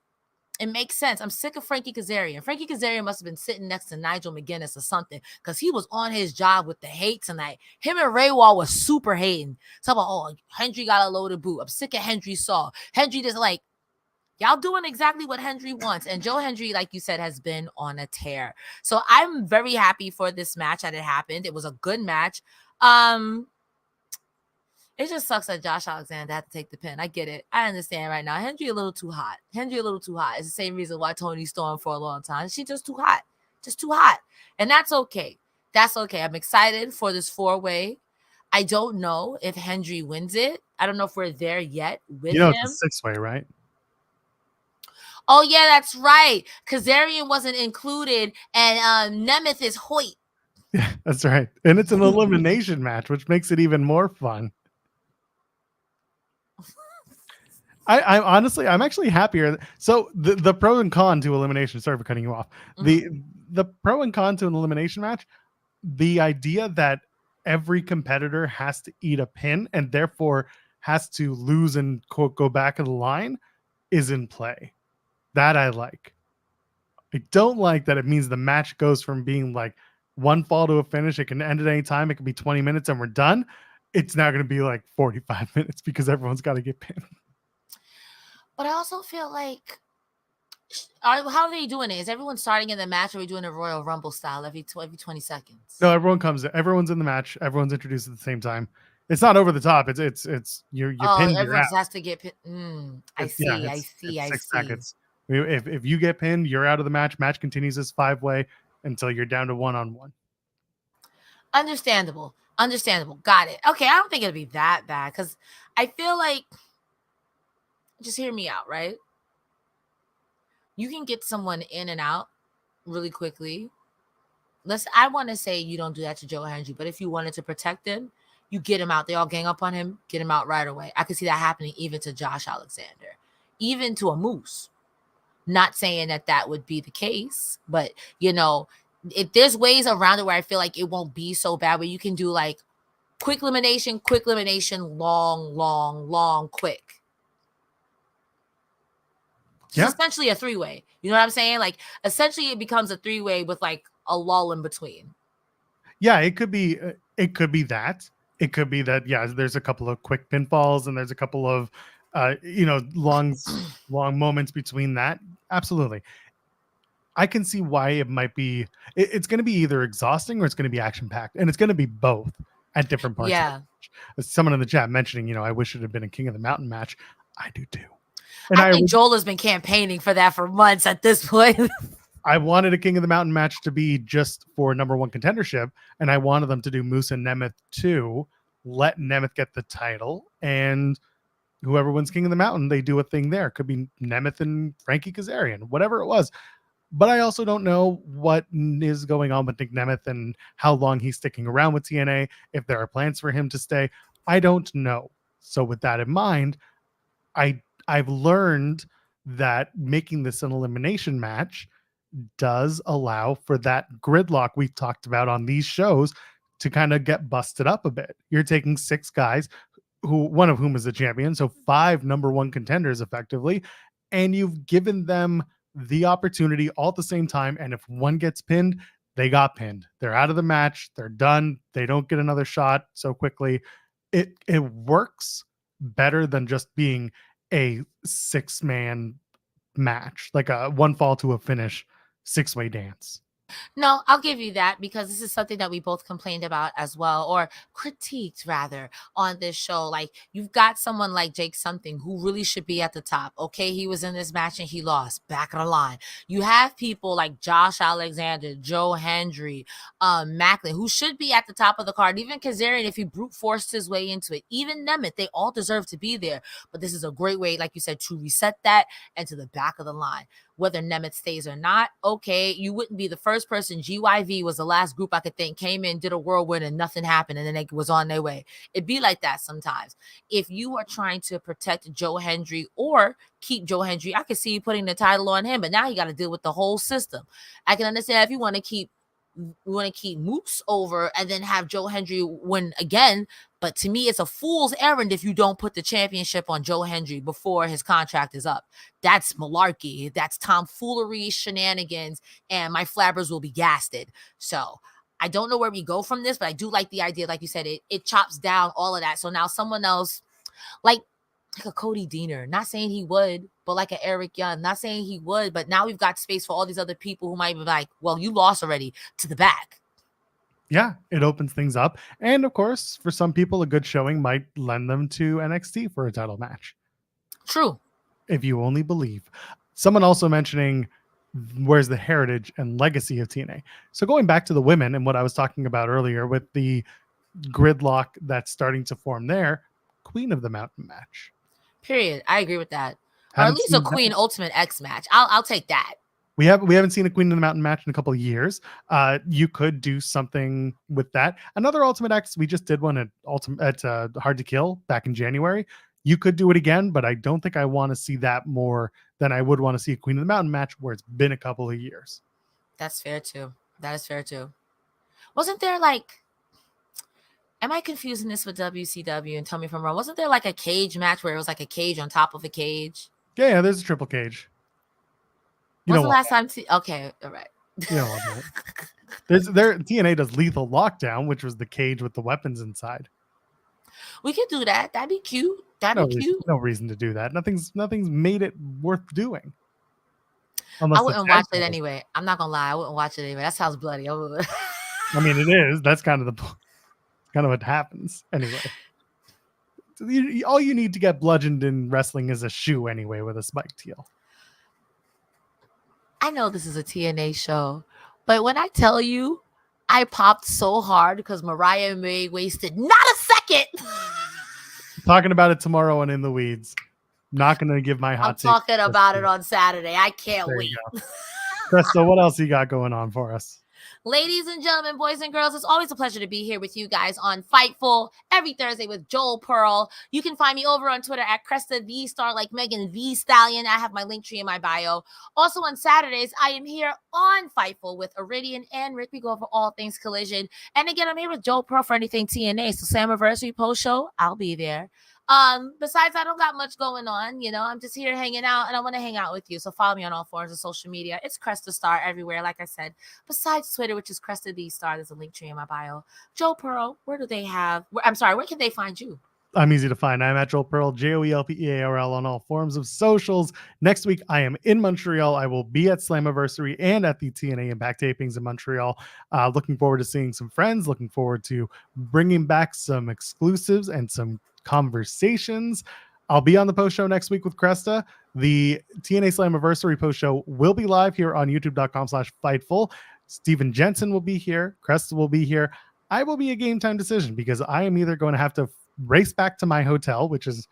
it makes sense. I'm sick of Frankie Kazarian. Frankie Kazarian must have been sitting next to Nigel McGuinness or something, because he was on his job with the hate tonight. Him and Raywall was super hating. Talking about, Hendry got a loaded boot. I'm sick of Hendry Saw. Hendry just like, y'all doing exactly what Hendry wants. And Joe Hendry, like you said, has been on a tear. So I'm very happy for this match that it happened. It was a good match. It just sucks that Josh Alexander had to take the pin. I get it. I understand right now. Hendry a little too hot. It's the same reason why Toni Storm for a long time. She's just too hot. And that's okay. I'm excited for this 4-way. I don't know if Hendry wins it. I don't know if we're there yet with him. It's a 6-way, right? Oh, yeah, that's right. Kazarian wasn't included, and Nemeth is Hoyt. Yeah, that's right. And it's an elimination match, which makes it even more fun. I'm actually happier. So the pro and con to elimination, sorry for cutting you off. The pro and con to an elimination match, the idea that every competitor has to eat a pin and therefore has to lose and quote go back of the line is in play. That I like. I don't like that it means the match goes from being like one fall to a finish. It can end at any time. It can be 20 minutes and we're done. It's now going to be like 45 minutes because everyone's got to get pinned. But I also feel like, how are they doing it? Is everyone starting in the match, or are we doing a Royal Rumble style every 20 seconds? No, everyone's in the match. Everyone's introduced at the same time. It's not over the top. It's you're pinned. Everyone has to get pinned. I see. Seconds. If you get pinned, you're out of the match. Match continues as 5-way until you're down to 1-on-1. Understandable. Got it. Okay, I don't think it'll be that bad, because I feel like, just hear me out, right? You can get someone in and out really quickly. I want to say you don't do that to Joe Hendry, but if you wanted to protect him, you get him out. They all gang up on him, get him out right away. I could see that happening even to Josh Alexander, even to a Moose. Not saying that would be the case, but if there's ways around it where I feel like it won't be so bad, where you can do like quick elimination, long, quick. It's essentially a 3-way. You know what I'm saying? Like, essentially it becomes a 3-way with like a lull in between. Yeah, it could be that. It could be that, yeah, there's a couple of quick pinfalls and there's a couple of long moments between that. Absolutely. I can see why it might be. It's going to be either exhausting or it's going to be action-packed, and it's going to be both at different parts. Yeah. Someone in the chat mentioning, I wish it had been a King of the Mountain match. I do too. And I think Joel has been campaigning for that for months at this point. I wanted a King of the Mountain match to be just for number 1 contendership, and I wanted them to do Moose and Nemeth too. Let Nemeth get the title, and whoever wins King of the Mountain, they do a thing there. Could be Nemeth and Frankie Kazarian, whatever it was. But I also don't know what is going on with Nick Nemeth and how long he's sticking around with TNA, if there are plans for him to stay. I don't know. So with that in mind, I've learned that making this an elimination match does allow for that gridlock we've talked about on these shows to kind of get busted up a bit. You're taking 6 guys, who one of whom is a champion, so 5 number 1 contenders effectively, and you've given them the opportunity all at the same time. And if one gets pinned, they got pinned. They're out of the match. They're done. They don't get another shot so quickly. It works better than just being a 6-man match, like a one fall to a finish 6-way dance. No, I'll give you that, because this is something that we both complained about as well, or critiqued rather, on this show. Like, you've got someone like Jake Something who really should be at the top. Okay, he was in this match and he lost. Back of the line. You have people like Josh Alexander, Joe Hendry, Macklin, who should be at the top of the card. Even Kazarian, if he brute forced his way into it. Even Nemeth, they all deserve to be there. But this is a great way, like you said, to reset that and to the back of the line. Whether Nemeth stays or not, okay, you wouldn't be the first person. GYV was the last group I could think came in, did a whirlwind, and nothing happened, and then they was on their way. It'd be like that sometimes. If you are trying to protect Joe Hendry or keep Joe Hendry, I could see you putting the title on him, but now you got to deal with the whole system. I can understand if you want to keep Moose over and then have Joe Hendry win again. But to me, it's a fool's errand if you don't put the championship on Joe Hendry before his contract is up. That's malarkey. That's tomfoolery, shenanigans, and my flabbers will be gasted. So I don't know where we go from this, but I do like the idea. Like you said, it chops down all of that. So now someone else, like a Cody Deaner, not saying he would, but like an Eric Young, not saying he would, but now we've got space for all these other people who might be like, well, you lost already, to the back. Yeah, it opens things up. And of course, for some people, a good showing might lend them to NXT for a title match. True. If you only believe. Someone also mentioning where's the heritage and legacy of TNA. So going back to the women and what I was talking about earlier with the gridlock that's starting to form there, Queen of the Mountain match. Period. I agree with that. Or at least a Queen Ultimate X match. I'll take that. We haven't seen a Queen of the Mountain match in a couple of years. You could do something with that. Another Ultimate X, we just did one at Hard to Kill back in January. You could do it again, but I don't think I want to see that more than I would want to see a Queen of the Mountain match where it's been a couple of years. That's fair too. That is fair too. Wasn't there like, am I confusing this with WCW? And tell me if I'm wrong. Wasn't there like a cage match where it was like a cage on top of a cage? Yeah, there's a triple cage. When's the last time? Okay, all right. You know what? TNA does Lethal Lockdown, which was the cage with the weapons inside. We could do that. That'd be cute. That'd be cute. No reason to do that. Nothing's made it worth doing. I wouldn't watch it anyway. I'm not gonna lie. I wouldn't watch it anyway. That sounds bloody. I mean, it is. That's kind of what happens anyway. All you need to get bludgeoned in wrestling is a shoe anyway with a spiked heel. I know this is a TNA show, but when I tell you I popped so hard because Mariah May wasted not a second. Talking about it tomorrow and in the weeds. Not going to give my hot take. I'm talking about it on Saturday. I can't wait. Cresta, what else you got going on for us? Ladies and gentlemen, boys and girls, it's always a pleasure to be here with you guys on Fightful every Thursday with Joel Pearl. You can find me over on Twitter at Cresta the Star, like Megan the Stallion. I have my link tree in my bio. Also on Saturdays, I am here on Fightful with Iridian and Rick. We go over all things Collision. And again, I'm here with Joel Pearl for anything TNA. So Slammiversary post show, I'll be there. Besides, I don't got much going on. You know, I'm just here hanging out and I want to hang out with you. So follow me on all forms of social media. It's Cresta Star everywhere, like I said. Besides Twitter, which is Cresta the Star, there's a link tree in my bio. Joel Pearl, where can they find you? I'm easy to find. I'm at Joel Pearl, JoelPearl on all forms of socials. Next week, I am in Montreal. I will be at Slammiversary and at the TNA Impact tapings in Montreal. Looking forward to seeing some friends. Looking forward to bringing back some exclusives and some conversations. I'll be on the post show next week with Cresta. The TNA Slammiversary post show will be live here on youtube.com/Fightful. Stephen Jensen will be here. Cresta will be here. I will be a game time decision because I am either going to have to race back to my hotel, which is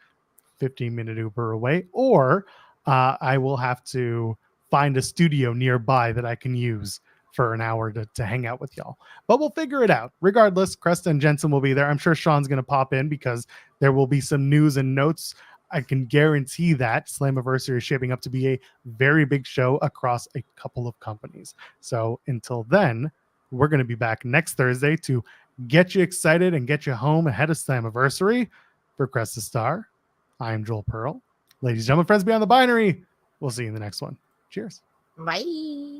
15-minute Uber away, or I will have to find a studio nearby that I can use for an hour to hang out with y'all. But we'll figure it out. Regardless, Cresta and Jensen will be there. I'm sure Sean's going to pop in because there will be some news and notes. I can guarantee that Slammiversary is shaping up to be a very big show across a couple of companies. So until then, we're going to be back next Thursday to get you excited and get you home ahead of Slammiversary. For Cresta Star, I am Joel Pearl. Ladies and gentlemen, friends beyond the binary, we'll see you in the next one. Cheers. Bye.